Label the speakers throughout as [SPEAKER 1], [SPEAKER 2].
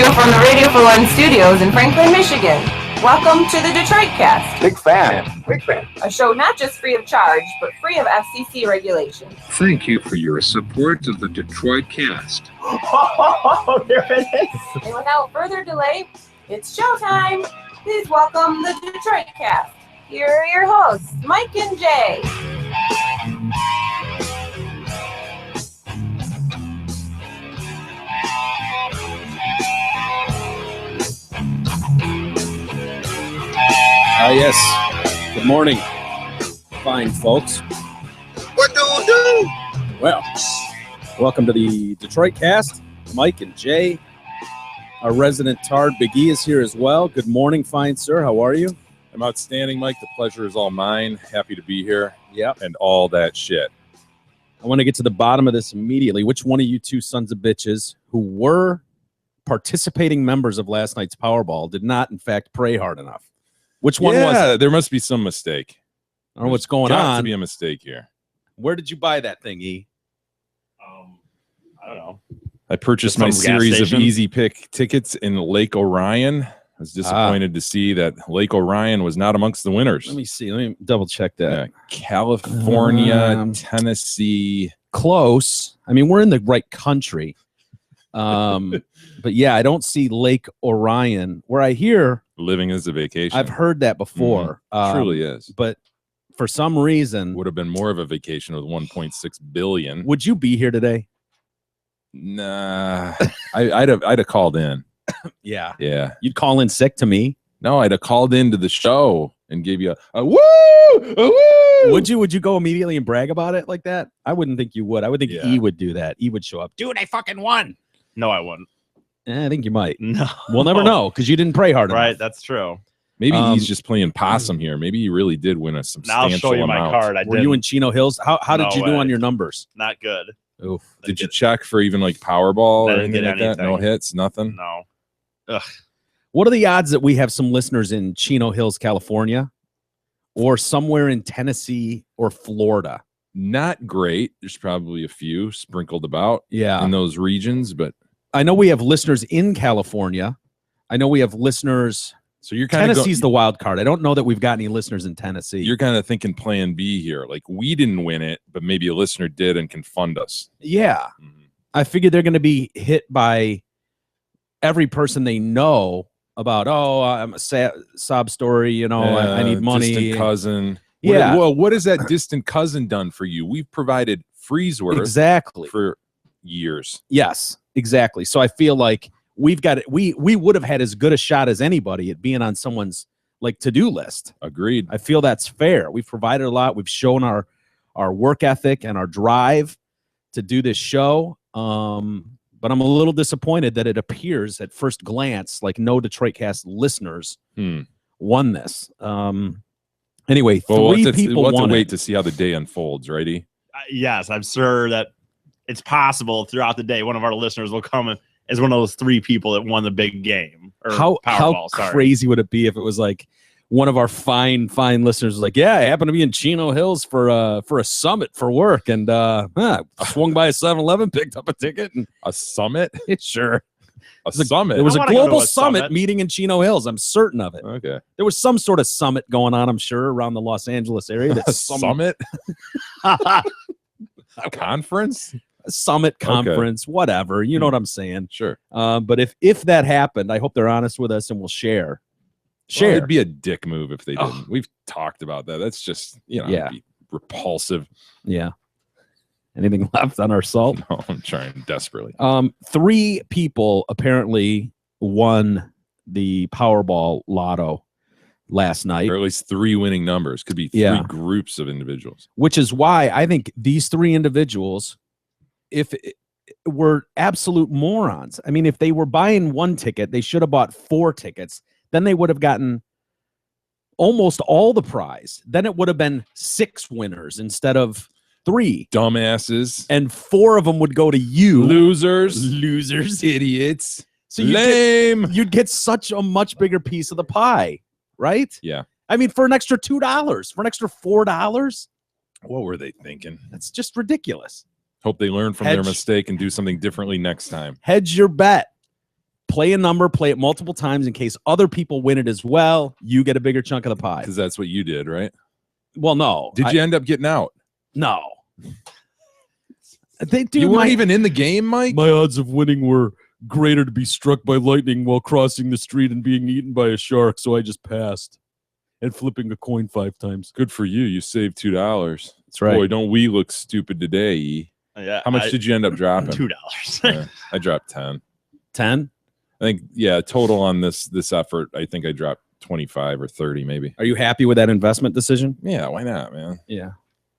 [SPEAKER 1] you from the Radio for One studios in Franklin, Michigan. Welcome to the Detroit Cast.
[SPEAKER 2] Big fan. Big fan.
[SPEAKER 1] A show not just free of charge, but free of FCC regulations.
[SPEAKER 3] Thank you for your support of the Detroit Cast.
[SPEAKER 2] Oh, there it is.
[SPEAKER 1] And without further delay, it's showtime. Please welcome the Detroit Cast. Here are your hosts, Mike and Jay.
[SPEAKER 4] Yes. Good morning, fine folks.
[SPEAKER 2] What do we do?
[SPEAKER 4] Well, welcome to the Detroit Cast. Mike and Jay. Our resident Tard Big E is here as well. Good morning, fine sir. How are you?
[SPEAKER 5] I'm outstanding, Mike. The pleasure is all mine. Happy to be here.
[SPEAKER 4] Yep.
[SPEAKER 5] And all that shit.
[SPEAKER 4] I want to get to the bottom of this immediately. Which one of you two sons of bitches who were participating members of last night's Powerball did not, in fact, pray hard enough? Which one was it?
[SPEAKER 5] There must be some mistake.
[SPEAKER 4] I don't know what's going
[SPEAKER 5] Got
[SPEAKER 4] on.
[SPEAKER 5] to be a mistake here.
[SPEAKER 4] Where did you buy that thing, E?
[SPEAKER 5] I don't know. I purchased
[SPEAKER 6] Some
[SPEAKER 5] my
[SPEAKER 6] gas
[SPEAKER 5] series of
[SPEAKER 6] station?
[SPEAKER 5] Easy Pick tickets in Lake Orion. I was disappointed to see that Lake Orion was not amongst the winners.
[SPEAKER 4] Let me see. Let me double check that.
[SPEAKER 5] California, Tennessee.
[SPEAKER 4] Close. I mean, we're in the right country. But yeah, I don't see Lake Orion where I hear.
[SPEAKER 5] Living as a vacation.
[SPEAKER 4] I've heard that before.
[SPEAKER 5] Truly is.
[SPEAKER 4] But for some reason,
[SPEAKER 5] Would have been more of a vacation with 1.6 billion.
[SPEAKER 4] would you be here today?
[SPEAKER 5] Nah, I'd have called in.
[SPEAKER 4] Yeah.
[SPEAKER 5] Yeah.
[SPEAKER 4] You'd call in sick to me.
[SPEAKER 5] No, I'd have called into the show and gave you a woo, a woo.
[SPEAKER 4] Would you go immediately and brag about it like that? I wouldn't think you would. I would think
[SPEAKER 5] Yeah.
[SPEAKER 4] E would do that. E would show up. Dude, I fucking won.
[SPEAKER 6] No, I wouldn't.
[SPEAKER 4] I think you might.
[SPEAKER 6] No.
[SPEAKER 4] We'll never know because you didn't pray hard enough.
[SPEAKER 6] Right, that's true.
[SPEAKER 5] Maybe
[SPEAKER 4] Um,
[SPEAKER 5] he's just playing possum here. Maybe he really did win a
[SPEAKER 6] Now
[SPEAKER 5] substantial
[SPEAKER 6] I'll show you my
[SPEAKER 5] amount.
[SPEAKER 6] card. I
[SPEAKER 4] Were
[SPEAKER 6] did
[SPEAKER 4] you in Chino Hills? How did
[SPEAKER 6] No
[SPEAKER 4] you do
[SPEAKER 6] way.
[SPEAKER 4] on your numbers?
[SPEAKER 6] not good.
[SPEAKER 4] Oof.
[SPEAKER 5] Did you check for even like Powerball or
[SPEAKER 6] Didn't
[SPEAKER 5] anything
[SPEAKER 6] get
[SPEAKER 5] like that? No
[SPEAKER 6] anything.
[SPEAKER 5] hits, nothing.
[SPEAKER 6] No. Ugh.
[SPEAKER 4] What are the odds that we have some listeners in Chino Hills, California, or somewhere in Tennessee or Florida?
[SPEAKER 5] Not great. There's probably a few sprinkled about
[SPEAKER 4] Yeah.
[SPEAKER 5] in those regions, but
[SPEAKER 4] I know we have listeners in California. I know we have listeners.
[SPEAKER 5] so you're kind of
[SPEAKER 4] Tennessee's the wild card. I don't know that we've got any listeners in Tennessee.
[SPEAKER 5] you're kind of thinking Plan B here. Like we didn't win it, but maybe a listener did and can fund us.
[SPEAKER 4] Yeah.
[SPEAKER 5] Mhm.
[SPEAKER 4] I figured they're going to be hit by every person they know about, I'm a sob story, you know, I need money.
[SPEAKER 5] Distant cousin.
[SPEAKER 4] Yeah.
[SPEAKER 5] Well, what has that distant cousin done for you? We've provided Freezeworth
[SPEAKER 4] Exactly.
[SPEAKER 5] for years.
[SPEAKER 4] Yes, exactly. So I feel like we've got it. We would have had as good a shot as anybody at being on someone's like to-do list.
[SPEAKER 5] Agreed.
[SPEAKER 4] I feel that's fair. We've provided a lot. We've shown our work ethic and our drive to do this show. But I'm a little disappointed that it appears at first glance like no Detroit Cast listeners won this. Anyway,
[SPEAKER 5] Well,
[SPEAKER 4] three
[SPEAKER 5] we'll
[SPEAKER 4] people
[SPEAKER 5] have to
[SPEAKER 4] won
[SPEAKER 5] wait
[SPEAKER 4] it.
[SPEAKER 5] to see how the day unfolds, righty?
[SPEAKER 6] Yes, I'm sure that it's possible throughout the day one of our listeners will come in as one of those three people that won the big game. Or
[SPEAKER 4] How
[SPEAKER 6] Powerball, sorry.
[SPEAKER 4] crazy would it be if it was like one of our fine listeners was like, yeah, I happen to be in Chino Hills for a summit for work, and swung by a 7-Eleven, picked up a ticket, and
[SPEAKER 5] A summit?
[SPEAKER 4] sure,
[SPEAKER 5] A summit?
[SPEAKER 4] there was
[SPEAKER 6] I
[SPEAKER 4] a
[SPEAKER 6] wanna go to
[SPEAKER 4] global
[SPEAKER 6] a
[SPEAKER 4] summit
[SPEAKER 6] summit.
[SPEAKER 4] meeting in Chino Hills. I'm certain of it.
[SPEAKER 5] Okay.
[SPEAKER 4] There was some sort of summit going on, I'm sure, around the Los Angeles area.
[SPEAKER 5] A
[SPEAKER 4] That's
[SPEAKER 5] summit? Conference?
[SPEAKER 4] summit conference, whatever. You know what I'm saying.
[SPEAKER 5] Sure.
[SPEAKER 4] But if that happened, I hope they're honest with us and we'll share.
[SPEAKER 5] Well, it'd be a dick move if they didn't.
[SPEAKER 4] Ugh.
[SPEAKER 5] We've talked about that. That's just,
[SPEAKER 4] Yeah.
[SPEAKER 5] it'd be repulsive.
[SPEAKER 4] Yeah. Anything left on our salt?
[SPEAKER 5] No, I'm trying desperately.
[SPEAKER 4] Three people apparently won the Powerball lotto last night,
[SPEAKER 5] Or at least three winning numbers. Could be three
[SPEAKER 4] Yeah.
[SPEAKER 5] groups of individuals.
[SPEAKER 4] which is why I think these three individuals, if it, were absolute morons. I mean, if they were buying one ticket, they should have bought 4 tickets. Then they would have gotten almost all the prize. Then it would have been 6 winners instead of 3.
[SPEAKER 5] Dumbasses.
[SPEAKER 4] And 4 of them would go to you.
[SPEAKER 5] Losers. Idiots.
[SPEAKER 4] So
[SPEAKER 5] Lame.
[SPEAKER 4] you'd get such a much bigger piece of the pie, right?
[SPEAKER 5] Yeah.
[SPEAKER 4] I mean, for an extra $2, for an extra $4,
[SPEAKER 5] What were they thinking?
[SPEAKER 4] that's just ridiculous.
[SPEAKER 5] Hope they learn from their
[SPEAKER 4] Hedge.
[SPEAKER 5] mistake and do something differently next time.
[SPEAKER 4] Hedge your bet. play a number, play it multiple times in case other people win it as well. You get a bigger chunk of the pie.
[SPEAKER 5] Because that's what you did, right?
[SPEAKER 4] Well, no.
[SPEAKER 5] Did you end up getting out?
[SPEAKER 4] No. They do.
[SPEAKER 5] You weren't even in the game, Mike?
[SPEAKER 4] My odds of winning were greater to be struck by lightning while crossing the street and being eaten by a shark, so I just passed. And flipping a coin 5 times.
[SPEAKER 5] Good for you. You saved $2.
[SPEAKER 4] That's right.
[SPEAKER 5] Boy, don't we look stupid today, E.
[SPEAKER 6] Yeah.
[SPEAKER 5] How much did you end up dropping?
[SPEAKER 6] $2.
[SPEAKER 5] Yeah, I dropped 10.
[SPEAKER 4] 10?
[SPEAKER 5] I think, yeah, total on this effort, I think I dropped 25 or 30 maybe.
[SPEAKER 4] Are you happy with that investment decision?
[SPEAKER 5] Yeah, why not, man?
[SPEAKER 4] Yeah.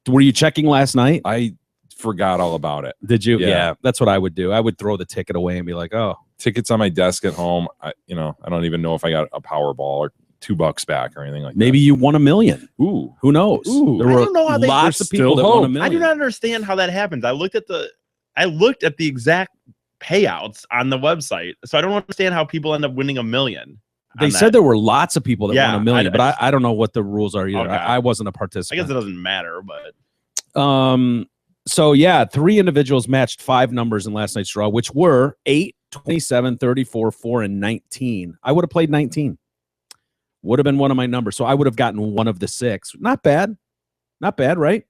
[SPEAKER 4] Were you checking last night?
[SPEAKER 5] I forgot all about it.
[SPEAKER 4] Did you?
[SPEAKER 5] Yeah.
[SPEAKER 4] That's what I would do. I would throw the ticket away and be like, oh.
[SPEAKER 5] Tickets on my desk at home. I don't even know if I got a Powerball or $2 back or anything like
[SPEAKER 4] Maybe you won $1 million.
[SPEAKER 5] that. Ooh.
[SPEAKER 4] Who knows?
[SPEAKER 5] Ooh.
[SPEAKER 4] There
[SPEAKER 6] I
[SPEAKER 4] were
[SPEAKER 6] don't know how they-
[SPEAKER 4] lots of
[SPEAKER 5] there's
[SPEAKER 4] people that
[SPEAKER 5] still
[SPEAKER 4] won $1
[SPEAKER 5] hope.
[SPEAKER 4] million.
[SPEAKER 6] I do not understand how that happens. I looked at the exact payouts on the website, so I don't understand how people end up winning $1 million.
[SPEAKER 4] They said there were lots of people that
[SPEAKER 6] Yeah,
[SPEAKER 4] won $1 million,
[SPEAKER 6] I-
[SPEAKER 4] but I don't know what the rules are either.
[SPEAKER 6] Okay.
[SPEAKER 4] I wasn't a
[SPEAKER 6] I
[SPEAKER 4] participant.
[SPEAKER 6] guess it doesn't matter, but
[SPEAKER 4] So yeah, 3 individuals matched 5 numbers in last night's draw, which were 8, 27, 34, 4, and 19. I would have played 19. Would have been one of my numbers. So I would have gotten one of the 6. Not bad. Not bad, right?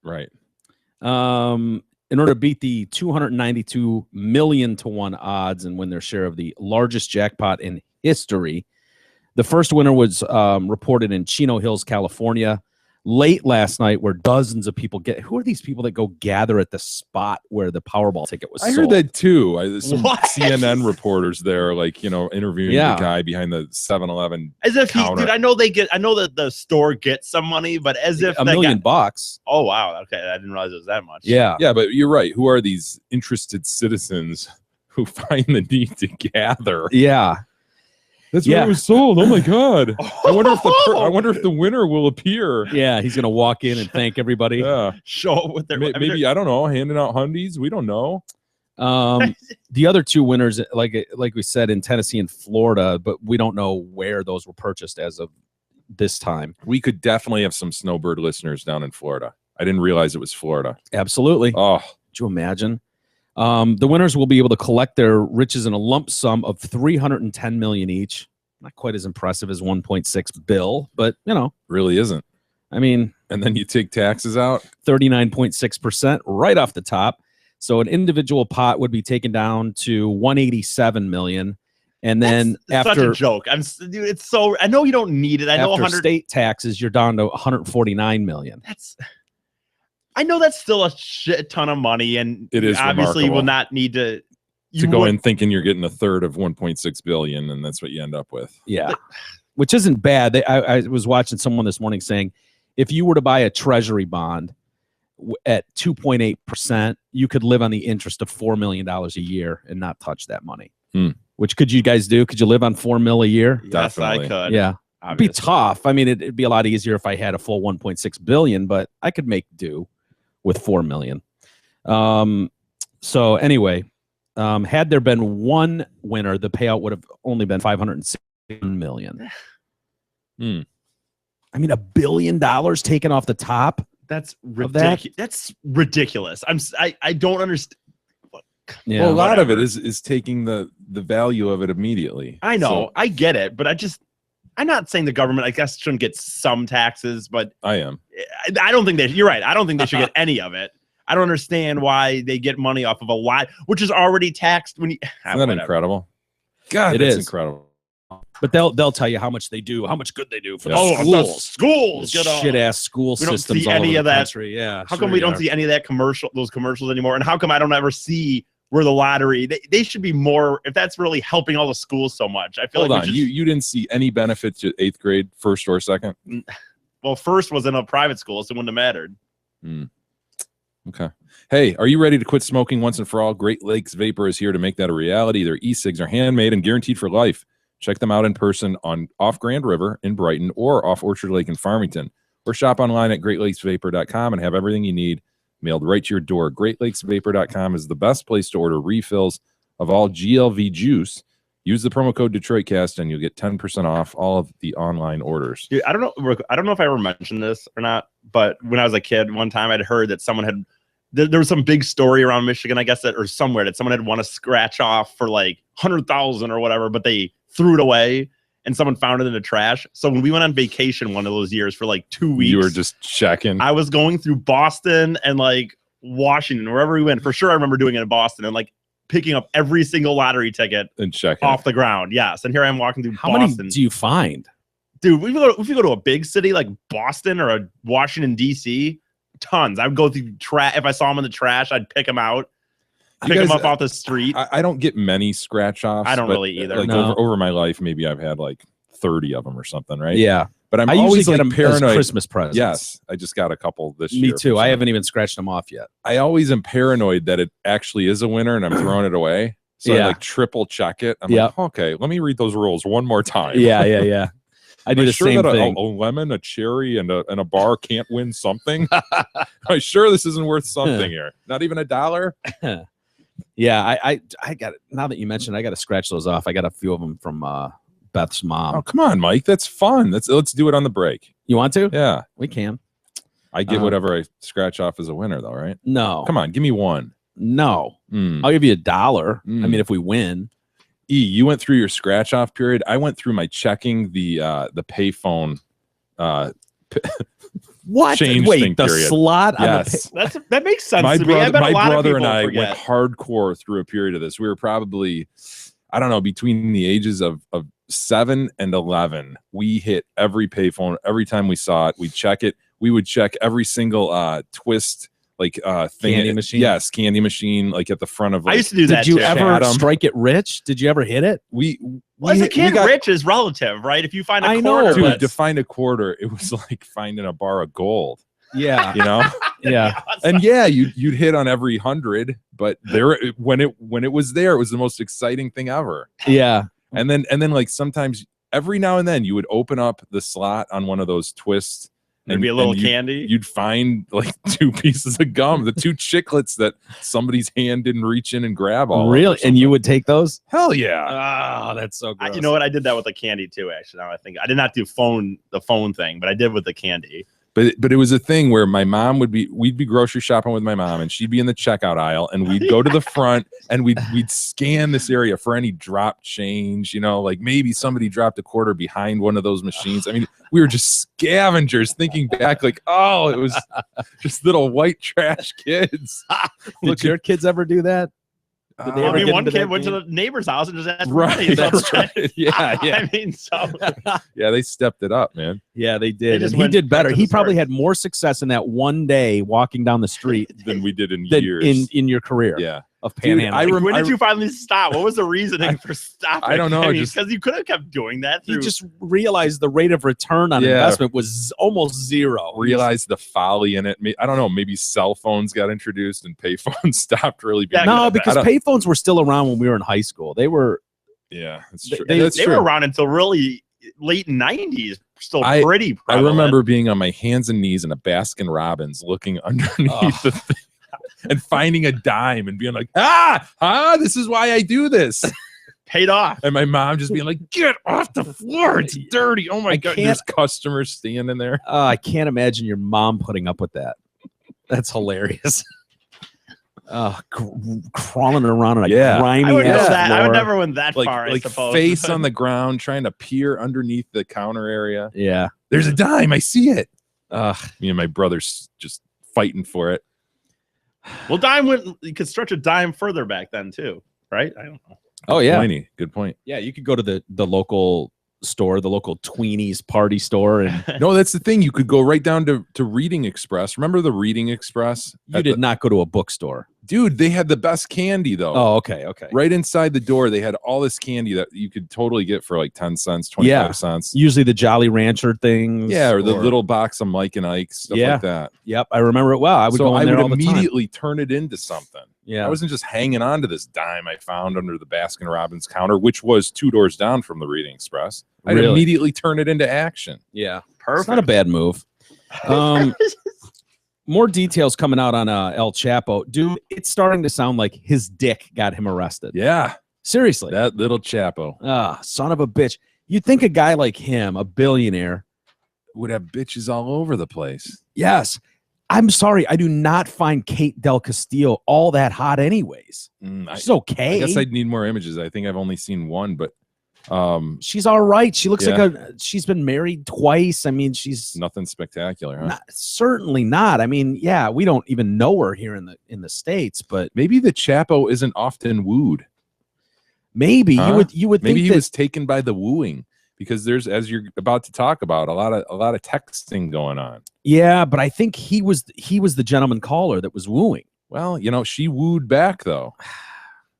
[SPEAKER 5] Right.
[SPEAKER 4] In order to beat the 292 million to 1 odds and win their share of the largest jackpot in history, the first winner was reported in Chino Hills, California, late last night, where dozens of people who are these people that go gather at the spot where the Powerball ticket was
[SPEAKER 5] I
[SPEAKER 4] sold?
[SPEAKER 5] heard that too. Some
[SPEAKER 6] What?
[SPEAKER 5] CNN reporters there, interviewing
[SPEAKER 4] Yeah.
[SPEAKER 5] the guy behind the 7-Eleven.
[SPEAKER 6] as if
[SPEAKER 5] Counter.
[SPEAKER 6] dude, I know that the store gets some money, but as if
[SPEAKER 4] $1
[SPEAKER 6] that
[SPEAKER 4] million
[SPEAKER 6] guy-
[SPEAKER 4] bucks.
[SPEAKER 6] oh wow, okay, I didn't realize it was that much.
[SPEAKER 4] Yeah.
[SPEAKER 5] Yeah, but you're right. Who are these interested citizens who find the need to gather?
[SPEAKER 4] Yeah.
[SPEAKER 5] That's
[SPEAKER 4] Yeah.
[SPEAKER 5] where it was sold. Oh my god! I wonder if the winner will appear.
[SPEAKER 4] Yeah. He's going to walk in and thank everybody.
[SPEAKER 5] Yeah,
[SPEAKER 6] show up with their
[SPEAKER 5] maybe I don't know, handing out hundies. We don't know.
[SPEAKER 4] The other 2 winners, like we said, in Tennessee and Florida, but we don't know where those were purchased as of this time.
[SPEAKER 5] We could definitely have some snowbird listeners down in Florida. I didn't realize it was Florida.
[SPEAKER 4] Absolutely.
[SPEAKER 5] Oh,
[SPEAKER 4] Could you imagine? The winners will be able to collect their riches in a lump sum of $310 million each. Not quite as impressive as 1.6 bill, but
[SPEAKER 5] really isn't.
[SPEAKER 4] I mean,
[SPEAKER 5] And then you take taxes out.
[SPEAKER 4] 39.6% right off the top. So an individual pot would be taken down to 187 million, and then
[SPEAKER 6] That's such
[SPEAKER 4] after
[SPEAKER 6] a joke. Dude, it's so. I know you don't need it. I know
[SPEAKER 4] after
[SPEAKER 6] 100.
[SPEAKER 4] state taxes, you're down to 149 million.
[SPEAKER 6] I know that's still a shit ton of money, and
[SPEAKER 5] It is
[SPEAKER 6] obviously you will
[SPEAKER 5] remarkable.
[SPEAKER 6] not need to.
[SPEAKER 5] To go in thinking you're getting a third of 1.6 billion, and that's what you end up with.
[SPEAKER 4] Yeah, which isn't bad. I was watching someone this morning saying, if you were to buy a treasury bond at 2.8%, you could live on the interest of $4 million a year and not touch that money. Which could you guys do? Could you live on $4 million a year?
[SPEAKER 6] Yes, I
[SPEAKER 5] Definitely.
[SPEAKER 6] could.
[SPEAKER 4] Yeah. It'd be
[SPEAKER 6] obviously.
[SPEAKER 4] tough. I mean, it'd be a lot easier if I had a full 1.6 billion, but I could make do with 4 million. So anyway, had there been one winner, the payout would have only been 561 million.
[SPEAKER 5] Hmm.
[SPEAKER 4] I mean, $1 billion taken off the top.
[SPEAKER 6] That's
[SPEAKER 4] Of that?
[SPEAKER 6] ridiculous. That's ridiculous. I don't understand.
[SPEAKER 4] Yeah.
[SPEAKER 5] Well, a lot of it
[SPEAKER 6] whatever.
[SPEAKER 5] is taking the value of it immediately.
[SPEAKER 6] I know.
[SPEAKER 5] So
[SPEAKER 6] I get it, but I'm not saying the government, I guess, shouldn't get some taxes, but
[SPEAKER 5] I am.
[SPEAKER 6] I don't think you're right. I don't think they should get any of it. I don't understand why they get money off of a lot, which is already taxed when you.
[SPEAKER 5] Isn't that
[SPEAKER 6] whatever.
[SPEAKER 5] incredible? God,
[SPEAKER 4] It
[SPEAKER 5] that's
[SPEAKER 4] is.
[SPEAKER 5] incredible.
[SPEAKER 4] But they'll tell you how much they do, how much good they do for
[SPEAKER 5] Yeah.
[SPEAKER 4] the
[SPEAKER 6] Oh,
[SPEAKER 4] schools.
[SPEAKER 6] schools. Good on-
[SPEAKER 4] Shit ass school
[SPEAKER 6] We don't
[SPEAKER 4] systems
[SPEAKER 6] see
[SPEAKER 4] all
[SPEAKER 6] any
[SPEAKER 4] over
[SPEAKER 6] of
[SPEAKER 4] the
[SPEAKER 6] that.
[SPEAKER 4] country. Yeah.
[SPEAKER 6] How come we don't see any of that those commercials anymore? And how come I don't ever see where the lottery? They should be more. If that's really helping all the schools so much, I feel
[SPEAKER 5] Hold
[SPEAKER 6] like
[SPEAKER 5] on,
[SPEAKER 6] we should,
[SPEAKER 5] you didn't see any benefit to 8th grade, first or second?
[SPEAKER 6] well, first was in a private school, so it wouldn't have mattered.
[SPEAKER 5] Okay. Hey, are you ready to quit smoking once and for all? Great Lakes Vapor is here to make that a reality. Their e-cigs are handmade and guaranteed for life. Check them out in person off Grand River in Brighton or off Orchard Lake in Farmington, or shop online at greatlakesvapor.com and have everything you need mailed right to your door. Greatlakesvapor.com is the best place to order refills of all GLV juice. Use the promo code DetroitCast and you'll get 10% off all of the online orders.
[SPEAKER 6] Dude, I don't know if I ever mentioned this or not, but when I was a kid, one time I'd heard that someone had there was some big story around Michigan, I guess, or somewhere that someone had won a scratch off for like 100,000 or whatever, but they threw it away and someone found it in the trash. So when we went on vacation one of those years for like 2 weeks,
[SPEAKER 5] You were just checking.
[SPEAKER 6] I was going through Boston and like Washington, wherever we went. For sure, I remember doing it in Boston and like picking up every single lottery ticket
[SPEAKER 5] and checking.
[SPEAKER 6] off the ground. Yes, and here I am walking through
[SPEAKER 4] How
[SPEAKER 6] Boston.
[SPEAKER 4] many do you find?
[SPEAKER 6] Dude, if you go to a big city like Boston or a Washington D.C., tons. I would go through trash. If I saw them in the trash, I'd pick them out,
[SPEAKER 5] You
[SPEAKER 6] pick
[SPEAKER 5] guys-
[SPEAKER 6] them up off the street.
[SPEAKER 5] I don't get many scratch offs.
[SPEAKER 6] I don't
[SPEAKER 5] but,
[SPEAKER 6] really either.
[SPEAKER 5] Like
[SPEAKER 4] No.
[SPEAKER 5] over my life, maybe I've had like 30 of them or something, right?
[SPEAKER 4] Yeah.
[SPEAKER 5] But I'm
[SPEAKER 4] I usually
[SPEAKER 5] always
[SPEAKER 4] get
[SPEAKER 5] like
[SPEAKER 4] them as
[SPEAKER 5] paranoid.
[SPEAKER 4] Christmas presents.
[SPEAKER 5] Yes, I just got a couple this
[SPEAKER 4] Me
[SPEAKER 5] year.
[SPEAKER 4] too.
[SPEAKER 5] for
[SPEAKER 4] I
[SPEAKER 5] some-
[SPEAKER 4] haven't even scratched them off yet.
[SPEAKER 5] I always am paranoid that it actually is a winner and I'm throwing it away. So I
[SPEAKER 4] Yeah.
[SPEAKER 5] like triple check it. I'm
[SPEAKER 4] Yeah.
[SPEAKER 5] like, okay, let me read those rules one more time.
[SPEAKER 4] Yeah. I do
[SPEAKER 5] Am
[SPEAKER 4] the
[SPEAKER 5] sure
[SPEAKER 4] same
[SPEAKER 5] that
[SPEAKER 4] thing.
[SPEAKER 5] a lemon, a cherry, and a bar can't win something? Am I sure this isn't worth something here? Not even $1?
[SPEAKER 4] Yeah, I got it. Now that you mentioned, I got to scratch those off. I got a few of them from Beth's
[SPEAKER 5] Oh,
[SPEAKER 4] mom.
[SPEAKER 5] come on, Mike. That's fun. Let's do it on the break.
[SPEAKER 4] You want to?
[SPEAKER 5] Yeah.
[SPEAKER 4] We can.
[SPEAKER 5] I get whatever I scratch off as a winner, though, right?
[SPEAKER 4] No.
[SPEAKER 5] Come on, give me one.
[SPEAKER 4] No.
[SPEAKER 5] Mm.
[SPEAKER 4] I'll give you $1. I
[SPEAKER 5] Mm.
[SPEAKER 4] mean, if we win.
[SPEAKER 5] You went through your scratch off period. I went through my checking the payphone.
[SPEAKER 4] What?
[SPEAKER 5] Change
[SPEAKER 4] Wait,
[SPEAKER 5] thing
[SPEAKER 4] the
[SPEAKER 5] period.
[SPEAKER 4] slot on
[SPEAKER 5] Yes.
[SPEAKER 6] That makes sense
[SPEAKER 5] My
[SPEAKER 6] to me. I bet a lot of
[SPEAKER 5] brother
[SPEAKER 6] people
[SPEAKER 5] and I
[SPEAKER 6] forget.
[SPEAKER 5] went hardcore through a period of this. We were probably, I don't know, between the ages of 7 and 11. We hit every payphone every time we saw it. We'd check it. We would check every single twist thing.
[SPEAKER 4] Candy machine?
[SPEAKER 5] Yes, candy machine, like at the front of.
[SPEAKER 6] I
[SPEAKER 5] Like,
[SPEAKER 6] used to do that
[SPEAKER 4] Did you
[SPEAKER 6] too.
[SPEAKER 4] ever
[SPEAKER 5] Chatham.
[SPEAKER 4] strike it rich? Did you ever hit it?
[SPEAKER 5] we
[SPEAKER 6] Well, as a kid,
[SPEAKER 5] got-
[SPEAKER 6] rich is relative, right? If you find a
[SPEAKER 4] I know,
[SPEAKER 6] quarter,
[SPEAKER 5] Dude,
[SPEAKER 6] but-
[SPEAKER 5] to find a quarter, it was like finding a bar of gold.
[SPEAKER 4] Yeah.
[SPEAKER 5] You know.
[SPEAKER 4] Yeah.
[SPEAKER 5] And yeah, you'd hit on every 100, but there when it was there, it was the most exciting thing ever.
[SPEAKER 4] Yeah.
[SPEAKER 5] And then like sometimes every now and then you would open up the slot on one of those twists.
[SPEAKER 6] there'd be a little
[SPEAKER 5] and
[SPEAKER 6] candy.
[SPEAKER 5] You'd find like 2 pieces of gum, the 2 chiclets that somebody's hand didn't reach in and grab all. of or
[SPEAKER 4] Really? And you would take those?
[SPEAKER 5] hell yeah.
[SPEAKER 4] Oh, that's so gross.
[SPEAKER 6] You know what? I did that with the candy too. Actually, now I think I did not do the phone thing, but I did with the candy.
[SPEAKER 5] But it was a thing where my mom we'd be grocery shopping with my mom and she'd be in the checkout aisle and we'd go to the front and we'd scan this area for any drop change, like maybe somebody dropped a quarter behind one of those machines. I mean, we were just scavengers thinking back like, oh, it was just little white trash kids.
[SPEAKER 4] Did your kids ever do that? Did they
[SPEAKER 6] Well,
[SPEAKER 4] ever
[SPEAKER 6] I mean,
[SPEAKER 4] get
[SPEAKER 6] one
[SPEAKER 4] into
[SPEAKER 6] kid
[SPEAKER 4] that
[SPEAKER 6] went to
[SPEAKER 4] game?
[SPEAKER 6] the neighbor's house and just asked for
[SPEAKER 5] Right,
[SPEAKER 6] money. So
[SPEAKER 5] that's right. Yeah,
[SPEAKER 6] I mean, so
[SPEAKER 5] Yeah, they stepped it up, man.
[SPEAKER 4] Yeah, they did.
[SPEAKER 6] just
[SPEAKER 4] And he
[SPEAKER 6] went
[SPEAKER 4] did better.
[SPEAKER 6] right to
[SPEAKER 4] He
[SPEAKER 6] the
[SPEAKER 4] probably
[SPEAKER 6] source.
[SPEAKER 4] had more success in that one day walking down the street
[SPEAKER 5] Than we did in
[SPEAKER 4] than
[SPEAKER 5] years.
[SPEAKER 4] in your career
[SPEAKER 5] Yeah.
[SPEAKER 4] of
[SPEAKER 5] Dude,
[SPEAKER 4] panhandling.
[SPEAKER 5] I
[SPEAKER 6] when did
[SPEAKER 5] I-
[SPEAKER 6] you finally stop? What was the reasoning for stopping?
[SPEAKER 5] I don't know, just-
[SPEAKER 6] because you could have kept doing that.
[SPEAKER 4] He
[SPEAKER 6] Through,
[SPEAKER 4] just realized the rate of return on
[SPEAKER 5] Yeah.
[SPEAKER 4] investment was almost zero.
[SPEAKER 5] Realized the folly in it. I don't know. Maybe cell phones got introduced and payphones stopped really being.
[SPEAKER 6] Yeah,
[SPEAKER 4] No,
[SPEAKER 5] I
[SPEAKER 4] because
[SPEAKER 5] don't-
[SPEAKER 4] payphones were still around when we were in high school. They were
[SPEAKER 5] yeah, that's
[SPEAKER 4] they-
[SPEAKER 5] true.
[SPEAKER 4] they-
[SPEAKER 5] That's
[SPEAKER 6] they
[SPEAKER 5] true.
[SPEAKER 6] were around until really late '90s. Still
[SPEAKER 5] I-
[SPEAKER 6] pretty.
[SPEAKER 5] I
[SPEAKER 6] Prevalent.
[SPEAKER 5] remember being on my hands and knees in a Baskin Robbins, looking underneath
[SPEAKER 4] Oh.
[SPEAKER 5] the thing and finding a dime and being like, this is why I do this.
[SPEAKER 6] paid off.
[SPEAKER 5] And my mom just being like, get off the floor. It's dirty. Oh my
[SPEAKER 4] I
[SPEAKER 5] God.
[SPEAKER 4] can't-
[SPEAKER 5] There's customers standing there.
[SPEAKER 4] I can't imagine your mom putting up with that. That's hilarious. Crawling around on a
[SPEAKER 5] Yeah.
[SPEAKER 4] grimy
[SPEAKER 6] I would,
[SPEAKER 4] ass
[SPEAKER 6] know that. I
[SPEAKER 4] floor.
[SPEAKER 6] would never went that
[SPEAKER 5] Like,
[SPEAKER 6] far. I suppose.
[SPEAKER 5] face on the ground, trying to peer underneath the counter area.
[SPEAKER 4] Yeah.
[SPEAKER 5] There's a dime. I see it.
[SPEAKER 4] Ugh.
[SPEAKER 5] Me and my brother's just fighting for it.
[SPEAKER 6] Well, dime went. You could stretch a dime further back then too, right? I don't know.
[SPEAKER 4] Oh yeah.
[SPEAKER 5] Pointy. Good point.
[SPEAKER 4] Yeah, you could go to the local store, the local Tweenies party store, and
[SPEAKER 5] No, that's the thing. You could go right down to Reading Express. Remember the Reading Express?
[SPEAKER 4] you did not go to a bookstore.
[SPEAKER 5] Dude, they had the best candy though.
[SPEAKER 4] Oh, okay.
[SPEAKER 5] Right inside the door, they had all this candy that you could totally get for like 10 cents, 25
[SPEAKER 4] Yeah.
[SPEAKER 5] cents.
[SPEAKER 4] Usually the Jolly Rancher things.
[SPEAKER 5] Yeah, or the little box of Mike and Ike, stuff
[SPEAKER 4] Yeah.
[SPEAKER 5] like that.
[SPEAKER 4] Yep, I remember it well. I would
[SPEAKER 5] So
[SPEAKER 4] go in
[SPEAKER 5] I
[SPEAKER 4] there
[SPEAKER 5] would
[SPEAKER 4] all the time.
[SPEAKER 5] immediately turn it into something.
[SPEAKER 4] Yeah.
[SPEAKER 5] I wasn't just hanging on to this dime I found under the Baskin Robbins counter, which was 2 doors down from the Reading Express. I'd
[SPEAKER 4] Really?
[SPEAKER 5] immediately turn it into action.
[SPEAKER 4] Yeah.
[SPEAKER 6] Perfect.
[SPEAKER 4] It's not a bad move. More details coming out on El Chapo. Dude, it's starting to sound like his dick got him arrested.
[SPEAKER 5] Yeah,
[SPEAKER 4] Seriously.
[SPEAKER 5] that little Chapo
[SPEAKER 4] Son of a bitch. You'd think a guy like him, a billionaire,
[SPEAKER 5] would have bitches all over the place.
[SPEAKER 4] yes. I'm sorry, I do not find Kate Del Castillo all that hot anyways. She's okay.
[SPEAKER 5] I guess I'd need more images. I think I've only seen one, but
[SPEAKER 4] she's all right. She looks like she's been married twice. I mean, she's
[SPEAKER 5] nothing spectacular, huh?
[SPEAKER 4] Certainly not. I mean, yeah, we don't even know her here in the States, but
[SPEAKER 5] maybe the Chapo isn't often wooed.
[SPEAKER 4] Maybe you would
[SPEAKER 5] maybe
[SPEAKER 4] think
[SPEAKER 5] he
[SPEAKER 4] that,
[SPEAKER 5] was taken by the wooing, because there's, as you're about to talk about, a lot of texting going on.
[SPEAKER 4] Yeah, but I think he was the gentleman caller that was wooing.
[SPEAKER 5] Well, she wooed back though.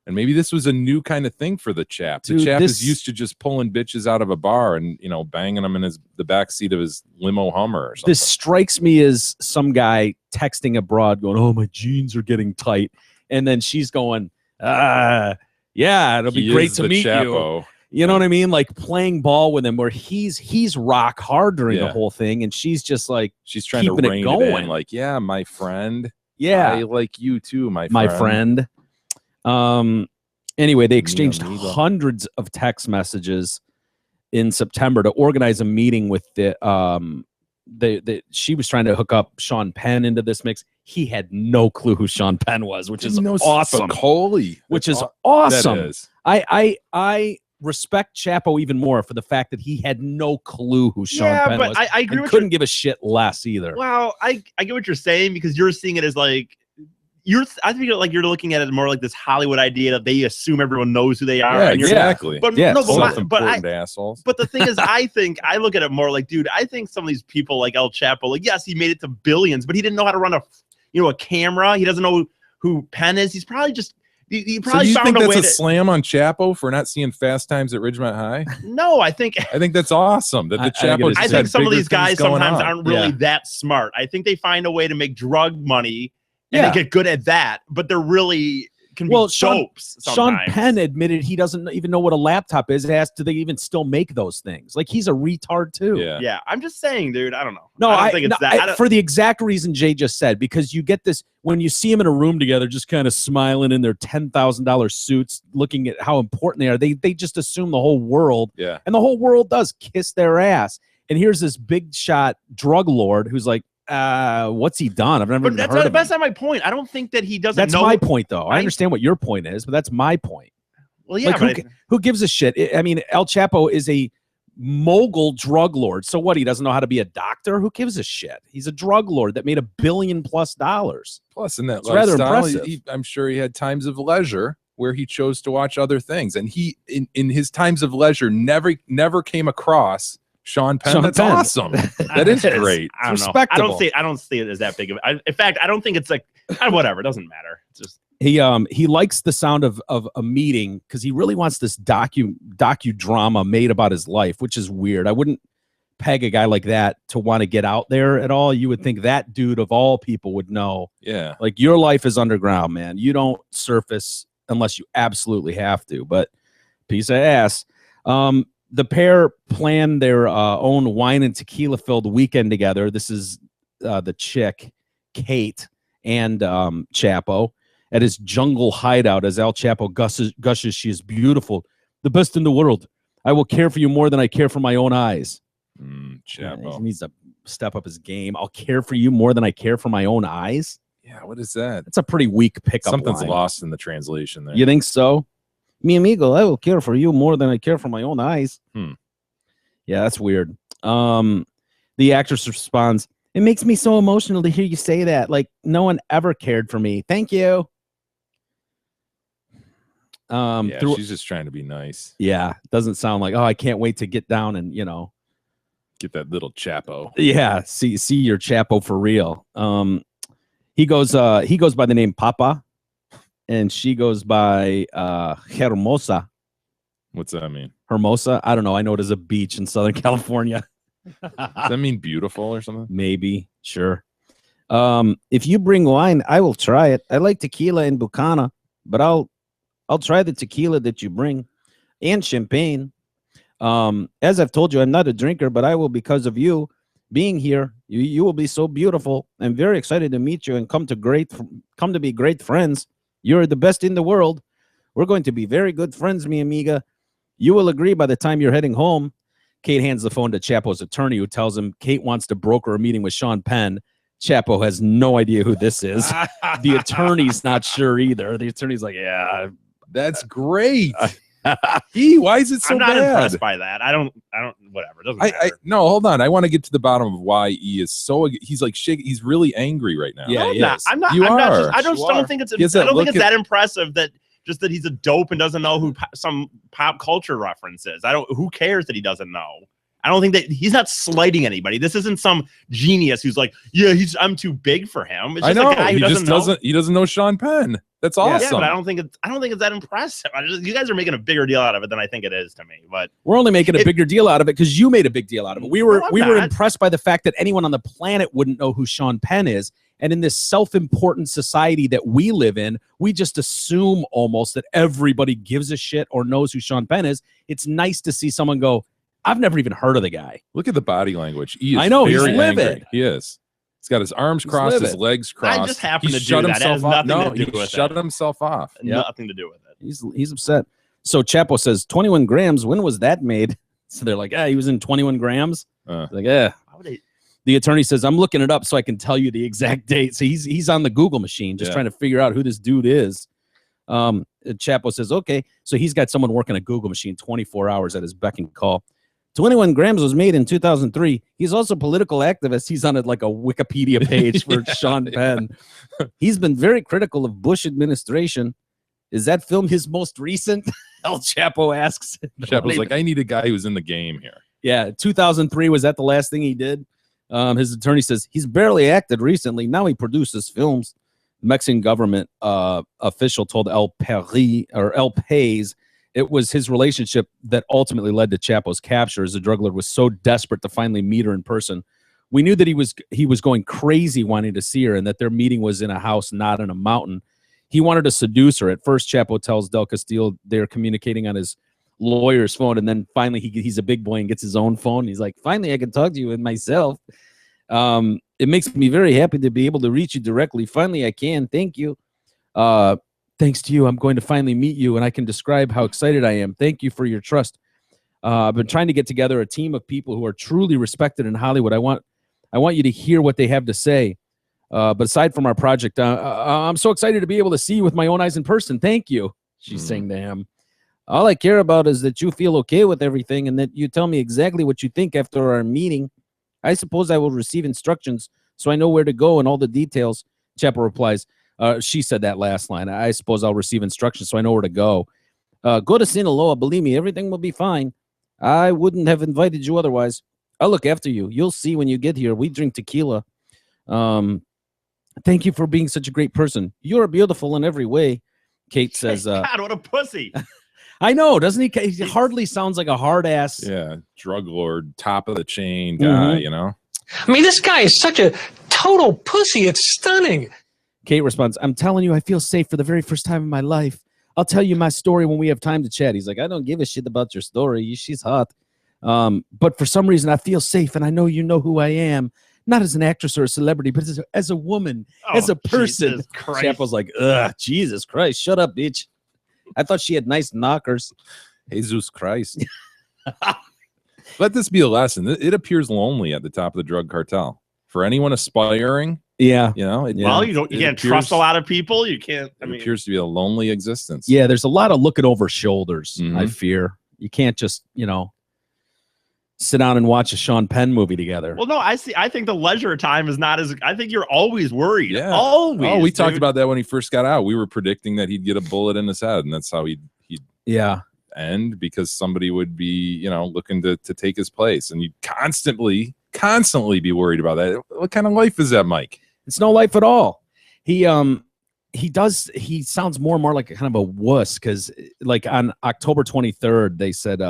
[SPEAKER 5] And maybe this was a new kind of thing for the chap.
[SPEAKER 4] Dude,
[SPEAKER 5] the chap is used to just pulling bitches out of a bar and, banging them in the back seat of his limo Hummer or something.
[SPEAKER 4] This strikes me as some guy texting abroad going, "Oh, my jeans are getting tight." And then she's going, yeah, it'll be great to meet
[SPEAKER 5] Chapo.
[SPEAKER 4] you. You know what I mean? Like playing ball with him where he's rock hard during the whole thing. And she's just like,
[SPEAKER 5] she's trying to rein it in. Like, yeah, my friend.
[SPEAKER 4] Yeah.
[SPEAKER 5] I like you too, my
[SPEAKER 4] friend. Anyway, they exchanged hundreds of text messages in September to organize a meeting with she was trying to hook up Sean Penn into this mix. He had no clue who Sean Penn was, which is awesome. Which is awesome.
[SPEAKER 5] That is.
[SPEAKER 4] I respect Chapo even more for the fact that he had no clue who Sean Penn was.
[SPEAKER 6] I agree.
[SPEAKER 4] Couldn't give a shit less either.
[SPEAKER 6] Well, I get what you're saying, because you're seeing it as like I think like you're looking at it more like this Hollywood idea that they assume everyone knows who they are.
[SPEAKER 5] Yeah, exactly.
[SPEAKER 6] But
[SPEAKER 5] assholes.
[SPEAKER 6] But the thing is, I look at it more like, dude, I think some of these people like El Chapo, like, yes, he made it to billions, but he didn't know how to run a camera. He doesn't know who Penn is. He's probably just. He probably
[SPEAKER 5] so you
[SPEAKER 6] found
[SPEAKER 5] think
[SPEAKER 6] a way
[SPEAKER 5] that's a slam on Chapo for not seeing Fast Times at Ridgemont High?
[SPEAKER 6] No, I think
[SPEAKER 5] that's awesome. That the Chapo.
[SPEAKER 6] I think some of these guys sometimes aren't really that smart. I think they find a way to make drug money and they get good at that, but they're really can be dopes.
[SPEAKER 4] Sean Penn admitted he doesn't even know what a laptop is. Asked, do they even still make those things? Like, he's a retard too.
[SPEAKER 6] Yeah. I'm just saying, dude. I don't know.
[SPEAKER 4] No,
[SPEAKER 6] I don't think it's that.
[SPEAKER 4] For the exact reason Jay just said, because you get this when you see them in a room together, just kind of smiling in their $10,000 suits, looking at how important they are. They just assume the whole world, and the whole world does kiss their ass. And here's this big shot drug lord who's like, what's he done? I've never heard of him.
[SPEAKER 6] That's not my point. I don't think that he doesn't know.
[SPEAKER 4] That's my point, though. I understand what your point is, but that's my point.
[SPEAKER 6] Well, yeah,
[SPEAKER 4] like, who gives a shit? I mean, El Chapo is a mogul drug lord. So what? He doesn't know how to be a doctor? Who gives a shit? He's a drug lord that made $1 billion+. Plus,
[SPEAKER 5] in that
[SPEAKER 4] it's rather impressive.
[SPEAKER 5] I'm sure he had times of leisure where he chose to watch other things, and he, in his times of leisure, never came across Sean Penn. That's awesome. That is great.
[SPEAKER 6] I don't know. I don't see it as that big of. In fact, I don't think it's like whatever. It doesn't matter. It's just
[SPEAKER 4] he likes the sound of a meeting because he really wants this docudrama made about his life, which is weird. I wouldn't peg a guy like that to want to get out there at all. You would think that dude of all people would know.
[SPEAKER 5] Yeah,
[SPEAKER 4] like, your life is underground, man. You don't surface unless you absolutely have to. But piece of ass. The pair planned their own wine and tequila-filled weekend together. This is the chick, Kate, and Chapo at his jungle hideout as El Chapo gushes, "She is beautiful, the best in the world. I will care for you more than I care for my own eyes."
[SPEAKER 5] Chapo.
[SPEAKER 4] He needs to step up his game. I'll care for you more than I care for my own eyes.
[SPEAKER 5] Yeah, what is that?
[SPEAKER 4] That's a pretty weak pickup
[SPEAKER 5] Something's
[SPEAKER 4] line.
[SPEAKER 5] lost in the translation there.
[SPEAKER 4] You think so? Mi amigo, I will care for you more than I care for my own eyes. Yeah, that's weird. The actress responds, "It makes me so emotional to hear you say that. Like, no one ever cared for me. Thank you."
[SPEAKER 5] She's just trying to be nice.
[SPEAKER 4] Yeah, doesn't sound like, "Oh, I can't wait to get down and,
[SPEAKER 5] get that little Chapo."
[SPEAKER 4] Yeah, see your Chapo for real. He goes by the name Papa, and she goes by Hermosa.
[SPEAKER 5] What's that mean?
[SPEAKER 4] Hermosa? I don't know. I know it is a beach in Southern California.
[SPEAKER 5] Does that mean beautiful or something?
[SPEAKER 4] Maybe. Sure. If you bring wine, I will try it. I like tequila and Bucana, but I'll try the tequila that you bring, and champagne. As I've told you, I'm not a drinker, but I will because of you being here. You will be so beautiful. I'm very excited to meet you and come to be great friends. You're the best in the world. We're going to be very good friends, mi amiga. You will agree by the time you're heading home. Kate hands the phone to Chapo's attorney, who tells him Kate wants to broker a meeting with Sean Penn. Chapo has no idea who this is. The attorney's not sure either. The attorney's like, yeah.
[SPEAKER 5] That's great. Why is it so
[SPEAKER 6] I'm not
[SPEAKER 5] bad?
[SPEAKER 6] impressed by that. I don't. Whatever. It doesn't matter.
[SPEAKER 5] No, hold on. I want to get to the bottom of why E is so. He's like shaking. He's really angry right now.
[SPEAKER 4] Yeah,
[SPEAKER 6] No, I'm
[SPEAKER 4] he
[SPEAKER 6] not.
[SPEAKER 4] is.
[SPEAKER 6] I'm not.
[SPEAKER 5] You
[SPEAKER 6] I'm not
[SPEAKER 5] are.
[SPEAKER 6] just, I don't.
[SPEAKER 5] You
[SPEAKER 6] Don't
[SPEAKER 5] are.
[SPEAKER 6] think it's.
[SPEAKER 5] He has
[SPEAKER 6] I
[SPEAKER 5] that
[SPEAKER 6] don't think
[SPEAKER 5] look
[SPEAKER 6] it's that impressive that he doesn't dope and doesn't know who some pop culture reference is. Who cares that he doesn't know? I don't think that he's not slighting anybody. This isn't some genius who's like, yeah, I'm too big for him. It's just
[SPEAKER 5] I know.
[SPEAKER 6] a guy who
[SPEAKER 5] He just
[SPEAKER 6] doesn't know.
[SPEAKER 5] He doesn't know Sean Penn. That's
[SPEAKER 4] Yeah,
[SPEAKER 5] awesome.
[SPEAKER 6] Yeah, but I don't think it's that impressive. You guys are making a bigger deal out of it than I think it is to me. But
[SPEAKER 4] We're only making a bigger deal out of it because you made a big deal out of it. We were
[SPEAKER 6] No, I'm
[SPEAKER 4] we were
[SPEAKER 6] not.
[SPEAKER 4] impressed by the fact that anyone on the planet wouldn't know who Sean Penn is. And in this self-important society that we live in, we just assume almost that everybody gives a shit or knows who Sean Penn is. It's nice to see someone go, I've never even heard of the guy.
[SPEAKER 5] Look at the body language. He is
[SPEAKER 4] I know, he's
[SPEAKER 5] very
[SPEAKER 4] livid.
[SPEAKER 5] angry. He is. He's got his arms
[SPEAKER 4] He's
[SPEAKER 5] crossed, his
[SPEAKER 4] livid.
[SPEAKER 5] legs crossed.
[SPEAKER 6] I just happen
[SPEAKER 5] He
[SPEAKER 6] to
[SPEAKER 5] shut
[SPEAKER 6] do that. It has
[SPEAKER 5] himself off.
[SPEAKER 6] nothing
[SPEAKER 5] No,
[SPEAKER 6] to do
[SPEAKER 5] he
[SPEAKER 6] with
[SPEAKER 5] shut
[SPEAKER 6] it.
[SPEAKER 5] himself off.
[SPEAKER 6] Nothing to do with it.
[SPEAKER 4] He's upset. So Chapo says 21 grams. When was that made? So they're like, he was in 21 grams. Like,
[SPEAKER 6] Why would they?
[SPEAKER 4] The attorney says, I'm looking it up so I can tell you the exact date. So he's on the Google machine just
[SPEAKER 5] Yeah.
[SPEAKER 4] trying to figure out who this dude is. Chapo says, okay. So he's got someone working a Google machine 24 hours at his beck and call. 21 grams was made in 2003. He's also a political activist. He's on like a Wikipedia page for Sean Penn. He's been very critical of Bush administration. Is that film his most recent? El Chapo asks.
[SPEAKER 5] Chapo's like, I need a guy who's in the game here.
[SPEAKER 4] Yeah, 2003, was that the last thing he did? His attorney says he's barely acted recently. Now he produces films. The Mexican government official told El País it was his relationship that ultimately led to Chapo's capture, as the drug lord was so desperate to finally meet her in person. We knew that he was going crazy wanting to see her and that their meeting was in a house, not in a mountain. He wanted to seduce her. At first, Chapo tells Del Castillo they're communicating on his lawyer's phone, and then finally he's a big boy and gets his own phone. He's like, finally, I can talk to you with myself. It makes me very happy to be able to reach you directly. Finally, I can. Thank you. Thanks to you, I'm going to finally meet you, and I can describe how excited I am. Thank you for your trust. I've been trying to get together a team of people who are truly respected in Hollywood. I want you to hear what they have to say. But aside from our project, I'm so excited to be able to see you with my own eyes in person. Thank you, she's saying to him. All I care about is that you feel okay with everything and that you tell me exactly what you think after our meeting. I suppose I will receive instructions so I know where to go and all the details. Chapo replies, she said that last line. I suppose I'll receive instructions so I know where to go. Go to Sinaloa. Believe me, everything will be fine. I wouldn't have invited you otherwise. I'll look after you. You'll see when you get here. We drink tequila. Thank you for being such a great person. You're beautiful in every way. Kate says,
[SPEAKER 6] God, what a pussy.
[SPEAKER 4] I know, doesn't he? He hardly sounds like a hard ass.
[SPEAKER 5] Yeah, drug lord, top of the chain guy, you know?
[SPEAKER 7] I mean, this guy is such a total pussy. It's stunning.
[SPEAKER 4] Kate responds, I'm telling you, I feel safe for the very first time in my life. I'll tell you my story when we have time to chat. He's like, I don't give a shit about your story. She's hot. But for some reason, I feel safe, and I know you know who I am. Not as an actress or a celebrity, but as a woman, as a person.
[SPEAKER 6] Jesus Christ.
[SPEAKER 4] Chapo's like, ugh, Jesus Christ, shut up, bitch. I thought she had nice knockers.
[SPEAKER 5] Jesus Christ. Let this be a lesson. It appears lonely at the top of the drug cartel. For anyone aspiring,
[SPEAKER 4] Yeah.
[SPEAKER 5] you know,
[SPEAKER 6] Well, you can't trust a lot of people. You can't. I
[SPEAKER 5] It
[SPEAKER 6] mean,
[SPEAKER 5] appears to be a lonely existence.
[SPEAKER 4] Yeah, there's a lot of looking over shoulders,
[SPEAKER 5] Mhm.
[SPEAKER 4] I fear. You can't just, sit down and watch a Sean Penn movie together.
[SPEAKER 6] well, no, I think the leisure time is not as. I think you're always worried.
[SPEAKER 5] Yeah.
[SPEAKER 6] Always.
[SPEAKER 5] Oh, we talked
[SPEAKER 6] dude.
[SPEAKER 5] about that when he first got out. We were predicting that he'd get a bullet in his head, and that's how he'd
[SPEAKER 4] Yeah.
[SPEAKER 5] end, because somebody would be, looking to take his place, and you'd constantly be worried about that. What kind of life is that, Mike?
[SPEAKER 4] It's no life at all. He sounds more and more like a kind of a wuss, because like on October 23rd, they said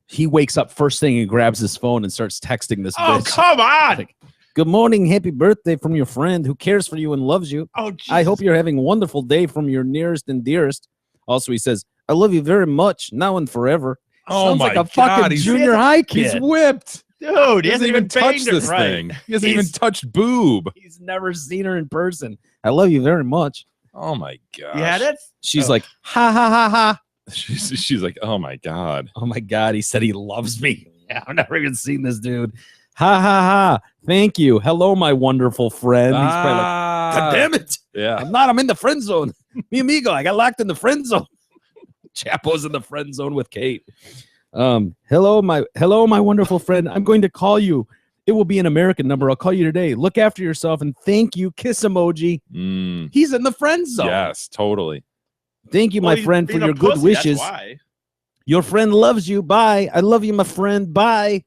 [SPEAKER 4] he wakes up first thing and grabs his phone and starts texting this
[SPEAKER 6] Oh,
[SPEAKER 4] bitch.
[SPEAKER 6] come on.
[SPEAKER 4] Like, good morning, happy birthday from your friend who cares for you and loves you.
[SPEAKER 6] Oh, Jesus.
[SPEAKER 4] I hope you're having a wonderful day from your nearest and dearest. Also, he says, I love you very much, now and forever.
[SPEAKER 5] Oh
[SPEAKER 4] Sounds
[SPEAKER 5] my
[SPEAKER 4] like a
[SPEAKER 5] God,
[SPEAKER 4] fucking
[SPEAKER 5] he's-
[SPEAKER 4] junior high
[SPEAKER 5] He's
[SPEAKER 4] kid.
[SPEAKER 5] whipped.
[SPEAKER 6] Dude,
[SPEAKER 5] He hasn't even touched
[SPEAKER 6] banged it
[SPEAKER 5] this
[SPEAKER 6] right.
[SPEAKER 5] thing. He hasn't even
[SPEAKER 4] He's-
[SPEAKER 5] touched boob.
[SPEAKER 4] He's never seen her in person. I love you very much.
[SPEAKER 5] Oh my gosh.
[SPEAKER 6] Yeah, that's.
[SPEAKER 4] She's
[SPEAKER 6] Oh.
[SPEAKER 4] like, ha ha ha ha.
[SPEAKER 5] She's like, oh my God.
[SPEAKER 4] Oh my God, he said he loves me. Yeah, I've never even seen this dude. Ha ha ha. Thank you. Hello, my wonderful friend. He's probably like, God damn it.
[SPEAKER 5] Yeah.
[SPEAKER 4] I'm not. I'm in the friend zone. Mi amigo, I got locked in the friend zone. Chapo's in the friend zone with Kate. Hello, my wonderful friend. I'm going to call you. It will be an American number. I'll call you today. Look after yourself and thank you. Kiss emoji. He's in the friend zone.
[SPEAKER 5] Yes, totally.
[SPEAKER 4] Thank you, my friend, for your good wishes. Your friend loves you. Bye. I love you, my friend. Bye.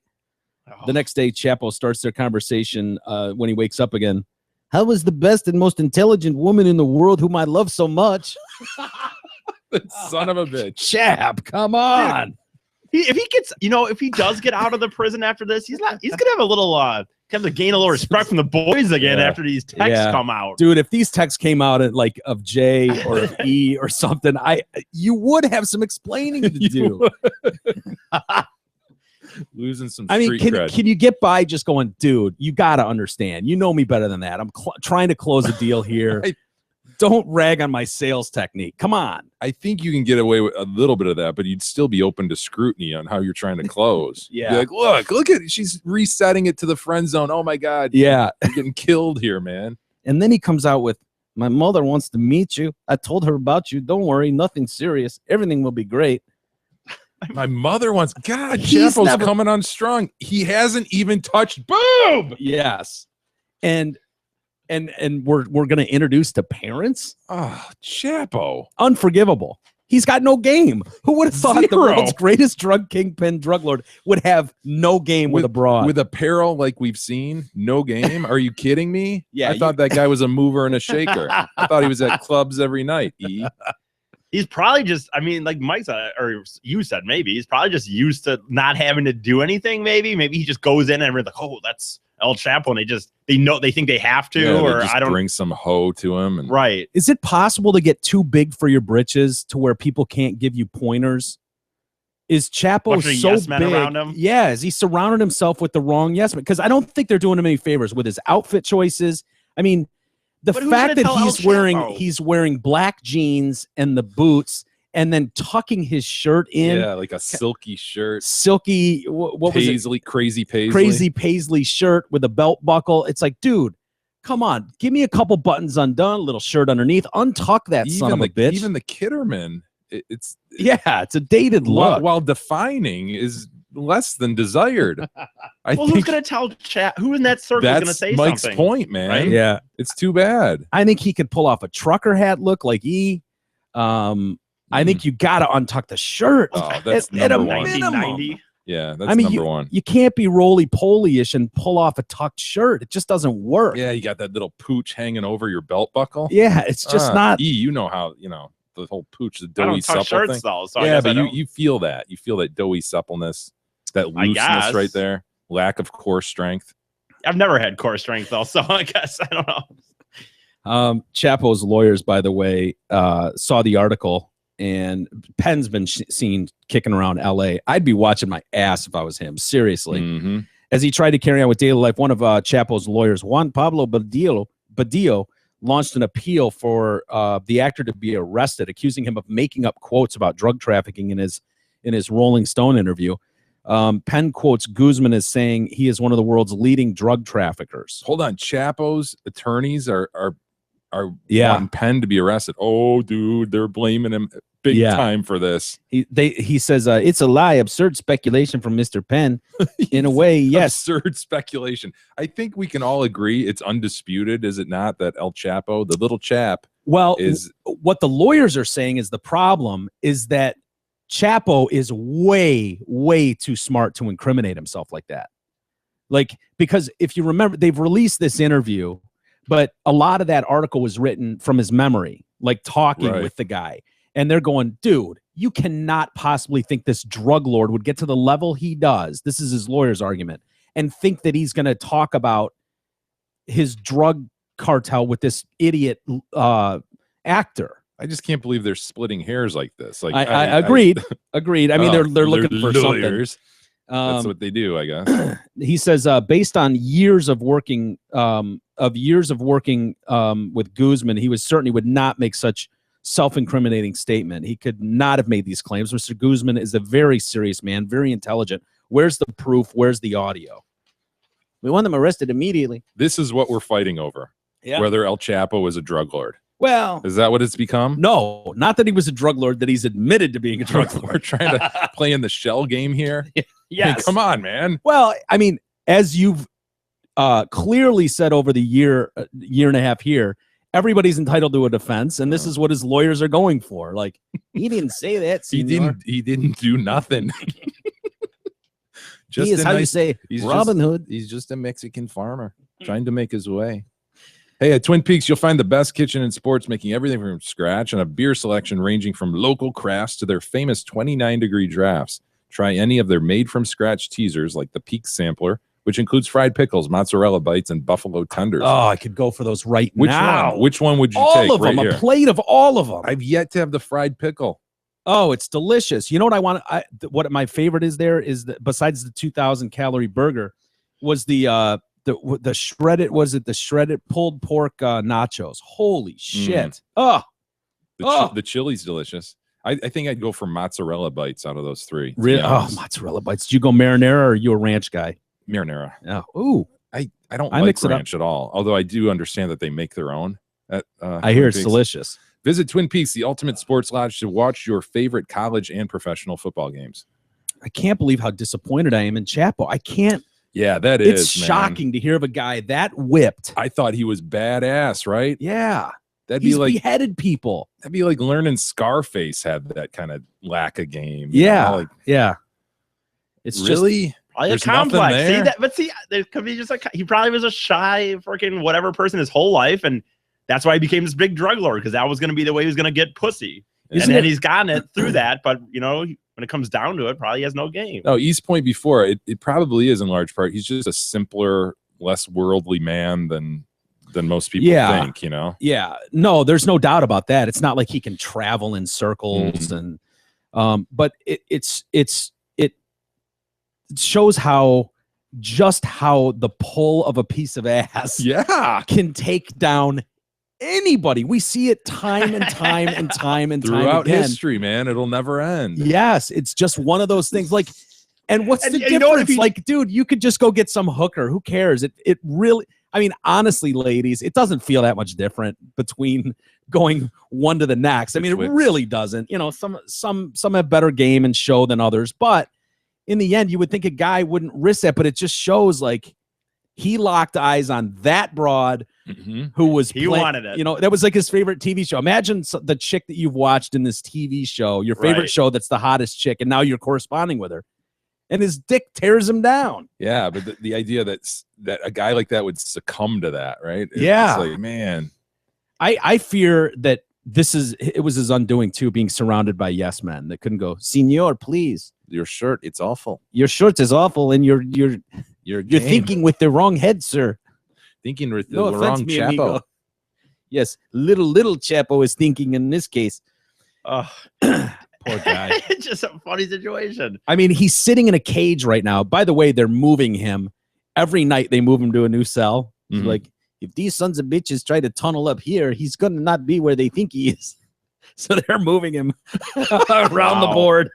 [SPEAKER 4] The next day, Chapo starts their conversation when he wakes up again. How was the best and most intelligent woman in the world whom I love so much?
[SPEAKER 5] Son of a bitch.
[SPEAKER 4] Chap, come on.
[SPEAKER 6] If he gets, if he does get out of the prison after this, he's gonna have a little kind of gain a little respect from the boys again after these texts come out.
[SPEAKER 4] Dude, if these texts came out at like of J or of E or something, you would have some explaining to do.
[SPEAKER 5] Losing some
[SPEAKER 4] I mean,
[SPEAKER 5] street cred.
[SPEAKER 4] can you get by just going, dude, you got to understand. You know me better than that. I'm trying to close a deal here. Don't rag on my sales technique. Come on.
[SPEAKER 5] I think you can get away with a little bit of that, but you'd still be open to scrutiny on how you're trying to close.
[SPEAKER 4] Yeah.
[SPEAKER 5] Be like, look at she's resetting it to the friend zone. Oh my God.
[SPEAKER 4] Yeah.
[SPEAKER 5] You're getting killed here, man.
[SPEAKER 4] And then he comes out with, my mother wants to meet you. I told her about you. Don't worry. Nothing serious. Everything will be great.
[SPEAKER 5] My mother wants, God,
[SPEAKER 4] He's
[SPEAKER 5] Chapo's
[SPEAKER 4] never-
[SPEAKER 5] coming on strong. He hasn't even touched boob.
[SPEAKER 4] Yes. And we're going to introduce to parents.
[SPEAKER 5] Oh, Chapo.
[SPEAKER 4] Unforgivable. He's got no game. Who would have thought the
[SPEAKER 5] Zero.
[SPEAKER 4] world's greatest drug kingpin, drug lord would have no game with a broad?
[SPEAKER 5] With apparel like we've seen, no game. Are you kidding me?
[SPEAKER 4] Yeah,
[SPEAKER 5] I thought that guy was a mover and a shaker. I thought he was at clubs every night.
[SPEAKER 6] He's probably just, like Mike said, or you said, maybe he's probably just used to not having to do anything. Maybe he just goes in and everyone's like, oh, that's El Chapo, and they think they have to,
[SPEAKER 5] Yeah,
[SPEAKER 6] or
[SPEAKER 5] just
[SPEAKER 6] I don't
[SPEAKER 5] bring some hoe to him. And
[SPEAKER 6] right.
[SPEAKER 4] Is it possible to get too big for your britches to where people can't give you pointers? Is Chapo
[SPEAKER 6] Bunch of
[SPEAKER 4] so
[SPEAKER 6] yes men
[SPEAKER 4] big?
[SPEAKER 6] around him?
[SPEAKER 4] Yeah, has he surrounded himself with the wrong yes men? Because I don't think they're doing him any favors with his outfit choices. I mean, the
[SPEAKER 6] But who's
[SPEAKER 4] fact
[SPEAKER 6] gonna
[SPEAKER 4] that
[SPEAKER 6] tell El
[SPEAKER 4] he's
[SPEAKER 6] Chapo?
[SPEAKER 4] wearing black jeans and the boots and then tucking his shirt in,
[SPEAKER 5] yeah, like a silky shirt.
[SPEAKER 4] silky, what was it?
[SPEAKER 5] Paisley, crazy Paisley.
[SPEAKER 4] Crazy paisley shirt with a belt buckle. It's like, dude, come on, give me a couple buttons undone, a little shirt underneath, untuck that son of a bitch.
[SPEAKER 5] Even the Kitterman, it's
[SPEAKER 4] it's a dated look.
[SPEAKER 5] while defining is less than desired. I
[SPEAKER 6] Well,
[SPEAKER 5] think
[SPEAKER 6] who's gonna tell chat? Who in that circle is gonna
[SPEAKER 5] that's
[SPEAKER 6] say
[SPEAKER 5] Mike's
[SPEAKER 6] something?
[SPEAKER 5] point, man.
[SPEAKER 6] right?
[SPEAKER 4] Yeah,
[SPEAKER 5] It's too bad.
[SPEAKER 4] I think he could pull off a trucker hat look like E. I think you got to untuck the shirt.
[SPEAKER 5] Oh, that's
[SPEAKER 4] at a
[SPEAKER 5] number one.
[SPEAKER 4] minimum.
[SPEAKER 6] 1990.
[SPEAKER 5] Yeah, that's
[SPEAKER 4] I mean,
[SPEAKER 5] number one.
[SPEAKER 4] You can't be roly-poly-ish and pull off a tucked shirt. It just doesn't work.
[SPEAKER 5] Yeah, you got that little pooch hanging over your belt buckle.
[SPEAKER 4] Yeah, it's just not.
[SPEAKER 5] You know how the whole pooch, the
[SPEAKER 6] I
[SPEAKER 5] doughy
[SPEAKER 6] don't
[SPEAKER 5] supple
[SPEAKER 6] touch shirts
[SPEAKER 5] thing.
[SPEAKER 6] though, so I
[SPEAKER 5] Yeah,
[SPEAKER 6] guess I
[SPEAKER 5] but
[SPEAKER 6] don't.
[SPEAKER 5] you feel that. You feel that doughy suppleness, that
[SPEAKER 6] I
[SPEAKER 5] looseness
[SPEAKER 6] guess.
[SPEAKER 5] right there. Lack of core strength.
[SPEAKER 6] I've never had core strength though, so I guess I don't know.
[SPEAKER 4] Chapo's lawyers, by the way, saw the article, and Penn's been seen kicking around L.A. I'd be watching my ass if I was him, seriously.
[SPEAKER 5] Mm-hmm.
[SPEAKER 4] As he tried to carry on with daily life, one of Chapo's lawyers, Juan Pablo Badillo, launched an appeal for the actor to be arrested, accusing him of making up quotes about drug trafficking in his Rolling Stone interview. Penn quotes Guzman as saying he is one of the world's leading drug traffickers.
[SPEAKER 5] Hold on, Chapo's attorneys are
[SPEAKER 4] Yeah.
[SPEAKER 5] wanting Penn to be arrested. Oh, dude, they're blaming him big
[SPEAKER 4] Yeah.
[SPEAKER 5] time for this.
[SPEAKER 4] He says it's a lie, absurd speculation from Mr. Penn. In a way, yes.
[SPEAKER 5] Absurd speculation. I think we can all agree it's undisputed, is it not, that El Chapo, the little chap,
[SPEAKER 4] Well,
[SPEAKER 5] is
[SPEAKER 4] what the lawyers are saying is the problem is that Chapo is way, way too smart to incriminate himself like that. Like, because if you remember, they've released this interview, but a lot of that article was written from his memory, like talking
[SPEAKER 5] Right.
[SPEAKER 4] with the guy. And they're going, dude, you cannot possibly think this drug lord would get to the level he does. This is his lawyer's argument. And think that he's going to talk about his drug cartel with this idiot actor.
[SPEAKER 5] I just can't believe they're splitting hairs like this. Like
[SPEAKER 4] I agreed. Agreed. I mean, they're looking for something.
[SPEAKER 5] lawyers. That's what they do, I guess.
[SPEAKER 4] He says, based on years of working, with Guzman, he certainly would not make such self-incriminating statement. He could not have made these claims. Mr. Guzman is a very serious man, very intelligent. Where's the proof? Where's the audio? We want them arrested immediately.
[SPEAKER 5] This is what we're fighting over.
[SPEAKER 4] Yeah.
[SPEAKER 5] Whether El Chapo was a drug lord.
[SPEAKER 4] Well,
[SPEAKER 5] Is that what it's become?
[SPEAKER 4] no, not that he was a drug lord, that he's admitted to being a drug
[SPEAKER 5] We're
[SPEAKER 4] lord.
[SPEAKER 5] trying to play in the shell game here.
[SPEAKER 4] Yes.
[SPEAKER 5] Hey, come on, man.
[SPEAKER 4] Well, I mean, as you've clearly said over the year and a half here, everybody's entitled to a defense, and this is what his lawyers are going for. Like, he didn't say that.
[SPEAKER 5] He
[SPEAKER 4] senor.
[SPEAKER 5] didn't do nothing.
[SPEAKER 4] He is
[SPEAKER 5] a
[SPEAKER 4] how you
[SPEAKER 5] nice-
[SPEAKER 4] say
[SPEAKER 5] he's
[SPEAKER 4] Robin Hood.
[SPEAKER 5] He's just a Mexican farmer trying to make his way. Hey, at Twin Peaks, you'll find the best kitchen in sports, making everything from scratch and a beer selection ranging from local crafts to their famous 29-degree drafts. Try any of their made-from-scratch teasers like the Peak Sampler, which includes fried pickles, mozzarella bites, and buffalo tenders.
[SPEAKER 4] Oh, I could go for those right
[SPEAKER 5] Which
[SPEAKER 4] now.
[SPEAKER 5] one? Which one would you
[SPEAKER 4] all
[SPEAKER 5] take
[SPEAKER 4] of
[SPEAKER 5] right
[SPEAKER 4] them,
[SPEAKER 5] here?
[SPEAKER 4] a plate of all of them.
[SPEAKER 5] I've yet to have the fried pickle.
[SPEAKER 4] Oh, it's delicious. You know what I want? What my favorite is there is besides the 2,000 calorie burger was the shredded. Was it the shredded pulled pork nachos? Holy shit! Oh,
[SPEAKER 5] The chili's delicious. I think I'd go for mozzarella bites out of those three. to be
[SPEAKER 4] really? Oh,
[SPEAKER 5] honest.
[SPEAKER 4] mozzarella bites. Did you go marinara or are you a ranch guy?
[SPEAKER 5] Marinara.
[SPEAKER 4] Yeah. Ooh,
[SPEAKER 5] I don't
[SPEAKER 4] I
[SPEAKER 5] like
[SPEAKER 4] mix it up.
[SPEAKER 5] ranch at all. Although I do understand that they make their own. At,
[SPEAKER 4] I hear
[SPEAKER 5] Twin
[SPEAKER 4] it's
[SPEAKER 5] Peaks.
[SPEAKER 4] delicious.
[SPEAKER 5] Visit Twin Peaks, the ultimate sports lodge, to watch your favorite college and professional football games.
[SPEAKER 4] I can't believe how disappointed I am in Chapo. I can't.
[SPEAKER 5] Yeah, that
[SPEAKER 4] It's
[SPEAKER 5] is man.
[SPEAKER 4] shocking to hear of a guy that whipped.
[SPEAKER 5] I thought he was badass, right?
[SPEAKER 4] Yeah,
[SPEAKER 5] That'd
[SPEAKER 4] he's
[SPEAKER 5] be like
[SPEAKER 4] beheaded people.
[SPEAKER 5] learning Scarface had that kind of lack of game.
[SPEAKER 4] Yeah,
[SPEAKER 5] Like,
[SPEAKER 4] yeah. It's just
[SPEAKER 5] really?
[SPEAKER 6] Probably a
[SPEAKER 5] There's nothing
[SPEAKER 6] complex. See
[SPEAKER 5] there?
[SPEAKER 6] that, but see, there could be just he probably was a shy freaking whatever person his whole life, and that's why he became this big drug lord because that was going to be the way he was going to get pussy.
[SPEAKER 4] Isn't
[SPEAKER 6] and then
[SPEAKER 4] it-
[SPEAKER 6] he's gotten it through that, but when it comes down to it, probably has no game.
[SPEAKER 5] No, East Point before it probably is in large part. He's just a simpler, less worldly man than most people
[SPEAKER 4] Yeah.
[SPEAKER 5] think. You know.
[SPEAKER 4] Yeah, no, there's no doubt about that. It's not like he can travel in circles and but it shows how the pull of a piece of ass
[SPEAKER 5] Yeah.
[SPEAKER 4] can take down anybody. We see it time and time and time and time
[SPEAKER 5] Throughout
[SPEAKER 4] again.
[SPEAKER 5] history, man, it'll never end.
[SPEAKER 4] Yes, it's just one of those things. Like, and what's
[SPEAKER 6] And
[SPEAKER 4] the
[SPEAKER 6] you know what, if
[SPEAKER 4] difference?
[SPEAKER 6] he-
[SPEAKER 4] Like, dude, you could just go get some hooker. Who cares? It really. I mean, honestly, ladies, it doesn't feel that much different between going one to the next. I mean, it
[SPEAKER 5] Betwixt.
[SPEAKER 4] really doesn't. You know, some have better game and show than others, but in the end, you would think a guy wouldn't risk that. But it just shows like he locked eyes on that broad
[SPEAKER 5] Mhm.
[SPEAKER 4] who was
[SPEAKER 6] He wanted it.
[SPEAKER 4] You know, that was like his favorite TV show. Imagine the chick that you've watched in this TV show, your favorite
[SPEAKER 6] Right.
[SPEAKER 4] show that's the hottest chick, and now you're corresponding with her. And his dick tears him down.
[SPEAKER 5] Yeah, but the idea that a guy like that would succumb to that, right?
[SPEAKER 4] Yeah.
[SPEAKER 5] It's like, man,
[SPEAKER 4] I fear that it was his undoing too, being surrounded by yes men that couldn't go, Senor, please.
[SPEAKER 5] your shirt, it's awful.
[SPEAKER 4] Your shirt is awful and you're
[SPEAKER 5] You're
[SPEAKER 4] thinking with the wrong head, sir.
[SPEAKER 5] thinking with the
[SPEAKER 4] No offense,
[SPEAKER 5] wrong
[SPEAKER 4] mi
[SPEAKER 5] chapo.
[SPEAKER 4] amigo. Yes, little Chapo is thinking in this case.
[SPEAKER 6] Ugh.
[SPEAKER 4] Poor guy.
[SPEAKER 6] It's just a funny situation.
[SPEAKER 4] I mean, he's sitting in a cage right now. By the way, they're moving him. Every night they move him to a new cell. It's
[SPEAKER 5] Mhm.
[SPEAKER 4] like, if these sons of bitches try to tunnel up here, he's going to not be where they think he is. So they're moving him around the
[SPEAKER 6] Wow.
[SPEAKER 4] board.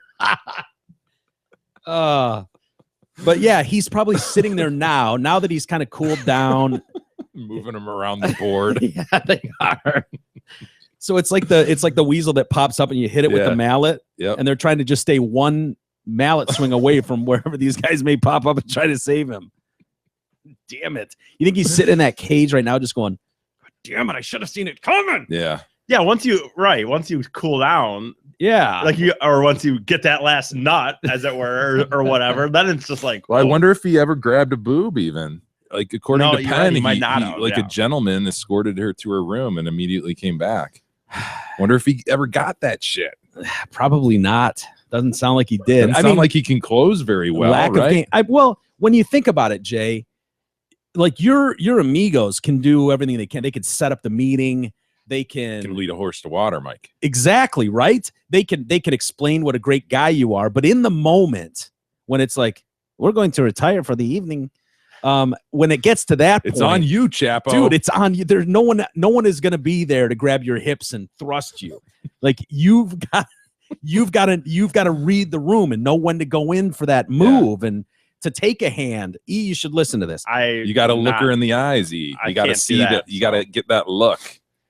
[SPEAKER 4] But yeah, he's probably sitting there now that he's kind of cooled down.
[SPEAKER 5] Moving him around the board.
[SPEAKER 4] Yeah, they are. So it's like the weasel that pops up and you hit it with
[SPEAKER 5] Yeah.
[SPEAKER 4] the mallet.
[SPEAKER 5] Yep.
[SPEAKER 4] And they're trying to just stay one mallet swing away from wherever these guys may pop up and try to save him. Damn it. You think he's sitting in that cage right now just going, damn it, I should have seen it coming.
[SPEAKER 5] Yeah.
[SPEAKER 6] Yeah, once you cool down,
[SPEAKER 4] Yeah.
[SPEAKER 6] or once you get that last nut, as it were, or whatever, then it's just like,
[SPEAKER 5] Well, I
[SPEAKER 6] oh,
[SPEAKER 5] wonder if he ever grabbed a boob even. Like according
[SPEAKER 6] No,
[SPEAKER 5] to
[SPEAKER 6] you're right,
[SPEAKER 5] Penn,
[SPEAKER 6] he might not have,
[SPEAKER 5] like
[SPEAKER 6] yeah.
[SPEAKER 5] a gentleman escorted her to her room and immediately came back. Wonder if he ever got that shit.
[SPEAKER 4] Probably not. Doesn't sound like he did.
[SPEAKER 5] Doesn't sound like he can close very well,
[SPEAKER 4] lack
[SPEAKER 5] right?
[SPEAKER 4] of game. Well, when you think about it, Jay, like your amigos can do everything they can. They can set up the meeting. They
[SPEAKER 5] Can lead a horse to water, Mike.
[SPEAKER 4] exactly right. They can explain what a great guy you are, but in the moment when it's like we're going to retire for the evening, when it gets to that
[SPEAKER 5] It's
[SPEAKER 4] point,
[SPEAKER 5] on you, Chapo.
[SPEAKER 4] dude. It's on you. There's no one is going to be there to grab your hips and thrust you. Like you've got to read the room and know when to go in for that move and to take a hand. E, you should listen to this.
[SPEAKER 5] You got to look her in the eyes, E.
[SPEAKER 6] I
[SPEAKER 5] You got to
[SPEAKER 6] can't
[SPEAKER 5] see
[SPEAKER 6] do
[SPEAKER 5] that.
[SPEAKER 6] that,
[SPEAKER 5] You got to get that look.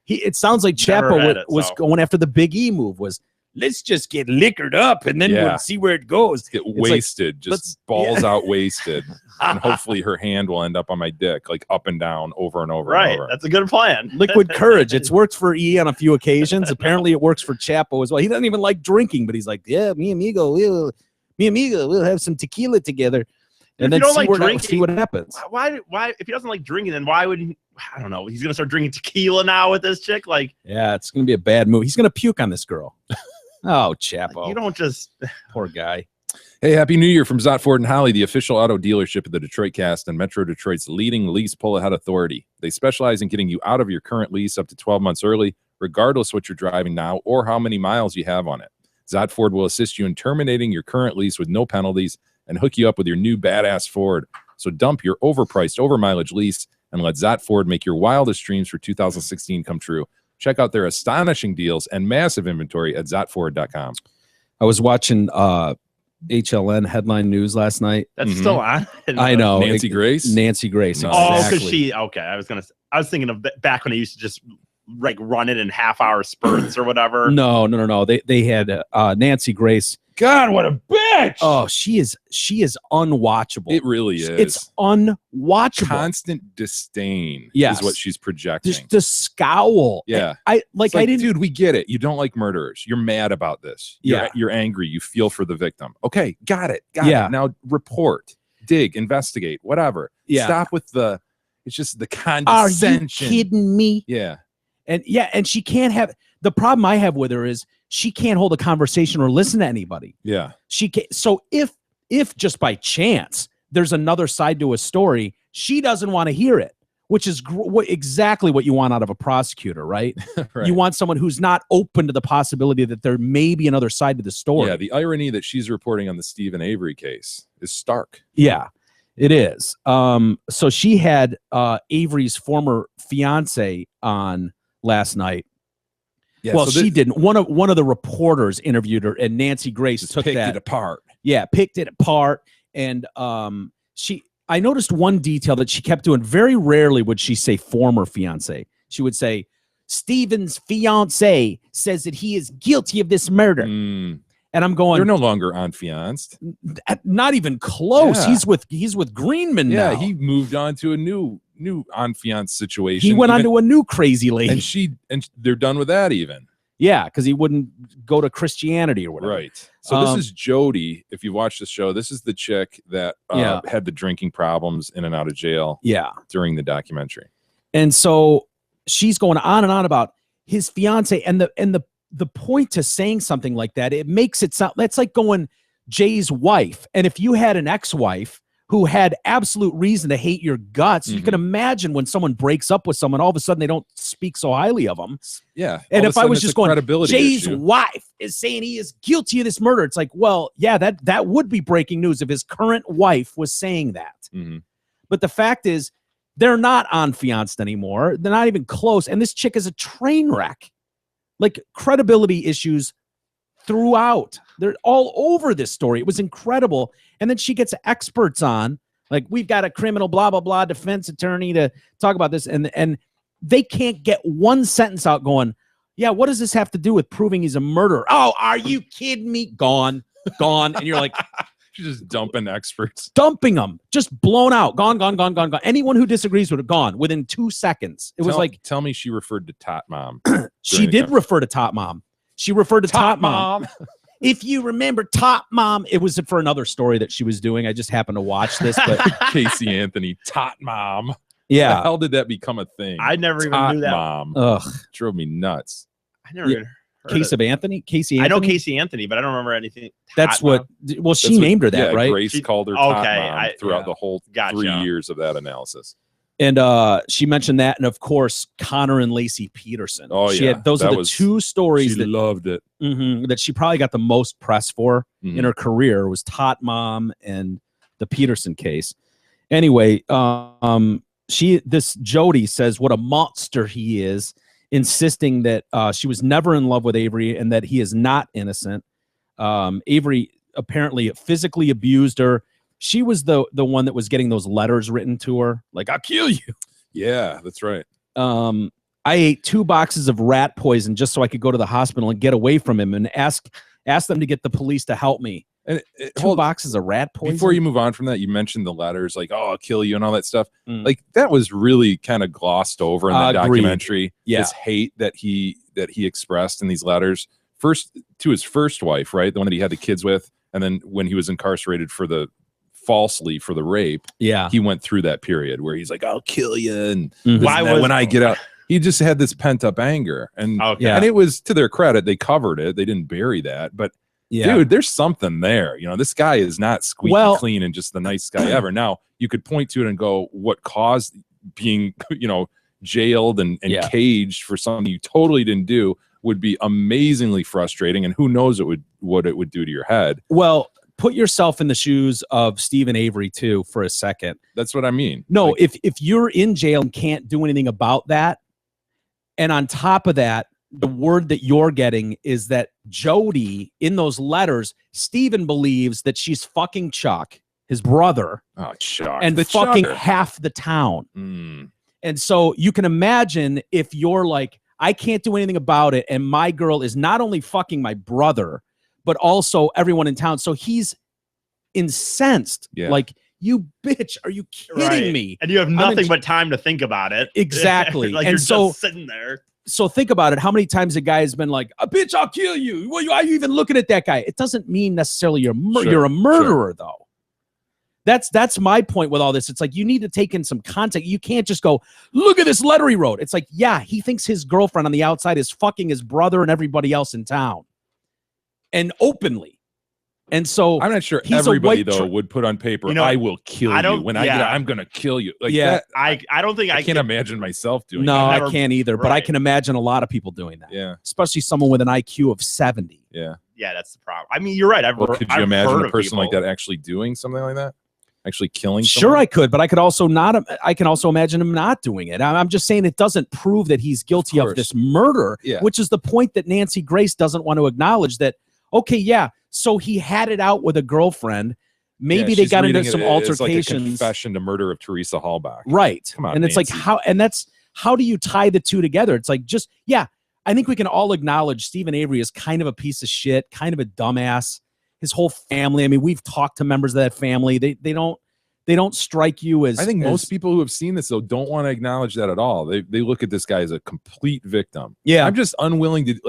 [SPEAKER 4] It sounds like
[SPEAKER 6] Never
[SPEAKER 4] Chapo
[SPEAKER 6] had it,
[SPEAKER 4] was
[SPEAKER 6] so.
[SPEAKER 4] going after the Big E move. Was let's just get liquored up and then
[SPEAKER 5] Yeah.
[SPEAKER 4] we'll see where it goes.
[SPEAKER 5] Get
[SPEAKER 4] like,
[SPEAKER 5] wasted,
[SPEAKER 4] let's-
[SPEAKER 5] just balls out wasted. And hopefully her hand will end up on my dick, like up and down, over and over
[SPEAKER 6] Right.
[SPEAKER 5] and over.
[SPEAKER 6] That's a good plan.
[SPEAKER 4] Liquid courage. It's worked for E on a few occasions. Apparently, it works for Chapo as well. He doesn't even like drinking, but he's like, yeah, me amigo, we'll have some tequila together, and
[SPEAKER 6] If
[SPEAKER 4] then
[SPEAKER 6] you don't
[SPEAKER 4] see,
[SPEAKER 6] like
[SPEAKER 4] see what happens.
[SPEAKER 6] Why? If he doesn't like drinking, then why would he? I don't know. He's gonna start drinking tequila now with this chick. Like,
[SPEAKER 4] Yeah, it's gonna be a bad move. He's gonna puke on this girl. Oh, Chapo,
[SPEAKER 6] you don't just.
[SPEAKER 4] poor guy.
[SPEAKER 5] Hey, Happy New Year from Zott Ford and Holly, the official auto dealership of the Detroit Cast and Metro Detroit's leading lease pull-ahead authority. They specialize in getting you out of your current lease up to 12 months early, regardless what you're driving now or how many miles you have on it. Zott Ford will assist you in terminating your current lease with no penalties and hook you up with your new badass Ford. So dump your overpriced, over-mileage lease and let Zott Ford make your wildest dreams for 2016 come true. Check out their astonishing deals and massive inventory at ZottFord.com.
[SPEAKER 4] I was watching HLN headline news last night.
[SPEAKER 6] That's
[SPEAKER 5] Mhm.
[SPEAKER 6] still on.
[SPEAKER 4] I know
[SPEAKER 5] Nancy Grace?
[SPEAKER 4] Nancy Grace.
[SPEAKER 5] No.
[SPEAKER 6] Oh,
[SPEAKER 4] Exactly.
[SPEAKER 6] because she. Okay, I was thinking of back when I used to just like run it in half-hour spurts or whatever.
[SPEAKER 4] No. They had Nancy Grace.
[SPEAKER 5] God, what a bitch!
[SPEAKER 4] Oh, she is unwatchable.
[SPEAKER 5] It really is.
[SPEAKER 4] It's unwatchable.
[SPEAKER 5] Constant disdain
[SPEAKER 4] Yes.
[SPEAKER 5] is what she's projecting.
[SPEAKER 4] Just the scowl.
[SPEAKER 5] Yeah.
[SPEAKER 4] I like.
[SPEAKER 5] It's like,
[SPEAKER 4] I didn't.
[SPEAKER 5] dude, we get it. You don't like murderers. You're mad about this.
[SPEAKER 4] Yeah.
[SPEAKER 5] You're angry. You feel for the victim. Okay, got it.
[SPEAKER 4] Yeah.
[SPEAKER 5] Now report, dig, investigate, whatever.
[SPEAKER 4] Yeah.
[SPEAKER 5] Stop with the. It's just the
[SPEAKER 4] Are you
[SPEAKER 5] condescension.
[SPEAKER 4] kidding me?
[SPEAKER 5] Yeah.
[SPEAKER 4] And she can't have. The problem I have with her is she can't hold a conversation or listen to anybody.
[SPEAKER 5] Yeah.
[SPEAKER 4] She can't. So if just by chance there's another side to a story, she doesn't want to hear it, which is exactly what you want out of a prosecutor, right?
[SPEAKER 5] Right.
[SPEAKER 4] You want someone who's not open to the possibility that there may be another side to the story.
[SPEAKER 5] Yeah. The irony that she's reporting on the Stephen Avery case is stark.
[SPEAKER 4] Yeah, it is. So she had Avery's former fiance on last night.
[SPEAKER 5] Yeah.
[SPEAKER 4] Well,
[SPEAKER 5] so
[SPEAKER 4] she
[SPEAKER 5] this-
[SPEAKER 4] didn't. One of the reporters interviewed her, and Nancy Grace
[SPEAKER 5] just
[SPEAKER 4] took
[SPEAKER 5] picked
[SPEAKER 4] that.
[SPEAKER 5] it apart.
[SPEAKER 4] Yeah, picked it apart, and I noticed one detail that she kept doing. Very rarely would she say former fiance. She would say, Stephen's fiance says that he is guilty of this murder.
[SPEAKER 5] Mm.
[SPEAKER 4] And I'm
[SPEAKER 5] They're
[SPEAKER 4] going,
[SPEAKER 5] no longer unfianced.
[SPEAKER 4] not even close.
[SPEAKER 5] Yeah.
[SPEAKER 4] He's with Greenman
[SPEAKER 5] Yeah.
[SPEAKER 4] now.
[SPEAKER 5] He moved on to a new unfianced situation.
[SPEAKER 4] He went on
[SPEAKER 5] even-
[SPEAKER 4] to a new crazy lady.
[SPEAKER 5] and they're done with that even.
[SPEAKER 4] Yeah, because he wouldn't go to Christianity or whatever.
[SPEAKER 5] Right. So
[SPEAKER 4] Um,
[SPEAKER 5] this is Jody. If you watch the show, this is the chick that
[SPEAKER 4] Yeah.
[SPEAKER 5] had the drinking problems in and out of jail
[SPEAKER 4] Yeah.
[SPEAKER 5] during the documentary.
[SPEAKER 4] And so she's going on and on about his fiance, and the point to saying something like that, it makes it sound that's like going Jay's wife. And if you had an ex-wife who had absolute reason to hate your guts, you can imagine when someone breaks up with someone, all of a sudden they don't speak so highly of them.
[SPEAKER 5] Yeah.
[SPEAKER 4] And
[SPEAKER 5] all of a
[SPEAKER 4] if I
[SPEAKER 5] sudden
[SPEAKER 4] was
[SPEAKER 5] it's a
[SPEAKER 4] just going,
[SPEAKER 5] credibility
[SPEAKER 4] Jay's
[SPEAKER 5] issue.
[SPEAKER 4] wife is saying he is guilty of this murder, it's like, well, yeah, that would be breaking news if his current wife was saying that.
[SPEAKER 5] Mhm.
[SPEAKER 4] But the fact is, they're not unfianced anymore. They're not even close. And this chick is a train wreck. Like credibility issues throughout. They're all over this story. It was incredible. And then she gets experts on, like, we've got a criminal blah, blah, blah defense attorney to talk about this. And they can't get one sentence out going, yeah, what does this have to do with proving he's a murderer? Oh, are you kidding me? Gone. And you're like,
[SPEAKER 5] She's just dumping experts.
[SPEAKER 4] dumping them, just blown out, gone. Anyone who disagrees with it, gone within 2 seconds. It was like,
[SPEAKER 5] tell me she referred to Tot Mom.
[SPEAKER 4] she
[SPEAKER 5] during
[SPEAKER 4] did
[SPEAKER 5] the-
[SPEAKER 4] refer to Top Mom. She referred to Top Mom. If you remember Top Mom, it was for another story that she was doing. I just happened to watch this, but
[SPEAKER 5] Casey Anthony, Tot Mom. How
[SPEAKER 4] yeah.
[SPEAKER 5] hell did that become a thing?
[SPEAKER 6] I never even
[SPEAKER 5] Tot
[SPEAKER 6] knew that.
[SPEAKER 5] Mom.
[SPEAKER 4] Ugh.
[SPEAKER 5] Drove me nuts.
[SPEAKER 6] I never
[SPEAKER 4] Yeah.
[SPEAKER 6] even heard
[SPEAKER 4] Casey
[SPEAKER 6] of it.
[SPEAKER 4] Casey
[SPEAKER 6] I
[SPEAKER 4] Anthony.
[SPEAKER 6] know Casey Anthony, but I don't remember anything.
[SPEAKER 4] That's
[SPEAKER 6] Tot
[SPEAKER 4] what,
[SPEAKER 6] Mom.
[SPEAKER 4] well, she
[SPEAKER 5] That's what-
[SPEAKER 4] named her that,
[SPEAKER 5] yeah,
[SPEAKER 4] right?
[SPEAKER 5] Grace
[SPEAKER 6] She-
[SPEAKER 5] called her Tot
[SPEAKER 6] okay,
[SPEAKER 5] Mom throughout
[SPEAKER 6] yeah.
[SPEAKER 5] the whole
[SPEAKER 6] Gotcha.
[SPEAKER 5] 3 years of that analysis.
[SPEAKER 4] And she mentioned that. And of course, Connor and Lacey Peterson.
[SPEAKER 5] Oh,
[SPEAKER 4] she
[SPEAKER 5] yeah.
[SPEAKER 4] had, those
[SPEAKER 5] That
[SPEAKER 4] are the
[SPEAKER 5] was-
[SPEAKER 4] two stories
[SPEAKER 5] She
[SPEAKER 4] that,
[SPEAKER 5] loved it.
[SPEAKER 4] that she probably got the most press for
[SPEAKER 5] Mhm.
[SPEAKER 4] in her career was Tot Mom and the Peterson case. Anyway, this Jody says what a monster he is, insisting that she was never in love with Avery and that he is not innocent. Avery apparently physically abused her. She was the one that was getting those letters written to her, like "I'll kill you."
[SPEAKER 5] Yeah, that's right.
[SPEAKER 4] I ate 2 boxes of rat poison just so I could go to the hospital and get away from him and ask them to get the police to help me.
[SPEAKER 5] And
[SPEAKER 4] 2 boxes of rat poison.
[SPEAKER 5] Before you move on from that, you mentioned the letters, like, "Oh, I'll kill you" and all that stuff.
[SPEAKER 4] Mm.
[SPEAKER 5] Like that was really kind of glossed over in that
[SPEAKER 4] Agreed.
[SPEAKER 5] documentary.
[SPEAKER 4] Yeah.
[SPEAKER 5] This hate that he expressed in these letters, first to his first wife, right, the one that he had the kids with, and then when he was incarcerated falsely for the rape,
[SPEAKER 4] yeah,
[SPEAKER 5] he went through that period where he's like, "I'll kill you," and
[SPEAKER 4] Mhm.
[SPEAKER 6] Why was-
[SPEAKER 5] when I get out, he just had this pent up anger, and
[SPEAKER 6] Okay.
[SPEAKER 4] Yeah.
[SPEAKER 5] and it was to their credit, they covered it, they didn't bury that, but.
[SPEAKER 4] yeah.
[SPEAKER 5] Dude, there's something there. You know, this guy is not squeaky
[SPEAKER 4] Well-
[SPEAKER 5] clean and just the nice guy ever. Now, you could point to it and go, what caused being, jailed and
[SPEAKER 4] Yeah.
[SPEAKER 5] caged for something you totally didn't do would be amazingly frustrating. And who knows what it would do to your head.
[SPEAKER 4] Well, put yourself in the shoes of Stephen Avery too for a second.
[SPEAKER 5] That's what I mean.
[SPEAKER 4] No,
[SPEAKER 5] Like,
[SPEAKER 4] if you're in jail and can't do anything about that, and on top of that, the word that you're getting is that Jody, in those letters, Stephen believes that she's fucking Chuck, his brother,
[SPEAKER 5] oh, Chuck.
[SPEAKER 4] and
[SPEAKER 5] the
[SPEAKER 4] fucking
[SPEAKER 5] Chucker.
[SPEAKER 4] half the town.
[SPEAKER 5] Mm,
[SPEAKER 4] And so you can imagine if you're like, I can't do anything about it, and my girl is not only fucking my brother, but also everyone in town. So he's incensed.
[SPEAKER 5] Yeah.
[SPEAKER 4] Like, you bitch, are you kidding
[SPEAKER 6] Right.
[SPEAKER 4] me?
[SPEAKER 6] And you have
[SPEAKER 4] in
[SPEAKER 6] nothing
[SPEAKER 4] j-
[SPEAKER 6] but time to think about it.
[SPEAKER 4] Exactly.
[SPEAKER 6] Like
[SPEAKER 4] And
[SPEAKER 6] you're
[SPEAKER 4] so-
[SPEAKER 6] just sitting there.
[SPEAKER 4] So think about it. How many times a guy has been like, "A bitch, I'll kill you." Why are you even looking at that guy? It doesn't mean necessarily you're
[SPEAKER 5] Sure,
[SPEAKER 4] you're a murderer, though. That's my point with all this. It's like you need to take in some context. You can't just go, "Look at this letter he wrote." It's like, yeah, he thinks his girlfriend on the outside is fucking his brother and everybody else in town, and openly. And so
[SPEAKER 5] I'm not sure
[SPEAKER 4] He's a
[SPEAKER 5] everybody,
[SPEAKER 4] white
[SPEAKER 5] though,
[SPEAKER 4] tra-
[SPEAKER 5] would put on paper,
[SPEAKER 6] You know,
[SPEAKER 5] "I will kill
[SPEAKER 6] I
[SPEAKER 5] you."
[SPEAKER 6] don't-
[SPEAKER 5] When I get
[SPEAKER 6] yeah.
[SPEAKER 5] out, I'm going to kill you. Like
[SPEAKER 4] Yeah.
[SPEAKER 5] that,
[SPEAKER 6] I don't think
[SPEAKER 5] I
[SPEAKER 6] I
[SPEAKER 5] can't
[SPEAKER 6] can.
[SPEAKER 5] imagine myself doing
[SPEAKER 4] no,
[SPEAKER 5] that.
[SPEAKER 6] never-
[SPEAKER 4] I can't either. But I
[SPEAKER 6] right.
[SPEAKER 4] can imagine a lot of people doing that,
[SPEAKER 5] Yeah.
[SPEAKER 4] especially someone with an IQ of 70.
[SPEAKER 5] Yeah.
[SPEAKER 6] Yeah, that's the problem. I mean, you're right.
[SPEAKER 5] Well, could you
[SPEAKER 6] I've
[SPEAKER 5] imagine
[SPEAKER 6] heard
[SPEAKER 5] a
[SPEAKER 6] of
[SPEAKER 5] person like
[SPEAKER 6] people-
[SPEAKER 5] that actually doing something like that? Actually killing
[SPEAKER 4] Sure,
[SPEAKER 5] someone?
[SPEAKER 4] I could, but I could also not. I can also imagine him not doing it. I'm just saying it doesn't prove that he's guilty of
[SPEAKER 5] course.
[SPEAKER 4] this murder,
[SPEAKER 5] Yeah.
[SPEAKER 4] which is the point that Nancy Grace doesn't want to acknowledge. That okay, yeah, so he had it out with a girlfriend. Maybe
[SPEAKER 5] Yeah,
[SPEAKER 4] they
[SPEAKER 5] she's
[SPEAKER 4] got into
[SPEAKER 5] reading
[SPEAKER 4] some
[SPEAKER 5] it as
[SPEAKER 4] altercations,
[SPEAKER 5] like a confession to murder of Teresa Hallbach.
[SPEAKER 4] right?
[SPEAKER 5] Come on,
[SPEAKER 4] and it's like
[SPEAKER 5] Nancy.
[SPEAKER 4] how do you tie the two together? It's like just yeah. I think we can all acknowledge Stephen Avery is kind of a piece of shit, kind of a dumbass. His whole family. I mean, we've talked to members of that family. They don't strike you as.
[SPEAKER 5] I think
[SPEAKER 4] as-
[SPEAKER 5] most people who have seen this though don't want to acknowledge that at all. They look at this guy as a complete victim.
[SPEAKER 4] Yeah.
[SPEAKER 5] I'm just unwilling to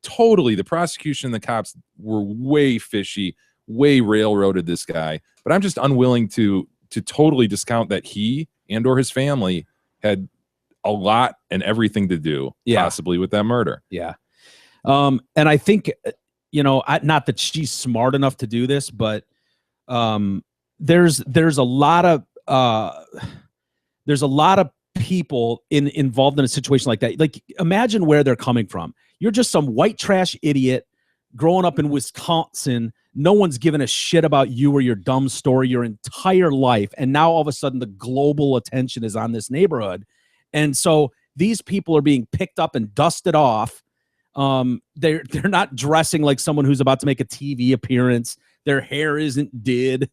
[SPEAKER 5] totally. The prosecution and the cops were way fishy, way railroaded this guy. But I'm just unwilling to totally discount that he and or his family had a lot and everything to do possibly with that murder.
[SPEAKER 4] Yeah. And I think, not that she's smart enough to do this, but there's a lot of people involved in a situation like that. Like, imagine where they're coming from. You're just some white trash idiot growing up in Wisconsin. No one's given a shit about you or your dumb story your entire life. And now all of a sudden the global attention is on this neighborhood. And so these people are being picked up and dusted off. They're not dressing like someone who's about to make a TV appearance. Their hair isn't did.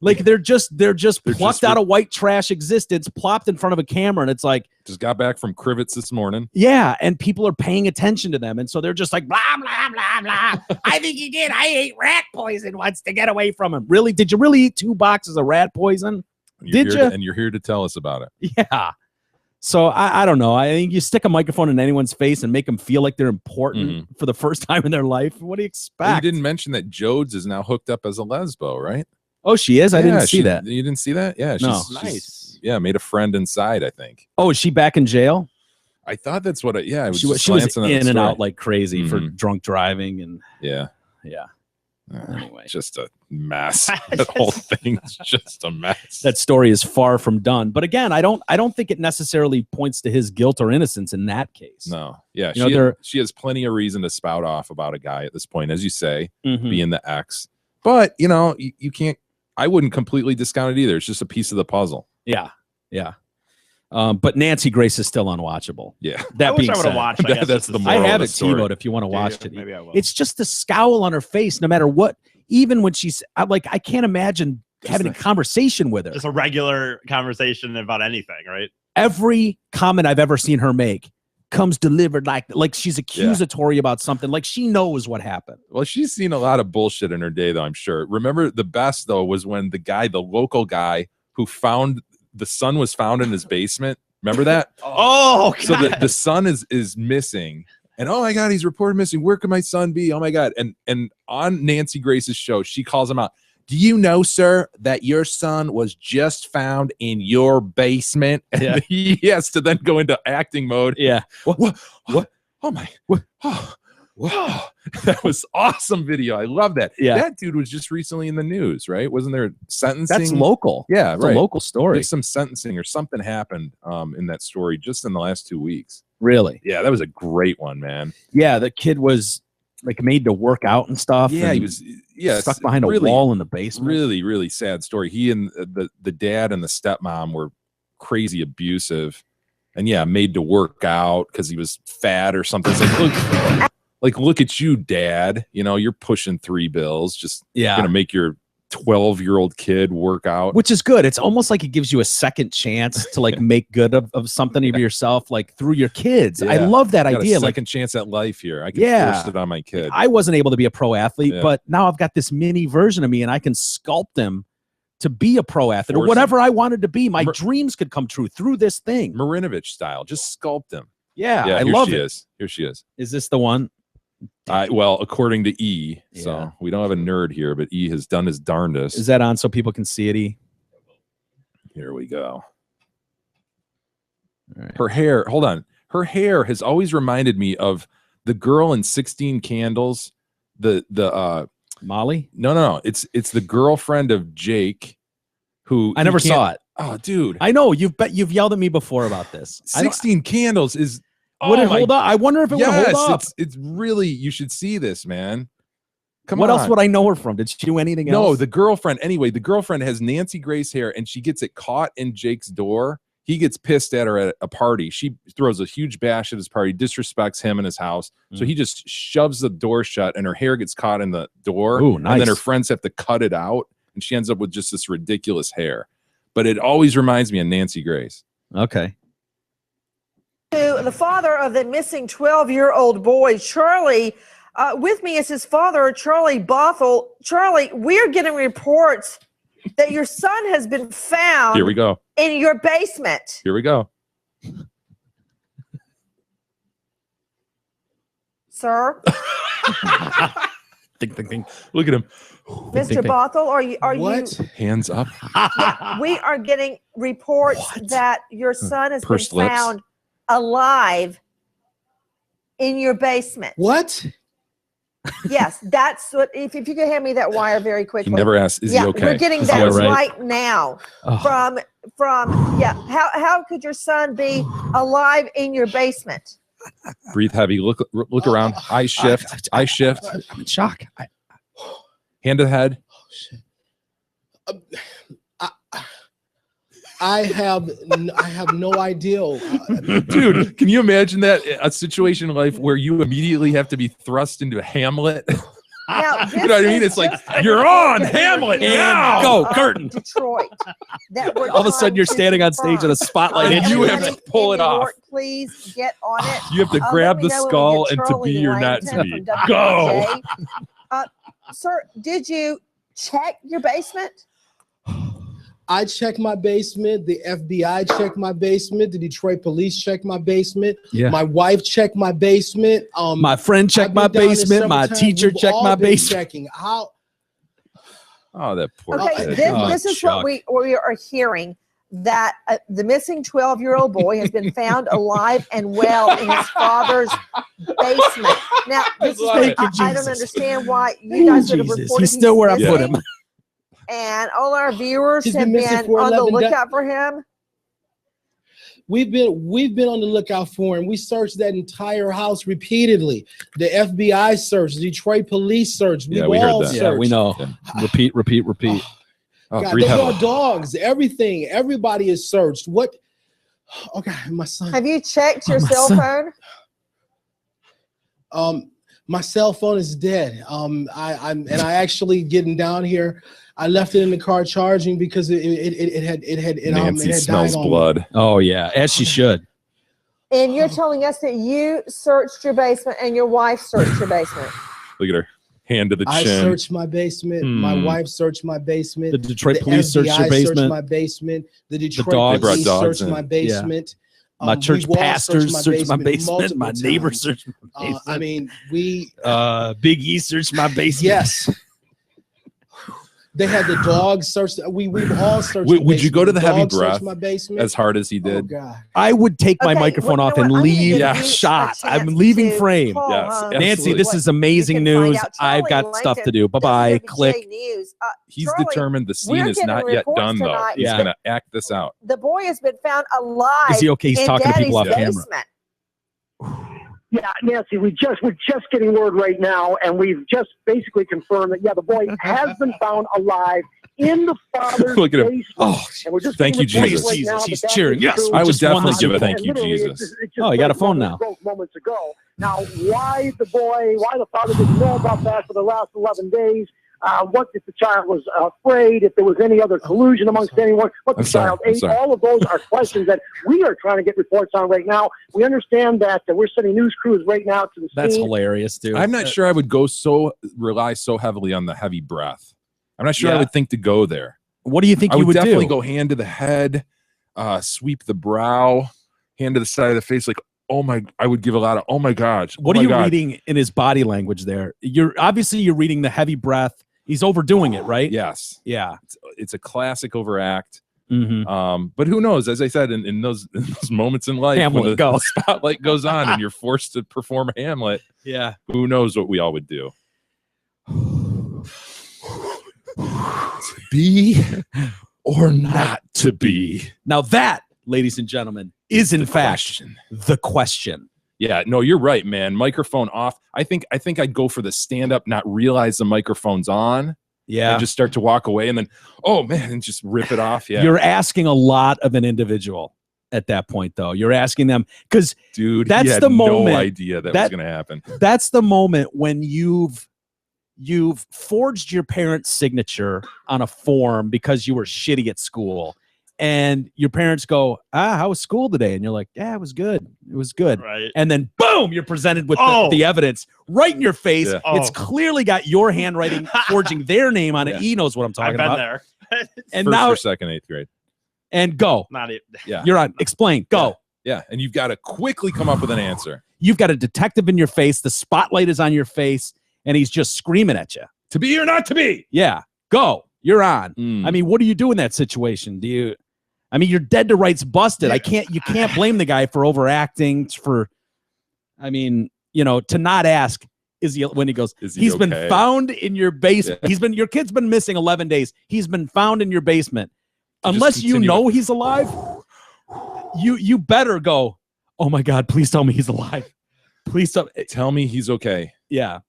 [SPEAKER 4] They're just plucked out of white trash existence, plopped in front of a camera, and it's like,
[SPEAKER 5] Just got back from Crivets this morning.
[SPEAKER 4] yeah, and people are paying attention to them, and so they're just like blah blah blah blah. I think he did. I ate rat poison once to get away from him. Really? Did you really eat 2 boxes of rat poison? Did you?
[SPEAKER 5] And you're here to tell us about it.
[SPEAKER 4] Yeah. So I don't know. I think you stick a microphone in anyone's face and make them feel like they're important for the first time in their life. What do you expect?
[SPEAKER 5] Well, you didn't mention that Jodes is now hooked up as a lesbo, right?
[SPEAKER 4] Oh, she is? I didn't see that.
[SPEAKER 5] You didn't see that? Yeah.
[SPEAKER 4] No.
[SPEAKER 6] Nice.
[SPEAKER 5] Yeah, made a friend inside, I think.
[SPEAKER 4] Oh, is she back in jail?
[SPEAKER 5] I thought that's what it, yeah.
[SPEAKER 4] She was in and out like crazy for
[SPEAKER 5] Mhm.
[SPEAKER 4] drunk driving. And
[SPEAKER 5] yeah.
[SPEAKER 4] anyway,
[SPEAKER 5] Just a mess. That whole thing's just a mess.
[SPEAKER 4] that story is far from done. But again, I don't think it necessarily points to his guilt or innocence in that case.
[SPEAKER 5] No. Yeah.
[SPEAKER 4] You know,
[SPEAKER 5] She has plenty of reason to spout off about a guy at this point, as you say,
[SPEAKER 4] Mhm.
[SPEAKER 5] being the ex. But, you can't, I wouldn't completely discount it either. It's just a piece of the puzzle.
[SPEAKER 4] Yeah. But Nancy Grace is still unwatchable.
[SPEAKER 5] Yeah.
[SPEAKER 4] That
[SPEAKER 6] I wish
[SPEAKER 4] being
[SPEAKER 6] I would
[SPEAKER 4] said,
[SPEAKER 6] have watched. I guess
[SPEAKER 5] That's
[SPEAKER 6] just
[SPEAKER 5] the
[SPEAKER 6] to
[SPEAKER 4] I
[SPEAKER 5] moral
[SPEAKER 6] see.
[SPEAKER 5] of
[SPEAKER 4] have
[SPEAKER 5] the
[SPEAKER 4] it
[SPEAKER 5] story.
[SPEAKER 4] TiVoed if you want to watch it.
[SPEAKER 6] Maybe I will.
[SPEAKER 4] It's just the scowl on her face, no matter what. even when she's I can't imagine having a
[SPEAKER 5] like-
[SPEAKER 4] conversation with her.
[SPEAKER 6] Just a regular conversation about anything, right?
[SPEAKER 4] Every comment I've ever seen her make comes delivered like she's accusatory about something, like she knows what happened.
[SPEAKER 5] Well, she's seen a lot of bullshit in her day, though, I'm sure. Remember, the best, though, was when the local guy who found the son was found in his basement. Remember that?
[SPEAKER 6] Oh,
[SPEAKER 5] So
[SPEAKER 6] God.
[SPEAKER 5] the son is missing. And oh my God, he's reported missing. Where could my son be? Oh my God. And on Nancy Grace's show, she calls him out. Do you know, sir, that your son was just found in your basement? And
[SPEAKER 4] Yeah.
[SPEAKER 5] he has to then go into acting mode.
[SPEAKER 4] Yeah.
[SPEAKER 5] What? Oh my. What? Oh, wow. That was awesome video. I love that.
[SPEAKER 4] Yeah.
[SPEAKER 5] That dude was just recently in the news, right? Wasn't there sentencing?
[SPEAKER 4] That's local.
[SPEAKER 5] Yeah,
[SPEAKER 4] It's
[SPEAKER 5] right.
[SPEAKER 4] a local story.
[SPEAKER 5] There's some sentencing or something happened in that story just in the last 2 weeks.
[SPEAKER 4] Really?
[SPEAKER 5] Yeah, that was a great one, man.
[SPEAKER 4] Yeah, the kid was like made to work out and stuff.
[SPEAKER 5] Yeah,
[SPEAKER 4] and
[SPEAKER 5] he was
[SPEAKER 4] stuck behind a
[SPEAKER 5] really,
[SPEAKER 4] wall in the basement.
[SPEAKER 5] Really, really sad story. He and the dad and the stepmom were crazy abusive, and yeah, made to work out because he was fat or something. It's like, look at you, dad. You know, you're pushing 3 bills. Just gonna make your 12-year-old kid work out.
[SPEAKER 4] Which is good. It's almost like it gives you a second chance to like make good of something of yourself, like through your kids. I
[SPEAKER 5] Yeah.
[SPEAKER 4] love that
[SPEAKER 5] Got a
[SPEAKER 4] idea. Like
[SPEAKER 5] second chance at life here. I can
[SPEAKER 4] Yeah.
[SPEAKER 5] force it on my kid.
[SPEAKER 4] I wasn't able to be a pro athlete,
[SPEAKER 5] Yeah.
[SPEAKER 4] but now I've got this mini version of me and I can sculpt him to be a pro athlete or
[SPEAKER 5] Force
[SPEAKER 4] whatever I wanted to be. My
[SPEAKER 5] Mer-
[SPEAKER 4] dreams could come true through this thing.
[SPEAKER 5] Marinovich style. Just sculpt him.
[SPEAKER 4] Yeah, I
[SPEAKER 5] here
[SPEAKER 4] love
[SPEAKER 5] she
[SPEAKER 4] it.
[SPEAKER 5] is. Here she is.
[SPEAKER 4] Is this the one?
[SPEAKER 5] Well, according to E,
[SPEAKER 4] Yeah.
[SPEAKER 5] so we don't have a nerd here, but E has done his darndest.
[SPEAKER 4] Is that on so people can see it? E?
[SPEAKER 5] Here we go.
[SPEAKER 4] All right.
[SPEAKER 5] Her hair, hold on. Her hair has always reminded me of the girl in 16 Candles.
[SPEAKER 4] Molly?
[SPEAKER 5] No. It's the girlfriend of Jake who
[SPEAKER 4] I never saw it.
[SPEAKER 5] Oh, dude.
[SPEAKER 4] I know you've yelled at me before about this. I don't-
[SPEAKER 5] 16 Candles is
[SPEAKER 4] Would
[SPEAKER 5] oh
[SPEAKER 4] it
[SPEAKER 5] my-
[SPEAKER 4] hold up? I wonder if it would
[SPEAKER 5] Yes,
[SPEAKER 4] hold up.
[SPEAKER 5] it's really, you should see this, man. Come
[SPEAKER 4] What
[SPEAKER 5] on.
[SPEAKER 4] else would I know her from? Did she do anything
[SPEAKER 5] No,
[SPEAKER 4] else?
[SPEAKER 5] the girlfriend. Anyway, the girlfriend has Nancy Grace hair and she gets it caught in Jake's door. He gets pissed at her at a party. She throws a huge bash at his party, disrespects him and his house. So he just shoves the door shut and her hair gets caught in the door.
[SPEAKER 4] Ooh,
[SPEAKER 5] And then her
[SPEAKER 4] nice.
[SPEAKER 5] friends have to cut it out and she ends up with just this ridiculous hair. But it always reminds me of Nancy Grace.
[SPEAKER 4] Okay.
[SPEAKER 8] To the father of the missing 12-year-old boy, Charlie. With me is his father, Charlie Bothell. Charlie, we're getting reports that your son has been found
[SPEAKER 5] Here we go.
[SPEAKER 8] in your basement.
[SPEAKER 5] Here we go.
[SPEAKER 8] Sir,
[SPEAKER 4] Ding, ding, ding.
[SPEAKER 5] Look at him.
[SPEAKER 8] Mr. Bothell, are
[SPEAKER 2] What?
[SPEAKER 5] Hands up.
[SPEAKER 8] we are getting reports that your son has been
[SPEAKER 5] Pursed lips.
[SPEAKER 8] found alive in your basement.
[SPEAKER 2] What?
[SPEAKER 8] Yes, that's what. If you could hand me that wire very
[SPEAKER 5] He
[SPEAKER 8] quickly.
[SPEAKER 5] never asked, is
[SPEAKER 8] yeah,
[SPEAKER 5] he okay?
[SPEAKER 8] we're getting
[SPEAKER 5] Is he
[SPEAKER 8] that
[SPEAKER 5] all right?
[SPEAKER 8] right now.
[SPEAKER 4] Oh.
[SPEAKER 8] From yeah. How could your son be alive in your basement?
[SPEAKER 5] Breathe heavy. Look around. Eye shift. Eye shift.
[SPEAKER 4] I'm in shock.
[SPEAKER 5] Hand to the head.
[SPEAKER 2] I have no idea.
[SPEAKER 5] Dude, can you imagine that a situation in life where you immediately have to be thrust into a Hamlet?
[SPEAKER 8] Now,
[SPEAKER 5] You know what I mean? It's like, you're on Hamlet now.
[SPEAKER 4] Go,
[SPEAKER 8] of
[SPEAKER 4] curtain.
[SPEAKER 8] Detroit. That we're
[SPEAKER 4] All of a sudden,
[SPEAKER 8] trying
[SPEAKER 4] you're
[SPEAKER 8] to
[SPEAKER 4] standing on stage in a spotlight,
[SPEAKER 5] And you have to
[SPEAKER 8] Everybody
[SPEAKER 5] pull
[SPEAKER 8] in
[SPEAKER 5] it
[SPEAKER 8] New
[SPEAKER 5] off.
[SPEAKER 8] York, please get on it.
[SPEAKER 5] You have to
[SPEAKER 8] Let
[SPEAKER 5] grab
[SPEAKER 8] me
[SPEAKER 5] the
[SPEAKER 8] know when we
[SPEAKER 5] skull
[SPEAKER 8] get
[SPEAKER 5] and to
[SPEAKER 8] Charlie
[SPEAKER 5] be or not to
[SPEAKER 8] Langton
[SPEAKER 5] be.
[SPEAKER 8] from
[SPEAKER 5] Go.
[SPEAKER 8] WJ. Sir, did you check your basement?
[SPEAKER 2] I checked my basement. The FBI checked my basement. The Detroit police checked my basement.
[SPEAKER 4] Yeah.
[SPEAKER 2] My wife checked my basement.
[SPEAKER 4] My friend checked
[SPEAKER 2] I've
[SPEAKER 4] my
[SPEAKER 2] been down there
[SPEAKER 4] basement.
[SPEAKER 2] several
[SPEAKER 4] My
[SPEAKER 2] times.
[SPEAKER 4] teacher
[SPEAKER 2] We've
[SPEAKER 4] checked
[SPEAKER 2] all
[SPEAKER 4] my
[SPEAKER 2] been
[SPEAKER 4] basement.
[SPEAKER 2] Checking. How?
[SPEAKER 5] Oh, that poor
[SPEAKER 8] Okay,
[SPEAKER 5] kid.
[SPEAKER 8] this is what we are hearing, that the missing 12-year-old boy has been found alive and well in his father's basement. Now, this is
[SPEAKER 5] love
[SPEAKER 8] what
[SPEAKER 5] it.
[SPEAKER 8] I don't understand why you guys would have
[SPEAKER 4] Jesus,
[SPEAKER 8] reported
[SPEAKER 4] he's still where I
[SPEAKER 8] missing,
[SPEAKER 4] put him.
[SPEAKER 8] and all our viewers
[SPEAKER 2] He's
[SPEAKER 8] have
[SPEAKER 2] been missing
[SPEAKER 8] been
[SPEAKER 2] for
[SPEAKER 8] on the
[SPEAKER 2] 11
[SPEAKER 8] lookout for him.
[SPEAKER 2] We've been on the lookout for him. We searched that entire house repeatedly. The FBI searched, Detroit police searched.
[SPEAKER 5] Yeah,
[SPEAKER 2] We've
[SPEAKER 5] we heard
[SPEAKER 2] all
[SPEAKER 5] that.
[SPEAKER 2] searched.
[SPEAKER 4] Yeah, we know. Repeat, repeat, repeat.
[SPEAKER 5] Oh,
[SPEAKER 2] God,
[SPEAKER 5] breathe
[SPEAKER 2] they
[SPEAKER 5] heavily.
[SPEAKER 2] are dogs. Everything. Everybody is searched. What? Okay, my son.
[SPEAKER 8] Have you checked your
[SPEAKER 4] my
[SPEAKER 8] cell
[SPEAKER 4] son.
[SPEAKER 8] phone?
[SPEAKER 2] My cell phone is dead. I actually getting down here. I left it in the car charging because it had
[SPEAKER 5] Nancy smells
[SPEAKER 2] died on me.
[SPEAKER 5] blood.
[SPEAKER 4] Oh yeah, as she should.
[SPEAKER 8] And you're telling us that you searched your basement and your wife searched your basement.
[SPEAKER 5] Look at her. Hand to the
[SPEAKER 2] I
[SPEAKER 5] chin.
[SPEAKER 2] searched my basement. My wife searched my basement.
[SPEAKER 4] The Detroit
[SPEAKER 2] The
[SPEAKER 4] police searched your
[SPEAKER 2] FBI
[SPEAKER 4] basement.
[SPEAKER 2] Searched my basement. The Detroit
[SPEAKER 4] dogs.
[SPEAKER 5] They brought
[SPEAKER 2] police
[SPEAKER 5] dogs
[SPEAKER 2] searched
[SPEAKER 5] in.
[SPEAKER 2] my basement.
[SPEAKER 4] My church
[SPEAKER 2] we've all
[SPEAKER 4] pastors searched my basement.
[SPEAKER 2] multiple
[SPEAKER 4] My neighbor
[SPEAKER 2] times.
[SPEAKER 4] searched my basement.
[SPEAKER 2] I mean, we
[SPEAKER 4] Big E searched my basement.
[SPEAKER 2] yes. They had the dogs searched. We've all searched.
[SPEAKER 5] Would you go to the heavy
[SPEAKER 2] dog searched
[SPEAKER 5] breath
[SPEAKER 2] my basement
[SPEAKER 5] as hard as he
[SPEAKER 2] Oh
[SPEAKER 5] did?
[SPEAKER 2] God.
[SPEAKER 4] I would take my
[SPEAKER 8] Okay,
[SPEAKER 4] microphone
[SPEAKER 8] well,
[SPEAKER 4] off
[SPEAKER 8] you know
[SPEAKER 4] and
[SPEAKER 8] what? I'm gonna
[SPEAKER 4] leave
[SPEAKER 8] give
[SPEAKER 5] Yeah.
[SPEAKER 8] you a
[SPEAKER 4] shots. I'm
[SPEAKER 8] chance
[SPEAKER 4] leaving
[SPEAKER 8] to
[SPEAKER 4] frame.
[SPEAKER 8] call
[SPEAKER 5] Yes,
[SPEAKER 8] home.
[SPEAKER 5] absolutely.
[SPEAKER 4] Nancy, this is amazing
[SPEAKER 8] You can find
[SPEAKER 4] news.
[SPEAKER 8] out.
[SPEAKER 4] I've
[SPEAKER 8] Charlie
[SPEAKER 4] got stuff to
[SPEAKER 8] Langton,
[SPEAKER 4] do. Bye bye.
[SPEAKER 8] WWJ
[SPEAKER 4] Click.
[SPEAKER 8] News.
[SPEAKER 5] He's
[SPEAKER 8] Charlie,
[SPEAKER 5] determined the
[SPEAKER 8] we're
[SPEAKER 5] scene is
[SPEAKER 8] getting
[SPEAKER 5] not yet
[SPEAKER 8] reports
[SPEAKER 5] done, though.
[SPEAKER 8] tonight
[SPEAKER 5] He's
[SPEAKER 4] Yeah.
[SPEAKER 5] going to act this out.
[SPEAKER 8] The boy has been found alive.
[SPEAKER 4] Is he okay? He's
[SPEAKER 8] in
[SPEAKER 4] talking to
[SPEAKER 8] Daddy's
[SPEAKER 4] people off camera.
[SPEAKER 8] basement.
[SPEAKER 9] Yeah, Nancy, we're just getting word right now, and we've just basically confirmed that, the boy has been found alive in the father's
[SPEAKER 5] Look at him.
[SPEAKER 9] basement.
[SPEAKER 4] Oh,
[SPEAKER 9] And we're just
[SPEAKER 5] thank
[SPEAKER 9] getting
[SPEAKER 5] you,
[SPEAKER 9] reports
[SPEAKER 5] Jesus.
[SPEAKER 9] right now that
[SPEAKER 4] He's
[SPEAKER 9] that
[SPEAKER 4] cheering.
[SPEAKER 9] is
[SPEAKER 4] Yes,
[SPEAKER 9] true.
[SPEAKER 5] I would
[SPEAKER 4] just won
[SPEAKER 5] definitely
[SPEAKER 4] the
[SPEAKER 5] give a
[SPEAKER 4] Super
[SPEAKER 5] thank
[SPEAKER 9] And
[SPEAKER 5] you,
[SPEAKER 9] literally,
[SPEAKER 5] Jesus.
[SPEAKER 9] it just
[SPEAKER 4] Oh, you got a
[SPEAKER 9] broke
[SPEAKER 4] phone
[SPEAKER 9] moments-
[SPEAKER 4] now.
[SPEAKER 9] broke moments ago. Now, why the father didn't know about that for the last 11 days? What if the child was afraid? If there was any other collusion amongst anyone? What the
[SPEAKER 5] I'm sorry,
[SPEAKER 9] child
[SPEAKER 5] I'm
[SPEAKER 9] ate?
[SPEAKER 5] sorry.
[SPEAKER 9] All of those are questions that we are trying to get reports on right now. We understand that we're sending news crews right now to the
[SPEAKER 4] That's
[SPEAKER 9] scene.
[SPEAKER 4] hilarious, dude.
[SPEAKER 5] I'm not sure I would rely so heavily on the heavy breath. I'm not sure I
[SPEAKER 4] Yeah.
[SPEAKER 5] would think to go there.
[SPEAKER 4] What do you think
[SPEAKER 5] I
[SPEAKER 4] you
[SPEAKER 5] would
[SPEAKER 4] would
[SPEAKER 5] definitely
[SPEAKER 4] do?
[SPEAKER 5] go hand to the head, sweep the brow, hand to the side of the face. Like, I would give a lot of, oh my gosh.
[SPEAKER 4] What
[SPEAKER 5] oh
[SPEAKER 4] are
[SPEAKER 5] my
[SPEAKER 4] you
[SPEAKER 5] God.
[SPEAKER 4] reading in his body language there? You're reading the heavy breath. He's overdoing it, right?
[SPEAKER 5] Yes.
[SPEAKER 4] Yeah.
[SPEAKER 5] It's a classic overact.
[SPEAKER 4] Mm-hmm.
[SPEAKER 5] But who knows? As I said, in those moments in life,
[SPEAKER 4] Hamlet,
[SPEAKER 5] when the
[SPEAKER 4] go.
[SPEAKER 5] spotlight goes on and you're forced to perform Hamlet,
[SPEAKER 4] Yeah.
[SPEAKER 5] who knows what we all would do? To be or not to be.
[SPEAKER 4] Now that, ladies and gentlemen, is in fact
[SPEAKER 5] Question.
[SPEAKER 4] the question.
[SPEAKER 5] Yeah, no, you're right, man. Microphone off. I think I'd go for the stand up, not realize the microphone's on,
[SPEAKER 4] Yeah.
[SPEAKER 5] and just start to walk away, and then, oh man, and just rip it off. Yeah,
[SPEAKER 4] You're asking a lot of an individual at that point, though. You're asking them because
[SPEAKER 5] dude.
[SPEAKER 4] that's
[SPEAKER 5] he had
[SPEAKER 4] the moment
[SPEAKER 5] No idea that was
[SPEAKER 4] that-
[SPEAKER 5] going to happen.
[SPEAKER 4] that's the moment when you've forged your parents' signature on a form because you were shitty at school. And your parents go, how was school today? And you're like, yeah, it was good. It was good.
[SPEAKER 6] Right.
[SPEAKER 4] And then boom, you're presented with
[SPEAKER 6] Oh.
[SPEAKER 4] the evidence right in your face.
[SPEAKER 5] Yeah.
[SPEAKER 4] It's
[SPEAKER 6] Oh.
[SPEAKER 4] clearly got your handwriting forging their name on it.
[SPEAKER 5] Yeah.
[SPEAKER 4] He knows what I'm talking
[SPEAKER 6] I've been
[SPEAKER 4] about.
[SPEAKER 6] there.
[SPEAKER 4] And
[SPEAKER 5] First
[SPEAKER 4] now
[SPEAKER 5] or second, 8th grade.
[SPEAKER 4] and go.
[SPEAKER 6] Not it.
[SPEAKER 5] Yeah,
[SPEAKER 4] You're on. Explain. Go.
[SPEAKER 5] yeah, and you've got to quickly come up with an answer.
[SPEAKER 4] You've got a detective in your face. The spotlight is on your face, and he's just screaming at you.
[SPEAKER 5] To be or not to be.
[SPEAKER 4] Yeah. Go. You're on.
[SPEAKER 5] Mm.
[SPEAKER 4] I mean, what do you do in that situation? You're dead to rights busted. You can't blame the guy for overacting, to not ask, when he goes,
[SPEAKER 5] Is he
[SPEAKER 4] he's been
[SPEAKER 5] okay?
[SPEAKER 4] found in your basement.
[SPEAKER 5] Yeah.
[SPEAKER 4] Your kid's been missing 11 days. He's been found in your basement.
[SPEAKER 5] Just
[SPEAKER 4] Unless you
[SPEAKER 5] continue
[SPEAKER 4] know
[SPEAKER 5] it.
[SPEAKER 4] he's alive, you better go, oh my God, please tell me he's alive. Please
[SPEAKER 5] Tell me he's okay.
[SPEAKER 4] yeah.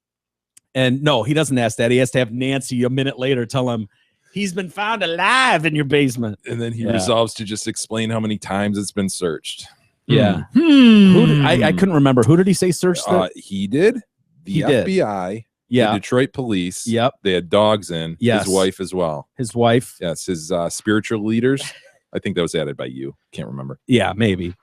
[SPEAKER 4] And no, he doesn't ask that. He has to have Nancy a minute later tell him he's been found alive in your basement.
[SPEAKER 5] And then he
[SPEAKER 4] Yeah.
[SPEAKER 5] resolves to just explain how many times it's been searched.
[SPEAKER 4] Yeah.
[SPEAKER 5] Hmm.
[SPEAKER 4] Who did, I couldn't remember. Who did he say searched it?
[SPEAKER 5] He did. The
[SPEAKER 4] He did.
[SPEAKER 5] FBI.
[SPEAKER 4] Yeah.
[SPEAKER 5] The Detroit police.
[SPEAKER 4] Yep.
[SPEAKER 5] They had dogs in.
[SPEAKER 4] Yes.
[SPEAKER 5] His wife as well.
[SPEAKER 4] His wife.
[SPEAKER 5] Yes. His spiritual leaders. I think that was added by you. Can't remember.
[SPEAKER 4] Yeah, maybe.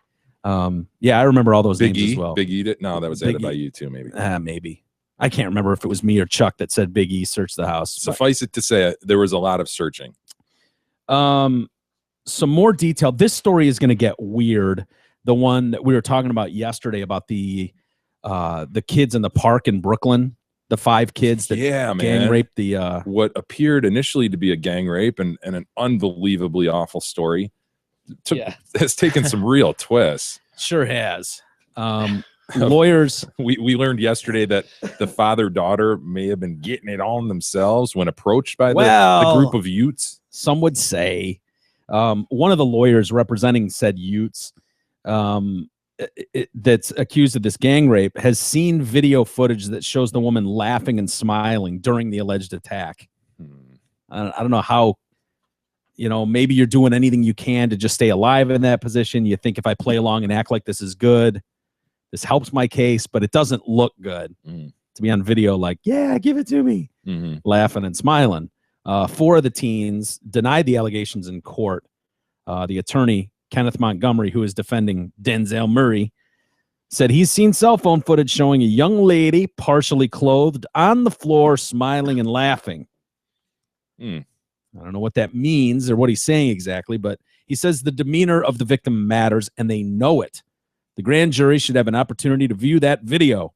[SPEAKER 4] Yeah, I remember all those
[SPEAKER 5] Big
[SPEAKER 4] names
[SPEAKER 5] E.
[SPEAKER 4] as well.
[SPEAKER 5] Big E did. No, that was
[SPEAKER 4] Big
[SPEAKER 5] added by
[SPEAKER 4] E.
[SPEAKER 5] you too. Maybe.
[SPEAKER 4] Maybe. I can't remember if it was me or Chuck that said Big E searched the house.
[SPEAKER 5] Suffice it to say, there was a lot of searching.
[SPEAKER 4] Some more detail. This story is going to get weird. The one that we were talking about yesterday about the kids in the park in Brooklyn, the 5 kids that
[SPEAKER 5] Yeah,
[SPEAKER 4] gang
[SPEAKER 5] man.
[SPEAKER 4] raped the.
[SPEAKER 5] What appeared initially to be a gang rape and an unbelievably awful story has taken some real twists.
[SPEAKER 4] Sure has. Lawyers.
[SPEAKER 5] We learned yesterday that the father-daughter may have been getting it on themselves when approached by the
[SPEAKER 4] Well,
[SPEAKER 5] group of Utes.
[SPEAKER 4] Some would say. One of the lawyers representing said Utes that's accused of this gang rape has seen video footage that shows the woman laughing and smiling during the alleged attack. I don't know how, maybe you're doing anything you can to just stay alive in that position. You think if I play along and act like this is good, this helps my case, but it doesn't look good. to be on video like, yeah, give it to me, laughing and smiling. 4 of the teens denied the allegations in court. The attorney, Kenneth Montgomery, who is defending Denzel Murray, said he's seen cell phone footage showing a young lady partially clothed on the floor, smiling and laughing. I don't know what that means or what he's saying exactly, but he says the demeanor of the victim matters, and they know it. The grand jury should have an opportunity to view that video.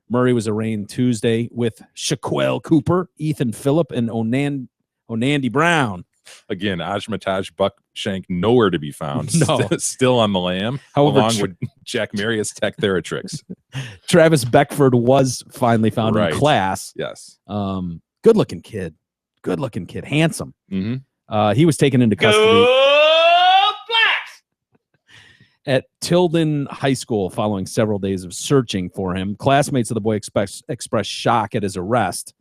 [SPEAKER 4] Murray was arraigned Tuesday with Shaquille Cooper, Ethan Phillip, and Onandy Brown.
[SPEAKER 5] Again, Ajmataj Buckshank nowhere to be found.
[SPEAKER 4] No.
[SPEAKER 5] Still on the lam,
[SPEAKER 4] However,
[SPEAKER 5] along with Jack Marius Tech Theratrix.
[SPEAKER 4] Travis Beckford was finally found
[SPEAKER 5] Right.
[SPEAKER 4] in class.
[SPEAKER 5] Yes.
[SPEAKER 4] Good-looking kid. Handsome. He was taken into custody at Tilden High School following several days of searching for him. Classmates of the boy expressed shock at his arrest.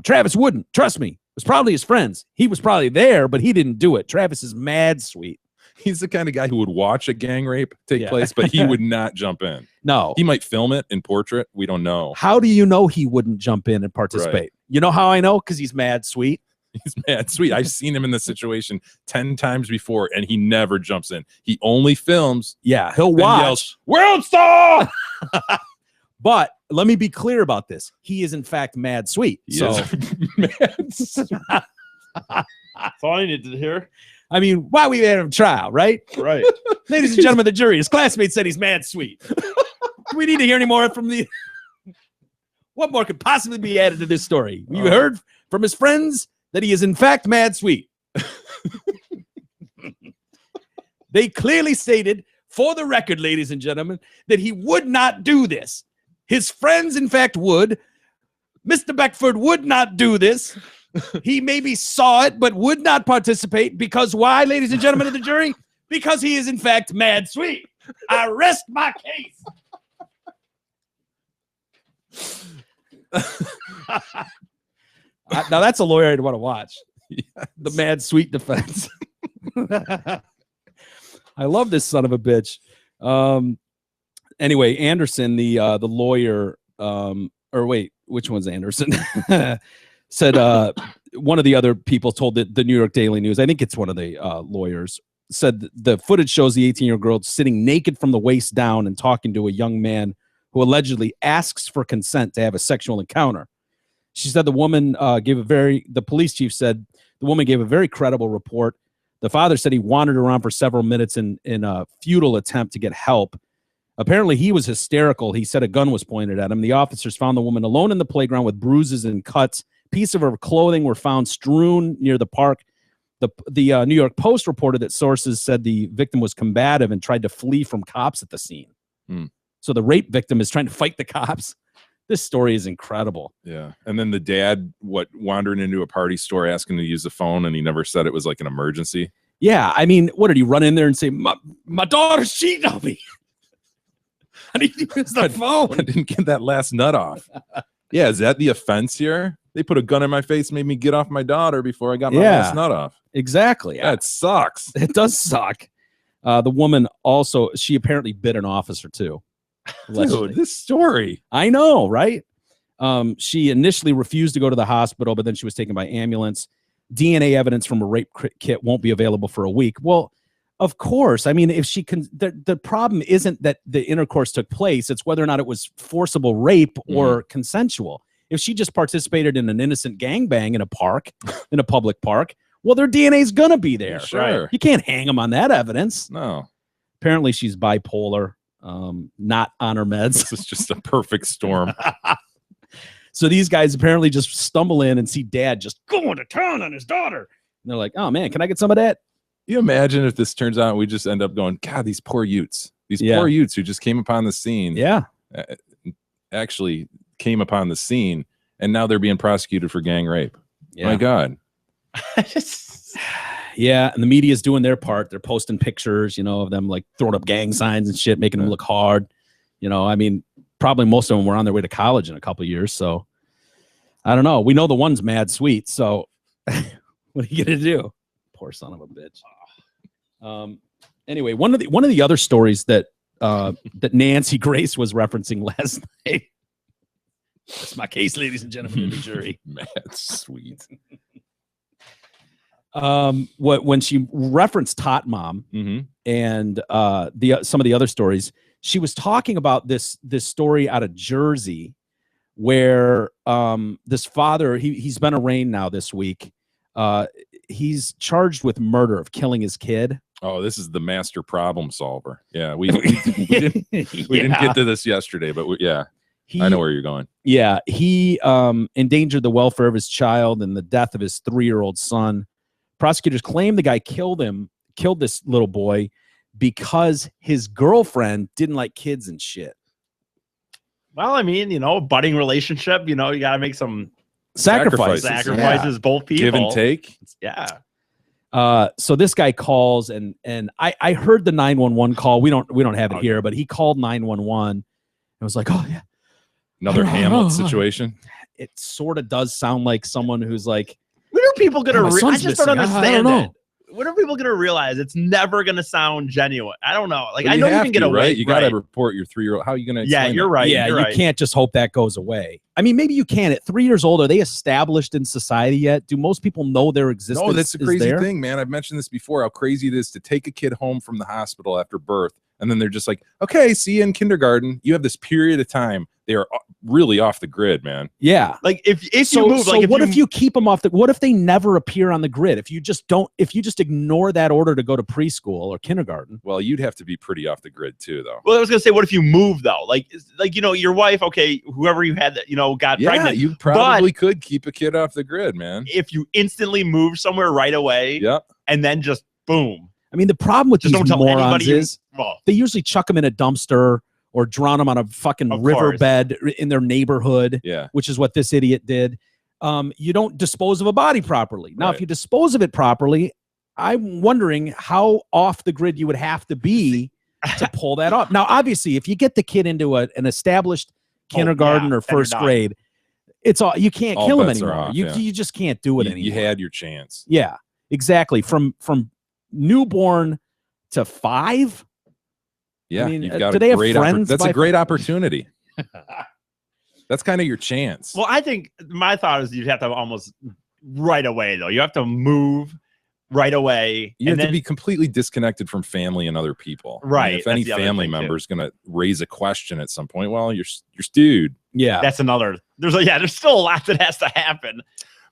[SPEAKER 4] Travis wouldn't. Trust me. It was probably his friends. He was probably there, but he didn't do it. Travis is mad sweet.
[SPEAKER 5] He's the kind of guy who would watch a gang rape take place, but he would not jump in.
[SPEAKER 4] No.
[SPEAKER 5] He might film it in portrait. We don't know.
[SPEAKER 4] How do you know he wouldn't jump in and participate?
[SPEAKER 5] Right.
[SPEAKER 4] You know how I know? Because he's mad sweet.
[SPEAKER 5] He's mad sweet. I've seen him in this situation 10 times before, and he never jumps in. He only films.
[SPEAKER 4] Yeah, he'll
[SPEAKER 5] and
[SPEAKER 4] watch.
[SPEAKER 5] yells, World Star!
[SPEAKER 4] But let me be clear about this. He is, in fact, mad sweet.
[SPEAKER 5] He
[SPEAKER 4] So,
[SPEAKER 5] is mad sweet.
[SPEAKER 6] That's all I needed to hear.
[SPEAKER 4] I mean, why we had him trial, right?
[SPEAKER 6] Right.
[SPEAKER 4] Ladies and gentlemen of the jury, his classmate said he's mad sweet. Do we need to hear any more from the... What more could possibly be added to this story? You heard from his friends that he is, in fact, mad sweet. They clearly stated, for the record, ladies and gentlemen, that he would not do this. His friends, in fact, would. Mr. Beckford would not do this. He maybe saw it, but would not participate because why, ladies and gentlemen of the jury? Because he is, in fact, mad sweet. I rest my case. Now, that's a lawyer I'd want to watch.
[SPEAKER 5] Yes.
[SPEAKER 4] The mad sweet defense. I love this son of a bitch. Anyway, Anderson, the lawyer, or wait, which one's Anderson? Said one of the other people told the New York Daily News, I think it's one of the lawyers, said the footage shows the 18-year-old girl sitting naked from the waist down and talking to a young man who allegedly asks for consent to have a sexual encounter. She said the woman the police chief said the woman gave a very credible report. The father said he wandered around for several minutes in a futile attempt to get help. Apparently, he was hysterical. He said a gun was pointed at him. The officers found the woman alone in the playground with bruises and cuts. Pieces of her clothing were found strewn near the park. The New York Post reported that sources said the victim was combative and tried to flee from cops at the scene. So the rape victim is trying to fight the cops. This story is incredible.
[SPEAKER 5] Yeah. And then the dad, wandering into a party store asking to use the phone, and he never said it was like an emergency.
[SPEAKER 4] Yeah. I mean, what did he run in there and say, my daughter's cheating on me? I need to use the phone.
[SPEAKER 5] I didn't get that last nut off. Yeah. Is that the offense here? They put a gun in my face, made me get off my daughter before I got my last nut off.
[SPEAKER 4] Exactly.
[SPEAKER 5] That sucks.
[SPEAKER 4] It does suck. The woman also, she apparently bit an officer too.
[SPEAKER 5] Dude, this story.
[SPEAKER 4] I know, right? She initially refused to go to the hospital, but then she was taken by ambulance. DNA evidence from a rape kit won't be available for a week. Well, of course. I mean, if she can, the problem isn't that the intercourse took place. It's whether or not it was forcible rape or consensual. If she just participated in an innocent gangbang in a park, in a public park, well, their DNA is going to be there.
[SPEAKER 5] Sure.
[SPEAKER 4] Right? You can't hang them on that evidence.
[SPEAKER 5] No.
[SPEAKER 4] Apparently she's bipolar, not on her meds.
[SPEAKER 5] This is just a perfect storm.
[SPEAKER 4] So these guys apparently just stumble in and see dad just going to town on his daughter. And they're like, oh man, can I get some of that?
[SPEAKER 5] You imagine if this turns out we just end up going, God, these poor Utes. These poor Utes who just came upon the scene.
[SPEAKER 4] Yeah.
[SPEAKER 5] Actually came upon the scene, and now they're being prosecuted for gang rape.
[SPEAKER 4] Yeah.
[SPEAKER 5] My God.
[SPEAKER 4] Yeah, and the media's doing their part. They're posting pictures, of them like throwing up gang signs and shit, making them look hard. I mean, probably most of them were on their way to college in a couple of years. So I don't know. We know the one's mad sweet. So what are you gonna do? Poor son of a bitch. Anyway, one of the other stories that that Nancy Grace was referencing last night. That's my case, ladies and gentlemen of the jury.
[SPEAKER 5] That's sweet.
[SPEAKER 4] When she referenced Tot Mom
[SPEAKER 5] Mm-hmm.
[SPEAKER 4] and some of the other stories, she was talking about this story out of Jersey where this father, he's been arraigned now this week. He's charged with murder of killing his kid.
[SPEAKER 5] Oh, this is the master problem solver. Yeah, we didn't get to this yesterday, but I know where you're going.
[SPEAKER 4] Yeah, he endangered the welfare of his child and the death of his 3-year-old son. Prosecutors claim the guy killed this little boy because his girlfriend didn't like kids and shit.
[SPEAKER 6] Well, I mean, budding relationship, you got to make some
[SPEAKER 4] Sacrifices.
[SPEAKER 6] Both people.
[SPEAKER 5] Give and take.
[SPEAKER 6] Yeah.
[SPEAKER 4] So this guy calls and I heard the 911 call. We don't have it here, but he called 911 and was like, oh yeah.
[SPEAKER 5] Another Hamlet situation.
[SPEAKER 4] It sort of does sound like someone who's like,
[SPEAKER 6] when are people gonna?
[SPEAKER 4] My
[SPEAKER 6] I
[SPEAKER 4] son's
[SPEAKER 6] just don't
[SPEAKER 4] missing.
[SPEAKER 6] understand
[SPEAKER 4] I don't
[SPEAKER 6] it. When are people gonna realize it's never gonna sound genuine? I don't know. Like
[SPEAKER 5] Well,
[SPEAKER 6] I know you
[SPEAKER 5] have
[SPEAKER 6] can get
[SPEAKER 5] to,
[SPEAKER 6] away.
[SPEAKER 5] right? You got to report your 3-year-old. How are you gonna?
[SPEAKER 6] Yeah,
[SPEAKER 5] explain
[SPEAKER 6] you're
[SPEAKER 5] that?
[SPEAKER 6] right.
[SPEAKER 4] yeah,
[SPEAKER 6] you're
[SPEAKER 4] you
[SPEAKER 6] right.
[SPEAKER 4] can't just hope that goes away. I mean, maybe you can. At 3 years old, are they established in society yet? Do most people know their existence?
[SPEAKER 5] No, that's the
[SPEAKER 4] is
[SPEAKER 5] crazy
[SPEAKER 4] there?
[SPEAKER 5] thing, man. I've mentioned this before. How crazy it is to take a kid home from the hospital after birth, and then they're just like, "Okay, see you in kindergarten." You have this period of time. They are really off the grid, man.
[SPEAKER 4] Yeah.
[SPEAKER 6] Like if
[SPEAKER 4] So,
[SPEAKER 6] you move,
[SPEAKER 4] so
[SPEAKER 6] like
[SPEAKER 4] what if you keep them off the? What if they never appear on the grid? If you just ignore that order to go to preschool or kindergarten?
[SPEAKER 5] Well, you'd have to be pretty off the grid too, though.
[SPEAKER 6] Well, I was gonna say, what if you move though? Like your wife, okay, whoever you had that got
[SPEAKER 5] Yeah,
[SPEAKER 6] pregnant.
[SPEAKER 5] you probably could keep a kid off the grid, man.
[SPEAKER 6] If you instantly move somewhere right away,
[SPEAKER 5] Yep.
[SPEAKER 6] and then just boom.
[SPEAKER 4] I mean, the problem with
[SPEAKER 6] Just
[SPEAKER 4] these
[SPEAKER 6] don't tell
[SPEAKER 4] morons
[SPEAKER 6] anybody
[SPEAKER 4] is they usually chuck them in a dumpster or drown them on a fucking
[SPEAKER 6] Of course.
[SPEAKER 4] riverbed in their neighborhood,
[SPEAKER 5] Yeah.
[SPEAKER 4] which is what this idiot did. You don't dispose of a body properly. Now,
[SPEAKER 5] Right.
[SPEAKER 4] if you dispose of it properly, I'm wondering how off the grid you would have to be to pull that off. Now, obviously, if you get the kid into an established kindergarten or
[SPEAKER 6] then you're
[SPEAKER 4] first
[SPEAKER 6] done.
[SPEAKER 4] grade, it's all you can't
[SPEAKER 5] All
[SPEAKER 4] kill him
[SPEAKER 5] bets are
[SPEAKER 4] anymore.
[SPEAKER 5] off,
[SPEAKER 4] you
[SPEAKER 5] yeah.
[SPEAKER 4] you just can't do it
[SPEAKER 5] You
[SPEAKER 4] anymore.
[SPEAKER 5] had your chance.
[SPEAKER 4] Yeah, exactly. From newborn to 5.
[SPEAKER 5] Yeah,
[SPEAKER 4] mean,
[SPEAKER 5] you've got
[SPEAKER 4] do
[SPEAKER 5] a
[SPEAKER 4] they have
[SPEAKER 5] great
[SPEAKER 4] friends
[SPEAKER 5] That's
[SPEAKER 4] by-
[SPEAKER 5] a great opportunity. That's kind of your chance.
[SPEAKER 6] Well, I think my thought is you'd have to almost right away though. You have to move right away.
[SPEAKER 5] You
[SPEAKER 6] and
[SPEAKER 5] have to
[SPEAKER 6] then-
[SPEAKER 5] be completely disconnected from family and other people.
[SPEAKER 6] Right,
[SPEAKER 5] And if any
[SPEAKER 6] that's the other
[SPEAKER 5] family
[SPEAKER 6] thing, too.
[SPEAKER 5] member is going to raise a question at some point, well, you're stewed.
[SPEAKER 4] Yeah.
[SPEAKER 6] That's another. There's still a lot that has to happen.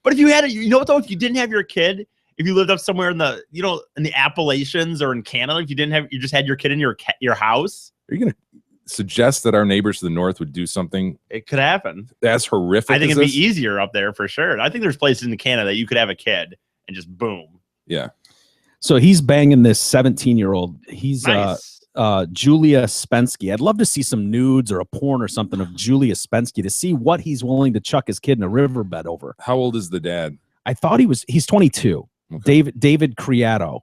[SPEAKER 6] But if you had it, what though? If you didn't have your kid, if you lived up somewhere in the in the Appalachians or in Canada, if you just had your kid in your house,
[SPEAKER 5] Are you going to suggest that our neighbors to the north would do something
[SPEAKER 6] it could happen.
[SPEAKER 5] as horrific?
[SPEAKER 6] I think
[SPEAKER 5] as
[SPEAKER 6] it'd
[SPEAKER 5] this?
[SPEAKER 6] be easier up there for sure. I think there's places in Canada that you could have a kid and just boom.
[SPEAKER 5] Yeah.
[SPEAKER 4] So he's banging this 17-year-old. He's
[SPEAKER 6] Nice.
[SPEAKER 4] Julia Spensky. I'd love to see some nudes or a porn or something of Julia Spensky to see what he's willing to chuck his kid in a riverbed over.
[SPEAKER 5] How old is the dad?
[SPEAKER 4] I thought he's 22.
[SPEAKER 5] Okay.
[SPEAKER 4] David Criato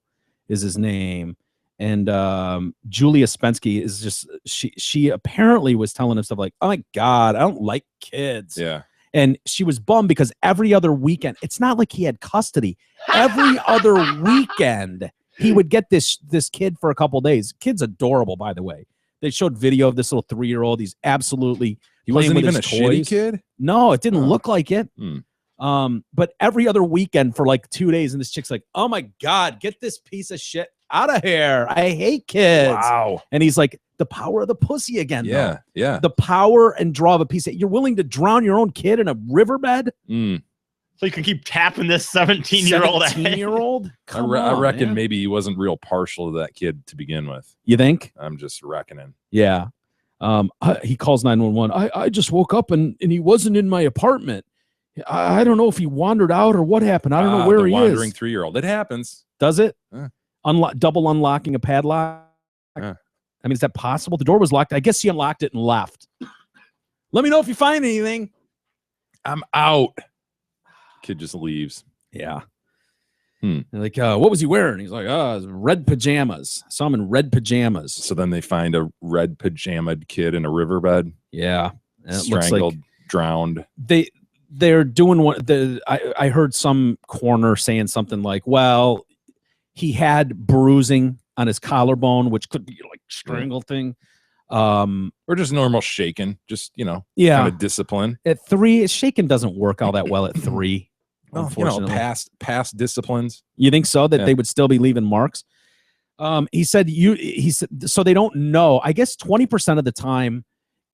[SPEAKER 4] is his name. And Julia Spensky is just she apparently was telling him stuff like, oh my God, I don't like kids.
[SPEAKER 5] Yeah.
[SPEAKER 4] And she was bummed because every other weekend, it's not like he had custody. Every other weekend, he would get this kid for a couple days. Kid's adorable, by the way. They showed video of this little 3-year-old. He's absolutely
[SPEAKER 5] He
[SPEAKER 4] playing
[SPEAKER 5] wasn't
[SPEAKER 4] with
[SPEAKER 5] even a
[SPEAKER 4] his
[SPEAKER 5] shitty
[SPEAKER 4] toys.
[SPEAKER 5] kid?
[SPEAKER 4] No, it didn't
[SPEAKER 5] Oh.
[SPEAKER 4] look like it. But every other weekend for like 2 days, and this chick's like, "Oh my God, get this piece of shit out of here! I hate kids."
[SPEAKER 5] Wow.
[SPEAKER 4] And he's like, "The power of the pussy again."
[SPEAKER 5] Yeah.
[SPEAKER 4] though.
[SPEAKER 5] Yeah.
[SPEAKER 4] The power and draw of a piece. You're willing to drown your own kid in a riverbed?
[SPEAKER 5] Mm.
[SPEAKER 6] So you can keep tapping this 17-year-old.
[SPEAKER 4] 17-year-old?
[SPEAKER 5] I reckon maybe he wasn't real partial to that kid to begin with.
[SPEAKER 4] You think?
[SPEAKER 5] I'm just reckoning.
[SPEAKER 4] Yeah. He calls 911. I just woke up and he wasn't in my apartment. I don't know if he wandered out or what happened. I don't know where
[SPEAKER 5] the
[SPEAKER 4] he
[SPEAKER 5] wandering
[SPEAKER 4] is.
[SPEAKER 5] 3-year-old. It happens.
[SPEAKER 4] Does it?
[SPEAKER 5] Yeah.
[SPEAKER 4] Double unlocking a padlock?
[SPEAKER 5] Yeah.
[SPEAKER 4] I mean, is that possible? The door was locked. I guess he unlocked it and left. Let me know if you find anything.
[SPEAKER 5] I'm out. Kid just leaves.
[SPEAKER 4] Yeah. They're like, what was he wearing? He's like, red pajamas. Saw him in red pajamas.
[SPEAKER 5] So then they find a red pajamaed kid in a riverbed,
[SPEAKER 4] Yeah. And it looks
[SPEAKER 5] strangled,
[SPEAKER 4] like
[SPEAKER 5] drowned.
[SPEAKER 4] they're doing what I heard some corner saying something like, well, he had bruising on his collarbone, which could be like strangle thing.
[SPEAKER 5] Or just normal shaking, just
[SPEAKER 4] Yeah.
[SPEAKER 5] kind of discipline.
[SPEAKER 4] At 3, shaking doesn't work all that well at 3.
[SPEAKER 5] Well,
[SPEAKER 4] Unfortunately,
[SPEAKER 5] past disciplines.
[SPEAKER 4] you think so that
[SPEAKER 5] Yeah.
[SPEAKER 4] they would still be leaving marks? He said so they don't know. I guess 20% of the time,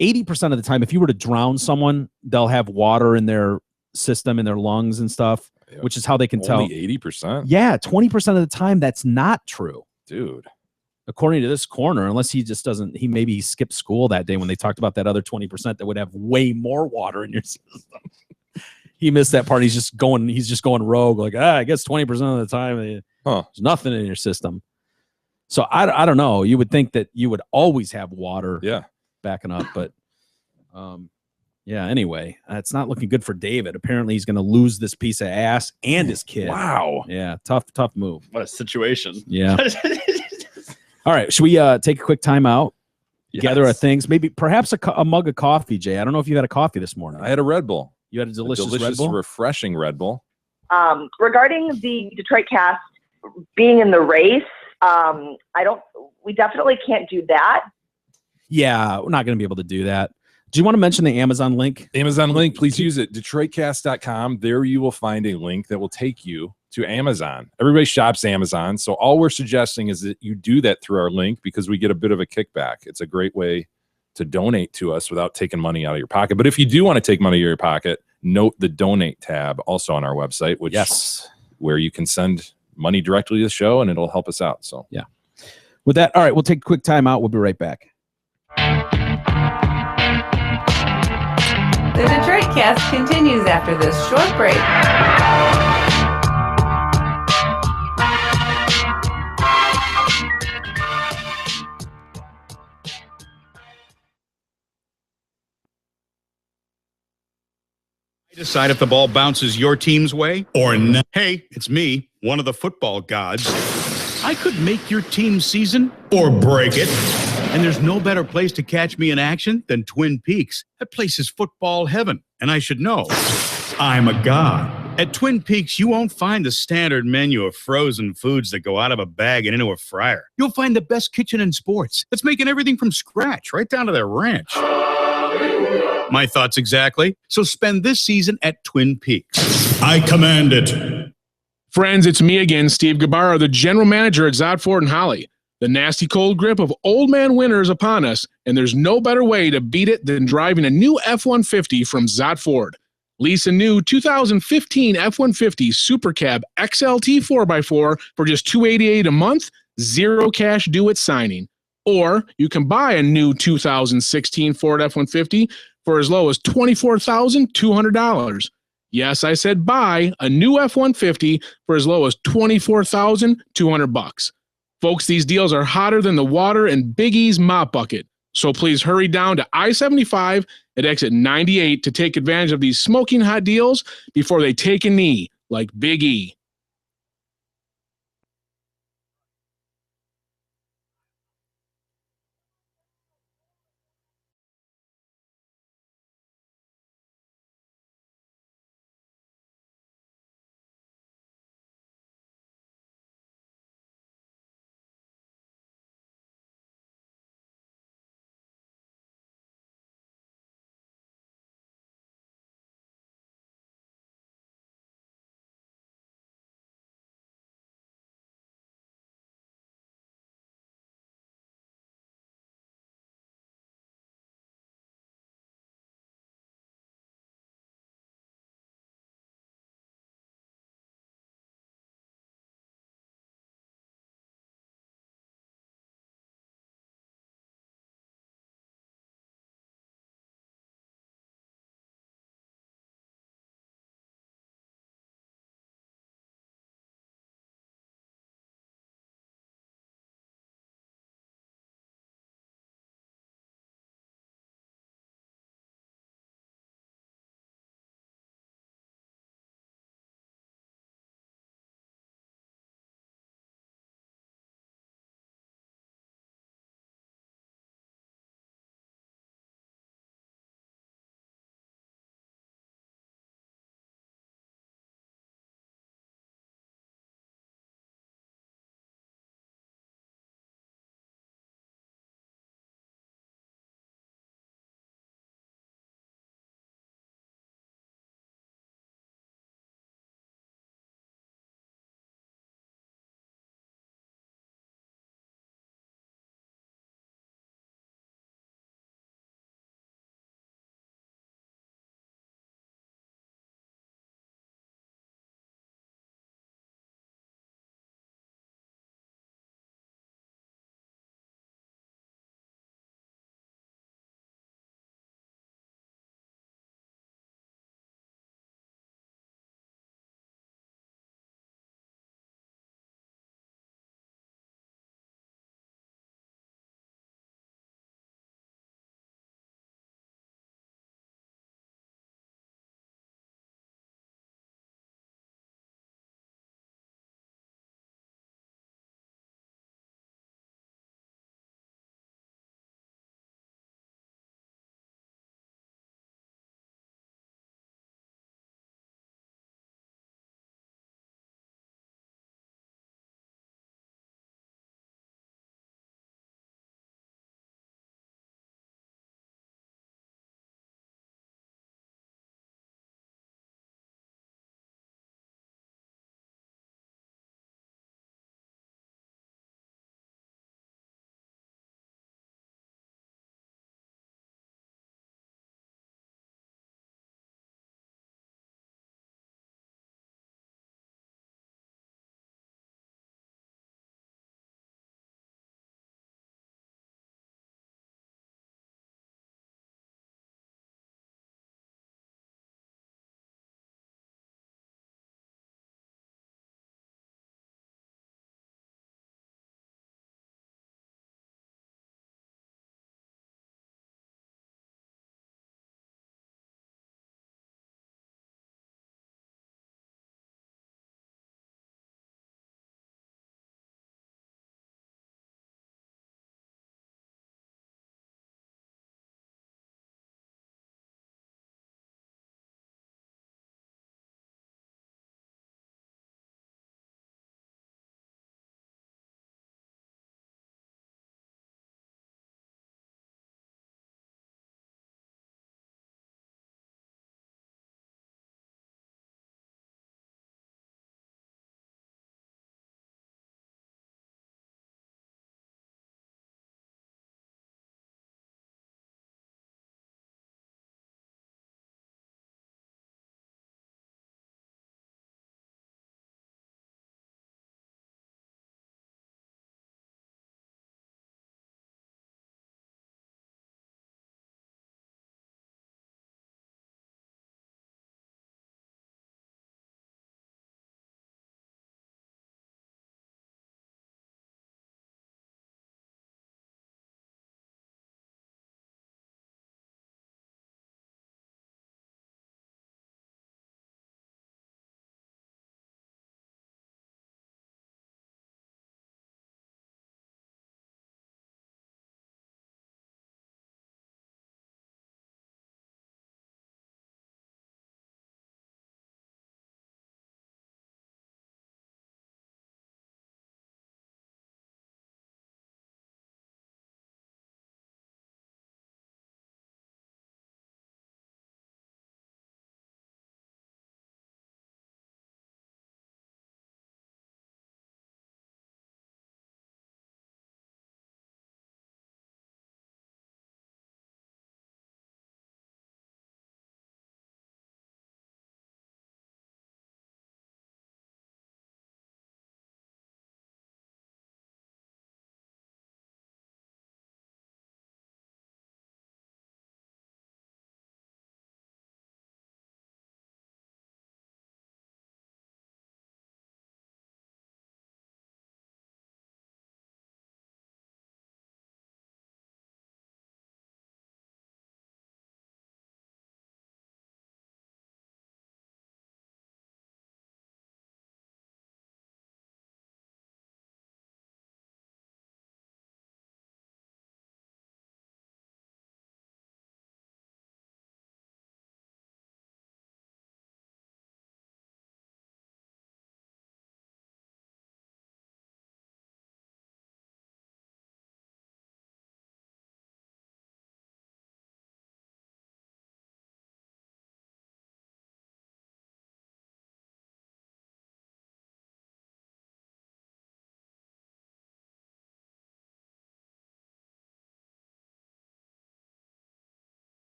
[SPEAKER 4] 80% of the time, if you were to drown someone, they'll have water in their system, in their lungs and stuff,
[SPEAKER 5] Yeah.
[SPEAKER 4] which is how they can tell.
[SPEAKER 5] Only 80%,
[SPEAKER 4] Yeah, 20% of the time, that's not true.
[SPEAKER 5] dude.
[SPEAKER 4] According to this coroner, unless he just doesn't, maybe he skipped school that day when they talked about that other 20% that would have way more water in your system. He missed that part. He's just going rogue. Like, I guess 20% of the time, there's nothing in your system. So I don't know. You would think that you would always have water backing up, but yeah, anyway, it's not looking good for David. Apparently he's going to lose this piece of ass and his kid.
[SPEAKER 5] Wow.
[SPEAKER 4] Yeah, tough move.
[SPEAKER 6] What a situation.
[SPEAKER 4] Yeah. All right, should we take a quick time out? Gather our things, perhaps a mug of coffee, Jay. I don't know if you had a coffee this morning.
[SPEAKER 5] I had a Red Bull.
[SPEAKER 4] You had a delicious Red Bull?
[SPEAKER 5] Refreshing Red Bull.
[SPEAKER 10] Regarding the Detroit Cast being in the race, we definitely can't do that.
[SPEAKER 4] Yeah, we're not going to be able to do that. Do you want to mention the Amazon link?
[SPEAKER 5] Amazon link, please use it. DetroitCast.com. There you will find a link that will take you to Amazon. Everybody shops Amazon. So all we're suggesting is that you do that through our link because we get a bit of a kickback. It's a great way to donate to us without taking money out of your pocket. But if you do want to take money out of your pocket, note the donate tab also on our website, which where you can send money directly to the show and it'll help us out. So
[SPEAKER 4] yeah. With that, all right, we'll take a quick time out. We'll be right back.
[SPEAKER 1] The Detroit Cast continues after this short break.
[SPEAKER 11] Decide if the ball bounces your team's way or not. Hey, it's me, one of the football gods. I could make your team's season or break it. And there's no better place to catch me in action than Twin Peaks. That place is football heaven, and I should know. I'm a god. At Twin Peaks, you won't find the standard menu of frozen foods that go out of a bag and into a fryer. You'll find the best kitchen in sports that's making everything from scratch, right down to their ranch. My thoughts exactly. So spend this season at Twin Peaks. I command it.
[SPEAKER 12] Friends, it's me again, Steve Gabarro, the general manager at Zott Ford and Holly. The nasty cold grip of old man winter is upon us, and there's no better way to beat it than driving a new F-150 from Zott Ford. Lease a new 2015 F-150 Super Cab XLT 4x4 for just $288 a month, zero cash due at signing. Or you can buy a new 2016 Ford F-150 for as low as $24,200. Yes, I said buy a new F-150 for as low as $24,200. Folks, these deals are hotter than the water in Big E's mop bucket. So please hurry down to I-75 at exit 98 to take advantage of these smoking hot deals before they take a knee like Big E.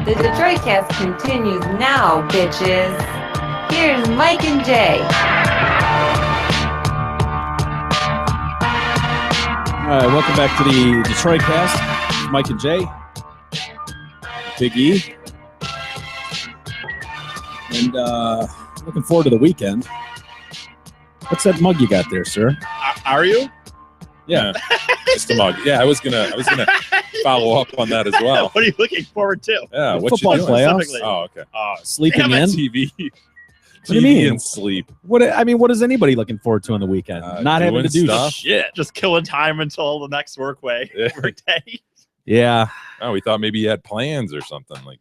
[SPEAKER 1] The Detroit Cast continues now, bitches. Here's Mike and Jay.
[SPEAKER 4] All right, welcome back to the Detroit Cast. Mike and Jay, Big E, and looking forward to the weekend. What's that mug you got there, sir?
[SPEAKER 6] Are you?
[SPEAKER 4] Yeah,
[SPEAKER 5] Just a mug. Yeah, I was gonna follow up on that as well.
[SPEAKER 6] What are you looking forward to?
[SPEAKER 5] Yeah, what
[SPEAKER 4] Football
[SPEAKER 5] you doing?
[SPEAKER 4] playoffs.
[SPEAKER 6] Specifically?
[SPEAKER 5] Oh, okay.
[SPEAKER 4] Sleeping
[SPEAKER 6] Damn it.
[SPEAKER 4] in.
[SPEAKER 5] TV.
[SPEAKER 4] What do you
[SPEAKER 5] TV
[SPEAKER 4] mean?
[SPEAKER 5] and sleep.
[SPEAKER 4] What is anybody looking forward to on the weekend? Not having to
[SPEAKER 5] doing
[SPEAKER 4] do
[SPEAKER 5] stuff.
[SPEAKER 6] Shit, just killing time until the next work day.
[SPEAKER 4] Yeah,
[SPEAKER 5] Oh, we thought maybe you had plans or something. Like,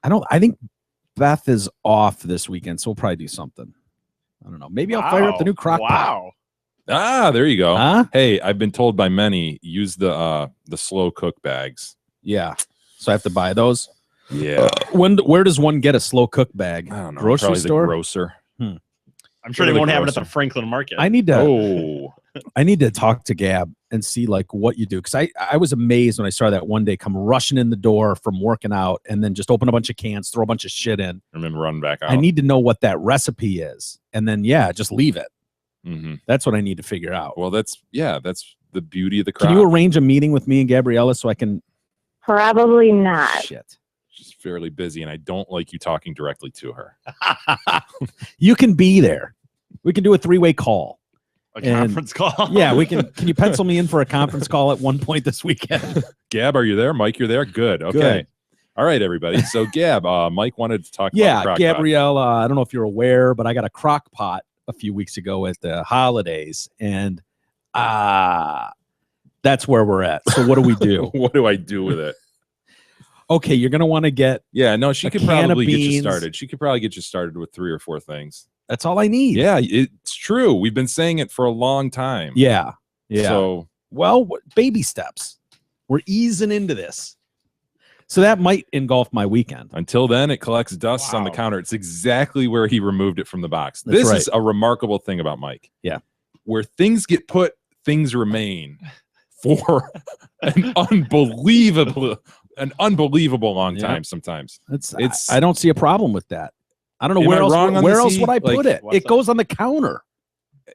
[SPEAKER 4] I think Beth is off this weekend, so we'll probably do something. I don't know. Maybe I'll fire up the new crock pot.
[SPEAKER 6] Wow.
[SPEAKER 5] there you go.
[SPEAKER 4] Huh?
[SPEAKER 5] Hey, I've been told by many use the slow cook bags.
[SPEAKER 4] Yeah. So I have to buy those.
[SPEAKER 5] Yeah.
[SPEAKER 4] Where does one get a slow cook bag?
[SPEAKER 5] I don't know.
[SPEAKER 4] Grocery
[SPEAKER 5] probably
[SPEAKER 4] store?
[SPEAKER 5] The grocer.
[SPEAKER 6] I'm sure
[SPEAKER 5] Go to
[SPEAKER 6] they
[SPEAKER 5] the
[SPEAKER 6] won't have it at
[SPEAKER 5] grocer.
[SPEAKER 6] the Franklin Market.
[SPEAKER 4] I need to.
[SPEAKER 5] Oh.
[SPEAKER 4] I need to talk to Gab and see like what you do, because I was amazed when I saw that one day come rushing in the door from working out and then just open a bunch of cans, throw a bunch of shit in.
[SPEAKER 5] And then run back out.
[SPEAKER 4] I need to know what that recipe is, and then just leave it.
[SPEAKER 5] Mm-hmm.
[SPEAKER 4] That's what I need to figure out.
[SPEAKER 5] Well, that's the beauty of the crock.
[SPEAKER 4] Can you arrange a meeting with me and Gabriella so I can?
[SPEAKER 13] Probably not.
[SPEAKER 4] Shit.
[SPEAKER 5] She's fairly busy, and I don't like you talking directly to her.
[SPEAKER 4] You can be there. We can do a 3-way call.
[SPEAKER 6] A conference call.
[SPEAKER 4] Yeah, we can. Can you pencil me in for a conference call at one point this weekend?
[SPEAKER 5] Gab, are you there? Mike, you're there? Good. Okay.
[SPEAKER 4] Good.
[SPEAKER 5] All right, everybody. So, Gab, Mike wanted to talk about the
[SPEAKER 4] Yeah,
[SPEAKER 5] crock pot.
[SPEAKER 4] Gabrielle, I don't know if you're aware, but I got a crock pot a few weeks ago at the holidays, and that's where we're at. So what do we do?
[SPEAKER 5] What do I do with it?
[SPEAKER 4] Okay, you're going to want to get
[SPEAKER 5] Yeah, no, she
[SPEAKER 4] a
[SPEAKER 5] could
[SPEAKER 4] can of
[SPEAKER 5] probably get you
[SPEAKER 4] beans.
[SPEAKER 5] started. She could probably get you started with 3 or 4 things.
[SPEAKER 4] That's all I need.
[SPEAKER 5] Yeah, it's true. We've been saying it for a long time.
[SPEAKER 4] Yeah. Yeah.
[SPEAKER 5] So,
[SPEAKER 4] Well, baby steps. We're easing into this. So that might engulf my weekend.
[SPEAKER 5] until then, it collects dust on the
[SPEAKER 6] Wow.
[SPEAKER 5] counter. It's exactly where he removed it from the box.
[SPEAKER 4] That's
[SPEAKER 5] This
[SPEAKER 4] right.
[SPEAKER 5] is a remarkable thing about Mike.
[SPEAKER 4] Yeah.
[SPEAKER 5] Where things get put, things remain for an unbelievable long
[SPEAKER 4] Yeah.
[SPEAKER 5] time sometimes.
[SPEAKER 4] It's I don't see a problem with that. I don't know
[SPEAKER 5] Am
[SPEAKER 4] where
[SPEAKER 5] I
[SPEAKER 4] else
[SPEAKER 5] wrong on
[SPEAKER 4] where
[SPEAKER 5] this,
[SPEAKER 4] else
[SPEAKER 5] E?
[SPEAKER 4] would I
[SPEAKER 5] Like,
[SPEAKER 4] put it?
[SPEAKER 6] what's
[SPEAKER 4] It
[SPEAKER 6] up?
[SPEAKER 4] goes on the counter.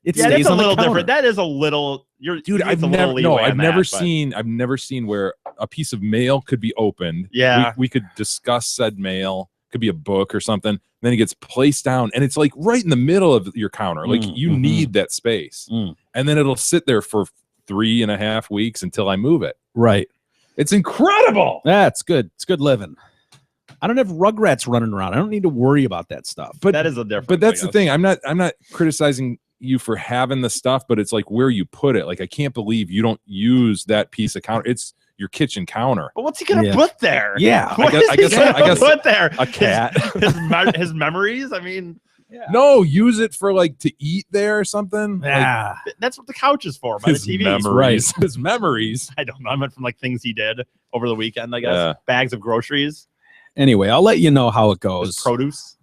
[SPEAKER 4] It
[SPEAKER 6] Yeah,
[SPEAKER 4] stays
[SPEAKER 6] that's a
[SPEAKER 4] on the
[SPEAKER 6] little
[SPEAKER 4] counter.
[SPEAKER 6] different. That is a little.
[SPEAKER 5] Dude,
[SPEAKER 6] you
[SPEAKER 5] I've
[SPEAKER 6] get a
[SPEAKER 5] never
[SPEAKER 6] little leeway
[SPEAKER 5] I've
[SPEAKER 6] on
[SPEAKER 5] never
[SPEAKER 6] that, but-
[SPEAKER 5] seen where a piece of mail could be opened.
[SPEAKER 6] Yeah.
[SPEAKER 5] We could discuss said mail. Could be a book or something. Then it gets placed down, and it's like right in the middle of your counter. Like you
[SPEAKER 4] mhm.
[SPEAKER 5] need that space,
[SPEAKER 4] Mm.
[SPEAKER 5] and then it'll sit there for 3.5 weeks until I move it.
[SPEAKER 4] Right.
[SPEAKER 5] It's incredible.
[SPEAKER 4] That's good. It's good living. I don't have Rugrats running around. I don't need to worry about that stuff.
[SPEAKER 5] But
[SPEAKER 6] that is a difference.
[SPEAKER 5] But that's
[SPEAKER 6] I
[SPEAKER 5] the thing. I'm not criticizing you for having the stuff, but it's like where you put it. Like I can't believe you don't use that piece of counter. It's your kitchen counter.
[SPEAKER 6] But what's he gonna
[SPEAKER 4] Yeah.
[SPEAKER 6] put there?
[SPEAKER 4] Yeah.
[SPEAKER 6] What
[SPEAKER 5] I guess-
[SPEAKER 6] is he gonna
[SPEAKER 5] I guess
[SPEAKER 6] put there?
[SPEAKER 5] A cat.
[SPEAKER 6] His memories. I mean,
[SPEAKER 5] No, use it for like to eat there or something. Like,
[SPEAKER 4] Yeah.
[SPEAKER 6] that's what the couch is for. By the
[SPEAKER 5] his
[SPEAKER 6] TV.
[SPEAKER 5] memories. His memories.
[SPEAKER 6] I don't know. I meant from like things he did over the weekend. I guess
[SPEAKER 5] Yeah.
[SPEAKER 6] bags of groceries,
[SPEAKER 4] Anyway, I'll let you know how it
[SPEAKER 6] his
[SPEAKER 4] goes.
[SPEAKER 6] produce.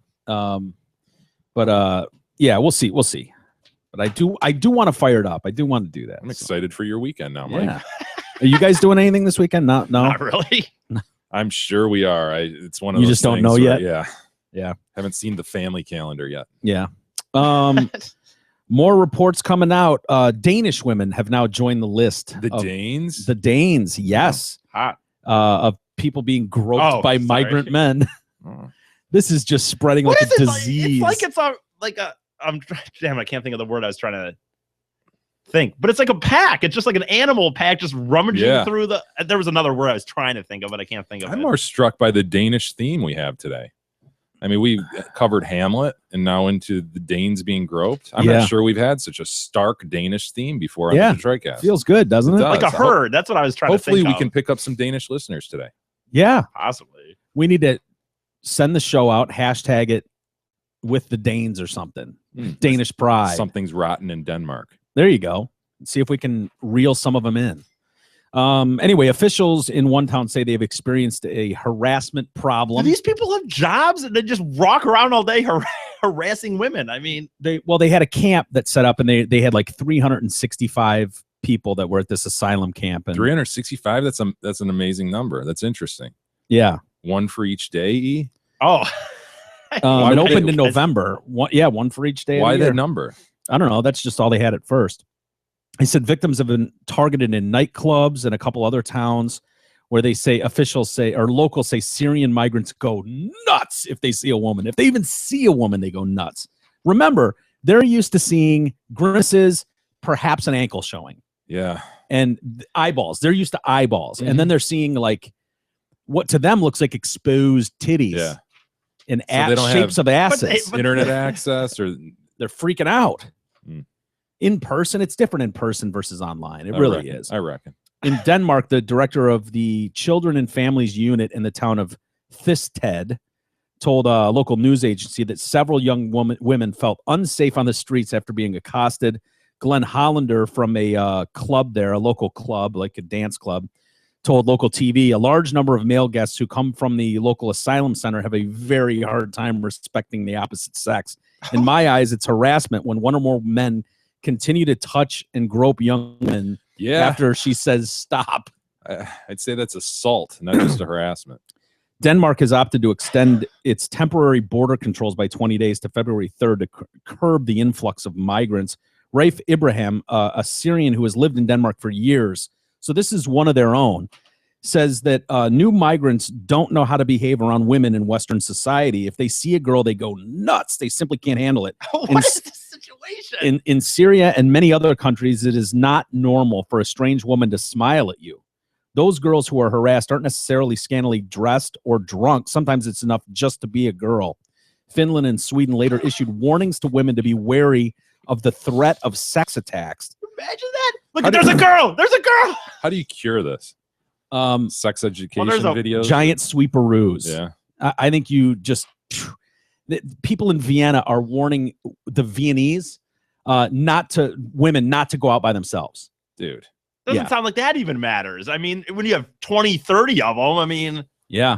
[SPEAKER 4] Yeah, we'll see. We'll see. But I do want to fire it up. I do want to do that.
[SPEAKER 5] I'm
[SPEAKER 4] So,
[SPEAKER 5] excited for your weekend now, Mike.
[SPEAKER 4] yeah. Are you guys doing anything this weekend? No.
[SPEAKER 6] Not really.
[SPEAKER 5] I'm sure we are. It's one of
[SPEAKER 4] You
[SPEAKER 5] those
[SPEAKER 4] just don't
[SPEAKER 5] things
[SPEAKER 4] know
[SPEAKER 5] where-
[SPEAKER 4] yet?
[SPEAKER 5] Yeah.
[SPEAKER 4] Yeah.
[SPEAKER 5] Haven't seen the family calendar yet.
[SPEAKER 4] Yeah. More reports coming out. Danish women have now joined the list.
[SPEAKER 5] The
[SPEAKER 4] of-
[SPEAKER 5] Danes?
[SPEAKER 4] The Danes, yes.
[SPEAKER 6] Hot.
[SPEAKER 4] Of people being groped by
[SPEAKER 6] sorry.
[SPEAKER 4] migrant men.
[SPEAKER 5] Oh.
[SPEAKER 4] This is just spreading
[SPEAKER 6] What
[SPEAKER 4] like
[SPEAKER 6] is
[SPEAKER 4] a
[SPEAKER 6] it?
[SPEAKER 4] disease.
[SPEAKER 6] It's like a. Damn, I can't think of the word I was trying to think. But it's like a pack. It's just like an animal pack, just rummaging
[SPEAKER 5] Yeah.
[SPEAKER 6] through the. There was another word I was trying to think of, but I can't think of
[SPEAKER 5] I'm
[SPEAKER 6] it.
[SPEAKER 5] more struck by the Danish theme we have today. I mean, we covered Hamlet and now into the Danes being groped. I'm
[SPEAKER 4] Yeah.
[SPEAKER 5] not sure we've had such a stark Danish theme before on
[SPEAKER 4] Yeah.
[SPEAKER 5] the Detroit Cast.
[SPEAKER 4] Feels good, doesn't it?
[SPEAKER 5] It
[SPEAKER 6] Like a
[SPEAKER 5] does.
[SPEAKER 6] herd. That's what I was trying
[SPEAKER 5] Hopefully
[SPEAKER 6] to think
[SPEAKER 5] we
[SPEAKER 6] of.
[SPEAKER 5] can pick up some Danish listeners today.
[SPEAKER 4] Yeah.
[SPEAKER 6] Possibly.
[SPEAKER 4] We need to send the show out, hashtag it with the Danes or something. Danish pride.
[SPEAKER 5] Something's rotten in Denmark.
[SPEAKER 4] There you go. See if we can reel some of them in. Anyway, officials in one town say they've experienced a harassment
[SPEAKER 6] Do
[SPEAKER 4] problem.
[SPEAKER 6] these people have jobs and they just walk around all day harassing women? I mean,
[SPEAKER 4] They had a camp that set up, and they had like 365 people that were at this asylum camp, and
[SPEAKER 5] 365. That's an amazing number. That's interesting.
[SPEAKER 4] yeah,
[SPEAKER 5] One for each day. E?
[SPEAKER 6] Oh,
[SPEAKER 4] It
[SPEAKER 5] would
[SPEAKER 4] opened
[SPEAKER 5] they-
[SPEAKER 4] in November. One for each day. of
[SPEAKER 5] Why
[SPEAKER 4] the year.
[SPEAKER 5] that number?
[SPEAKER 4] I don't know. That's just all they had at first. He said victims have been targeted in nightclubs and a couple other towns where they say officials say or locals say Syrian migrants go nuts if they see a woman. If they even see a woman, they go nuts. Remember, they're used to seeing grimaces, perhaps an ankle showing,
[SPEAKER 5] Yeah.
[SPEAKER 4] and eyeballs. They're used to eyeballs. And then they're seeing like what to them looks like exposed titties.
[SPEAKER 5] Yeah.
[SPEAKER 4] And
[SPEAKER 5] So they don't
[SPEAKER 4] shapes
[SPEAKER 5] have-
[SPEAKER 4] of asses.
[SPEAKER 5] Internet access or
[SPEAKER 4] They're freaking out.
[SPEAKER 5] Hmm.
[SPEAKER 4] In person, it's different in person versus online. It
[SPEAKER 5] I
[SPEAKER 4] really
[SPEAKER 5] reckon.
[SPEAKER 4] is.
[SPEAKER 5] I reckon.
[SPEAKER 4] In Denmark, the director of the Children and Families Unit in the town of Thisted told a local news agency that several young women felt unsafe on the streets after being accosted. Glenn Hollander from a club there, a local club, like a dance club, told local TV, a large number of male guests who come from the local asylum center have a very hard time respecting the opposite sex. In my eyes, it's harassment when one or more men continue to touch and grope young women after she says stop.
[SPEAKER 5] I'd say that's assault, not just a harassment.
[SPEAKER 4] Denmark has opted to extend its temporary border controls by 20 days to February 3rd to curb the influx of migrants. Raif Ibrahim, a Syrian who has lived in Denmark for years, so this is one of their own, says that new migrants don't know how to behave around women in Western society. If they see a girl, they go nuts. They simply can't handle it.
[SPEAKER 6] What is this situation?
[SPEAKER 4] In Syria and many other countries, it is not normal for a strange woman to smile at you. Those girls who are harassed aren't necessarily scantily dressed or drunk. Sometimes it's enough just to be a girl. Finland and Sweden later issued warnings to women to be wary of the threat of sex attacks.
[SPEAKER 6] Imagine that. Look, there's a girl. There's a girl.
[SPEAKER 5] How do you cure this? Sex education
[SPEAKER 6] there's a
[SPEAKER 5] videos?
[SPEAKER 4] Giant sweeparoos.
[SPEAKER 5] Yeah.
[SPEAKER 4] I think you just people in Vienna are warning the Viennese women not to go out by themselves.
[SPEAKER 5] Dude.
[SPEAKER 6] Doesn't sound like that even matters. I mean, when you have 20, 30 of them, I mean.
[SPEAKER 4] Yeah.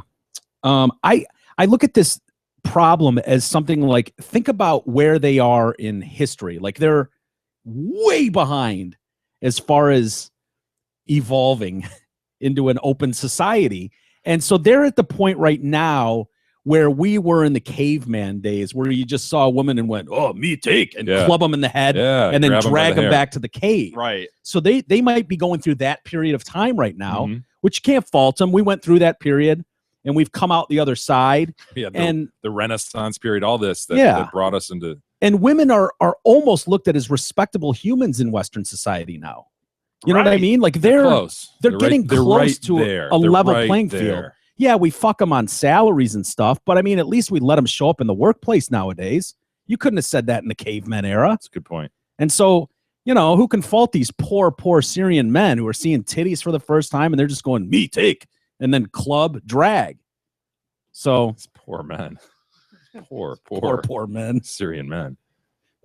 [SPEAKER 4] I look at this problem as something like, think about where they are in history. Like they're way behind as far as evolving into an open society. And so they're at the point right now where we were in the caveman days, where you just saw a woman and went, "Oh, me take," and club them in the head, and then drag them back to the cave.
[SPEAKER 6] Right.
[SPEAKER 4] So they might be going through that period of time right now, which you can't fault them. We went through that period, and we've come out the other side.
[SPEAKER 5] Yeah.
[SPEAKER 4] And
[SPEAKER 5] the Renaissance period, all this that brought us into.
[SPEAKER 4] And women are almost looked at as respectable humans in Western society now. You know what I mean? Like they're
[SPEAKER 5] close.
[SPEAKER 4] They're getting
[SPEAKER 5] they're
[SPEAKER 4] close
[SPEAKER 5] right
[SPEAKER 4] to
[SPEAKER 5] there.
[SPEAKER 4] a
[SPEAKER 5] They're
[SPEAKER 4] level
[SPEAKER 5] right
[SPEAKER 4] playing
[SPEAKER 5] there.
[SPEAKER 4] field. Yeah, we fuck them on salaries and stuff, but I mean, at least we let them show up in the workplace nowadays. You couldn't have said that in the caveman era.
[SPEAKER 5] That's a good point.
[SPEAKER 4] And so, you know, who can fault these poor Syrian men who are seeing titties for the first time and they're just going, "Me take," and then club drag. So
[SPEAKER 5] it's poor men. Poor
[SPEAKER 4] men.
[SPEAKER 5] Syrian men.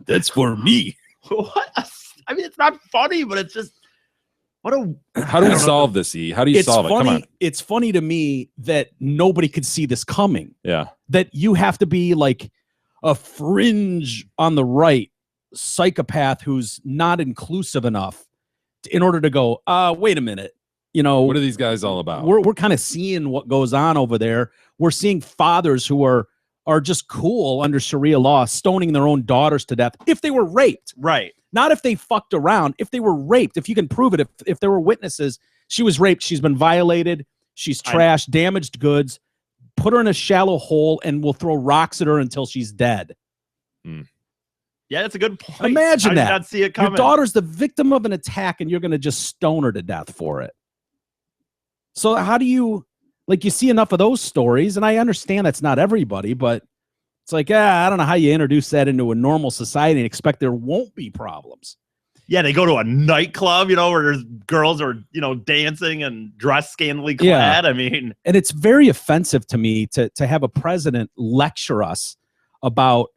[SPEAKER 4] That's for me.
[SPEAKER 6] What? I mean, it's not funny, but it's just
[SPEAKER 5] How do we solve this, E? How do you solve it? Come on.
[SPEAKER 4] It's funny to me that nobody could see this coming.
[SPEAKER 5] Yeah.
[SPEAKER 4] That you have to be like a fringe on the right psychopath who's not inclusive enough in order to go, wait a minute. You know,
[SPEAKER 5] What are these guys all about?
[SPEAKER 4] we're kind of seeing what goes on over there. We're seeing fathers who are just cool under Sharia law, stoning their own daughters to death if they were raped.
[SPEAKER 6] Right.
[SPEAKER 4] Not if they fucked around. If they were raped, if you can prove it, if there were witnesses, she was raped, she's been violated, she's trashed, damaged goods, put her in a shallow hole, and we'll throw rocks at her until she's dead.
[SPEAKER 6] Yeah, that's a good point.
[SPEAKER 4] Imagine
[SPEAKER 6] I did
[SPEAKER 4] that.
[SPEAKER 6] not see it coming.
[SPEAKER 4] Your daughter's the victim of an attack, and you're going to just stone her to death for it. So how do you, like, you see enough of those stories, and I understand that's not everybody, but it's like, I don't know how you introduce that into a normal society and expect there won't be problems.
[SPEAKER 6] Yeah, they go to a nightclub, you know, where there's girls are, you know, dancing and dressed scantily clad.
[SPEAKER 4] Yeah.
[SPEAKER 6] I mean,
[SPEAKER 4] And it's very offensive to me to have a president lecture us about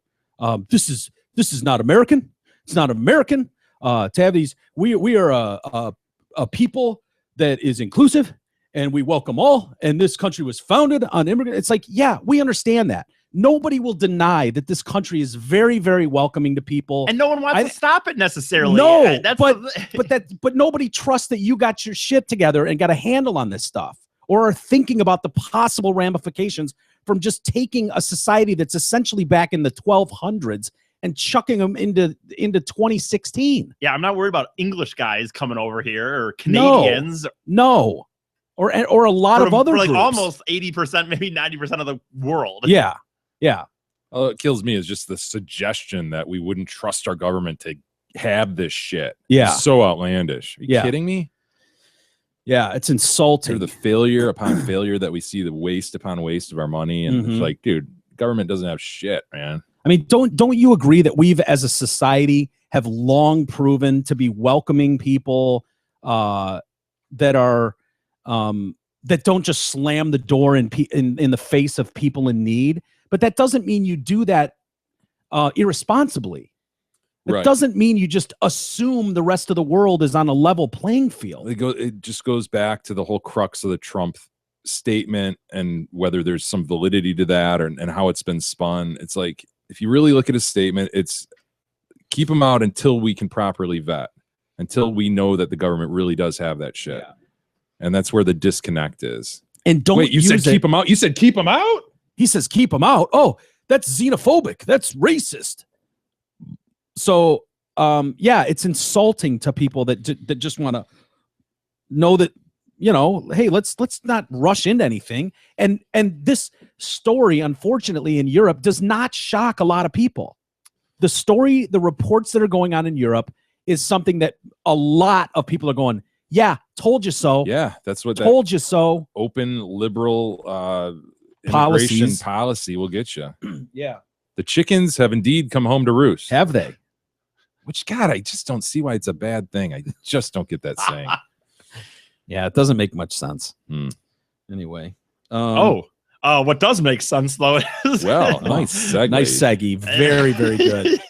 [SPEAKER 4] this is not American. It's not American to have these. We are a people that is inclusive and we welcome all. And this country was founded on immigrants. It's like, yeah, we understand that. Nobody will deny that this country is very, very welcoming to people.
[SPEAKER 6] and no one wants to stop it necessarily.
[SPEAKER 4] No,
[SPEAKER 6] That's
[SPEAKER 4] but nobody trusts that you got your shit together and got a handle on this stuff, or are thinking about the possible ramifications from just taking a society that's essentially back in the 1200s and chucking them into 2016.
[SPEAKER 6] Yeah, I'm not worried about English guys coming over here or Canadians.
[SPEAKER 4] No. Or a lot of other
[SPEAKER 6] for like
[SPEAKER 4] groups.
[SPEAKER 6] almost 80%, maybe 90% of the world.
[SPEAKER 4] Yeah. Yeah.
[SPEAKER 5] All it kills me is just the suggestion that we wouldn't trust our government to have this shit.
[SPEAKER 4] Yeah.
[SPEAKER 5] It's so outlandish. Are you
[SPEAKER 4] Yeah.
[SPEAKER 5] kidding me?
[SPEAKER 4] Yeah, it's insulting.
[SPEAKER 5] Or the failure upon failure that we see, the waste upon waste of our money. And it's like, dude, government doesn't have shit, man.
[SPEAKER 4] I mean, don't you agree that we've, as a society, have long proven to be welcoming people that are that don't just slam the door in the face of people in need? But that doesn't mean you do that irresponsibly. It
[SPEAKER 5] Right.
[SPEAKER 4] doesn't mean you just assume the rest of the world is on a level playing field.
[SPEAKER 5] It just goes back to the whole crux of the Trump statement and whether there's some validity to that and how it's been spun. It's like, if you really look at his statement, it's keep them out until we can properly vet, until we know that the government really does have that shit.
[SPEAKER 4] Yeah.
[SPEAKER 5] And that's where the disconnect is.
[SPEAKER 4] And don't
[SPEAKER 5] wait, you said keep them out? You said keep them out?
[SPEAKER 4] He says keep them out. Oh, that's xenophobic. That's racist. So, yeah, it's insulting to people that just want to know that, you know, hey, let's not rush into anything. And this story, unfortunately, in Europe does not shock a lot of people. The reports that are going on in Europe is something that a lot of people are going, yeah, told you so.
[SPEAKER 5] Yeah, that's what
[SPEAKER 4] told you so.
[SPEAKER 5] Open liberal immigration
[SPEAKER 4] Policies.
[SPEAKER 5] policy will get you.
[SPEAKER 4] Yeah.
[SPEAKER 5] The chickens have indeed come home to roost.
[SPEAKER 4] Have they?
[SPEAKER 5] Which, God, I just don't see why it's a bad thing. I just don't get that saying.
[SPEAKER 4] Yeah, it doesn't make much sense. Anyway.
[SPEAKER 6] What does make sense, though, is
[SPEAKER 5] well, nice segue.
[SPEAKER 4] Nice segue. Very, very good.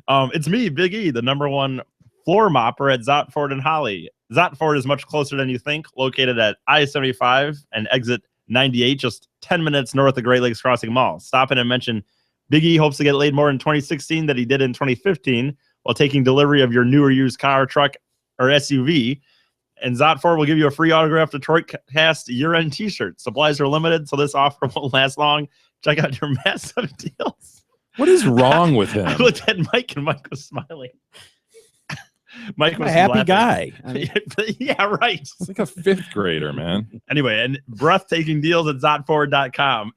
[SPEAKER 6] It's me, Big E, the #1 floor mopper at Zotford and Holly. Zotford is much closer than you think, located at I-75 and exit 98, just 10 minutes north of Great Lakes Crossing Mall. Stop in and mention Big E hopes to get laid more in 2016 than he did in 2015 while taking delivery of your new or used car, truck, or SUV. And Zotford will give you a free autographed Detroit Cast year-end t-shirt. Supplies are limited, so this offer won't last long. Check out your massive deals.
[SPEAKER 5] What is wrong with him?
[SPEAKER 6] I looked at Mike and Mike was smiling. Mike was
[SPEAKER 4] a happy
[SPEAKER 6] laughing.
[SPEAKER 4] guy. I mean,
[SPEAKER 6] Yeah, right.
[SPEAKER 5] It's like a 5th grader, man.
[SPEAKER 6] Anyway, and breathtaking deals at Zotford.com.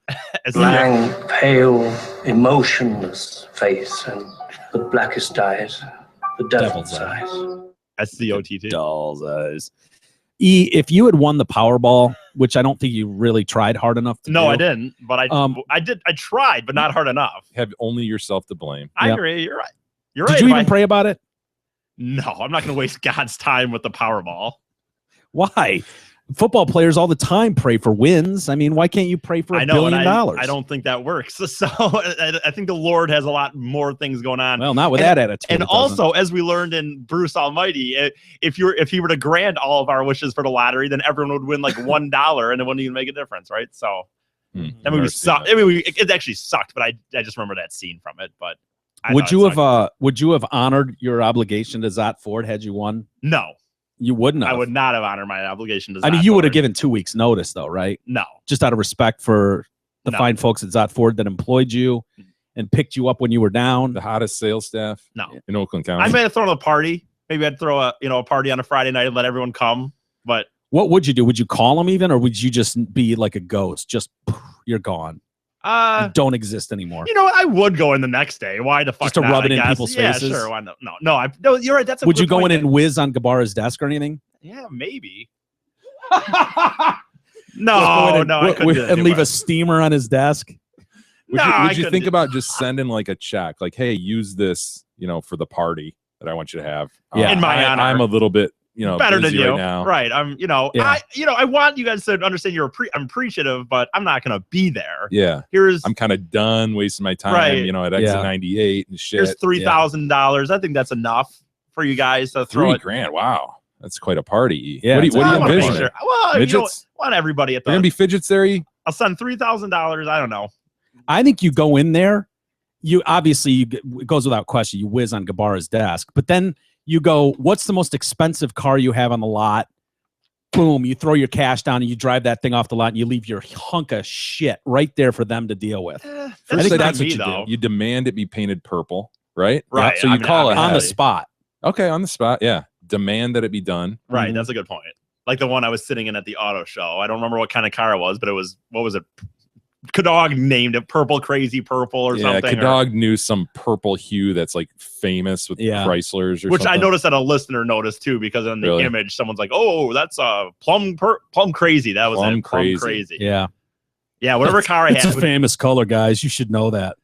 [SPEAKER 14] Blank, pale, emotionless face and the blackest eyes, the devil's eyes.
[SPEAKER 6] SCOTT.
[SPEAKER 4] Doll's eyes. E, if you had won the Powerball, which I don't think you really tried hard enough to do.
[SPEAKER 6] No, I didn't, but I did. I tried, but not hard enough.
[SPEAKER 5] Have only yourself to blame.
[SPEAKER 6] I
[SPEAKER 4] Yep.
[SPEAKER 6] agree. You're right.
[SPEAKER 4] Did you even pray about it?
[SPEAKER 6] No, I'm not going to waste God's time with the Powerball.
[SPEAKER 4] Why? Football players all the time pray for wins. I mean, why can't you pray for $1 billion?
[SPEAKER 6] I don't think that works. So I think the Lord has a lot more things going on.
[SPEAKER 4] Well, not with that attitude.
[SPEAKER 6] And
[SPEAKER 4] it doesn't.
[SPEAKER 6] also, as we learned in Bruce Almighty, if he were to grant all of our wishes for the lottery, then everyone would win like $1, and it wouldn't even make a difference, right? So that movie sucked. I mean, it actually sucked, but I just remember that scene from it. But
[SPEAKER 4] would you have honored your obligation to Zotford had you won?
[SPEAKER 6] No.
[SPEAKER 4] You wouldn't have.
[SPEAKER 6] I would not have honored my obligation to Zotford.
[SPEAKER 4] I mean, you would have given 2 weeks notice though, right?
[SPEAKER 6] No.
[SPEAKER 4] Just out of respect for the fine folks at Zotford that employed you and picked you up when you were down.
[SPEAKER 5] The hottest sales staff
[SPEAKER 6] No.
[SPEAKER 5] in Oakland County.
[SPEAKER 6] I may have thrown a party. Maybe I'd throw a party on a Friday night and let everyone come. But
[SPEAKER 4] what would you do? Would you call them even, or would you just be like a ghost? Just you're gone. You don't exist anymore.
[SPEAKER 6] You know what? I would go in the next day. Why the fuck?
[SPEAKER 4] Just to
[SPEAKER 6] not,
[SPEAKER 4] rub it
[SPEAKER 6] I
[SPEAKER 4] in
[SPEAKER 6] guess.
[SPEAKER 4] people's faces?
[SPEAKER 6] Yeah, sure. Why not? No. You're right. That's a
[SPEAKER 4] Would
[SPEAKER 6] good
[SPEAKER 4] you go
[SPEAKER 6] point
[SPEAKER 4] in and whiz on Gabara's desk or anything?
[SPEAKER 6] Yeah, maybe. No, I couldn't do that
[SPEAKER 4] and
[SPEAKER 6] too
[SPEAKER 4] leave a
[SPEAKER 6] much.
[SPEAKER 4] steamer on his desk.
[SPEAKER 5] Would you think about just sending like a check, like, hey, use this, for the party that I want you to have.
[SPEAKER 6] Yeah. In my honor.
[SPEAKER 5] I'm a little bit,
[SPEAKER 6] better than
[SPEAKER 5] busy
[SPEAKER 6] you,
[SPEAKER 5] right now.
[SPEAKER 6] right? I want you guys to understand I'm appreciative, but I'm not gonna be there.
[SPEAKER 5] Yeah.
[SPEAKER 6] Here's
[SPEAKER 5] I'm kind of done wasting my time,
[SPEAKER 6] Right.
[SPEAKER 5] at exit 98 and shit.
[SPEAKER 6] here's $3,000. I think that's enough for you guys to throw it.
[SPEAKER 5] $3,000. Wow. That's quite a party.
[SPEAKER 4] Yeah,
[SPEAKER 5] What do you
[SPEAKER 6] I wanna make
[SPEAKER 5] envision?
[SPEAKER 6] sure- Well,
[SPEAKER 5] Midgets?
[SPEAKER 6] want everybody at
[SPEAKER 5] There gonna be fidgets there?
[SPEAKER 6] I'll send $3,000. I don't know.
[SPEAKER 4] I think you go in there. You obviously it goes without question. You whiz on Gabara's desk, but then you go, "What's the most expensive car you have on the lot?" boom, you throw your cash down and you drive that thing off the lot and you leave your hunk of shit right there for them to deal with.
[SPEAKER 5] First,
[SPEAKER 4] I think
[SPEAKER 5] that's
[SPEAKER 4] that's
[SPEAKER 5] what
[SPEAKER 4] what
[SPEAKER 5] you
[SPEAKER 4] you
[SPEAKER 5] do.
[SPEAKER 4] do.
[SPEAKER 5] You demand it be painted purple, right?
[SPEAKER 6] Right.
[SPEAKER 5] Yeah, so you call it
[SPEAKER 4] On the spot.
[SPEAKER 5] Okay, on the spot. Yeah. Demand that it be done.
[SPEAKER 6] Right. That's a good point. Like the one I was sitting in at the auto show. I don't remember what kind of car it was, but it was, what was it? Kadog named it Purple Crazy Purple or
[SPEAKER 5] Yeah,
[SPEAKER 6] something.
[SPEAKER 5] Kadog knew some purple hue that's like famous with Chryslers or
[SPEAKER 6] Which
[SPEAKER 5] something.
[SPEAKER 6] I noticed that a listener noticed too, because in the
[SPEAKER 5] Really?
[SPEAKER 6] image, someone's like, "Oh, that's plum crazy." That was
[SPEAKER 5] Plum
[SPEAKER 6] it. Plum
[SPEAKER 5] crazy.
[SPEAKER 6] crazy.
[SPEAKER 4] Yeah.
[SPEAKER 6] Yeah. Whatever car I
[SPEAKER 4] It's
[SPEAKER 6] had.
[SPEAKER 4] a famous color, guys. You should know that.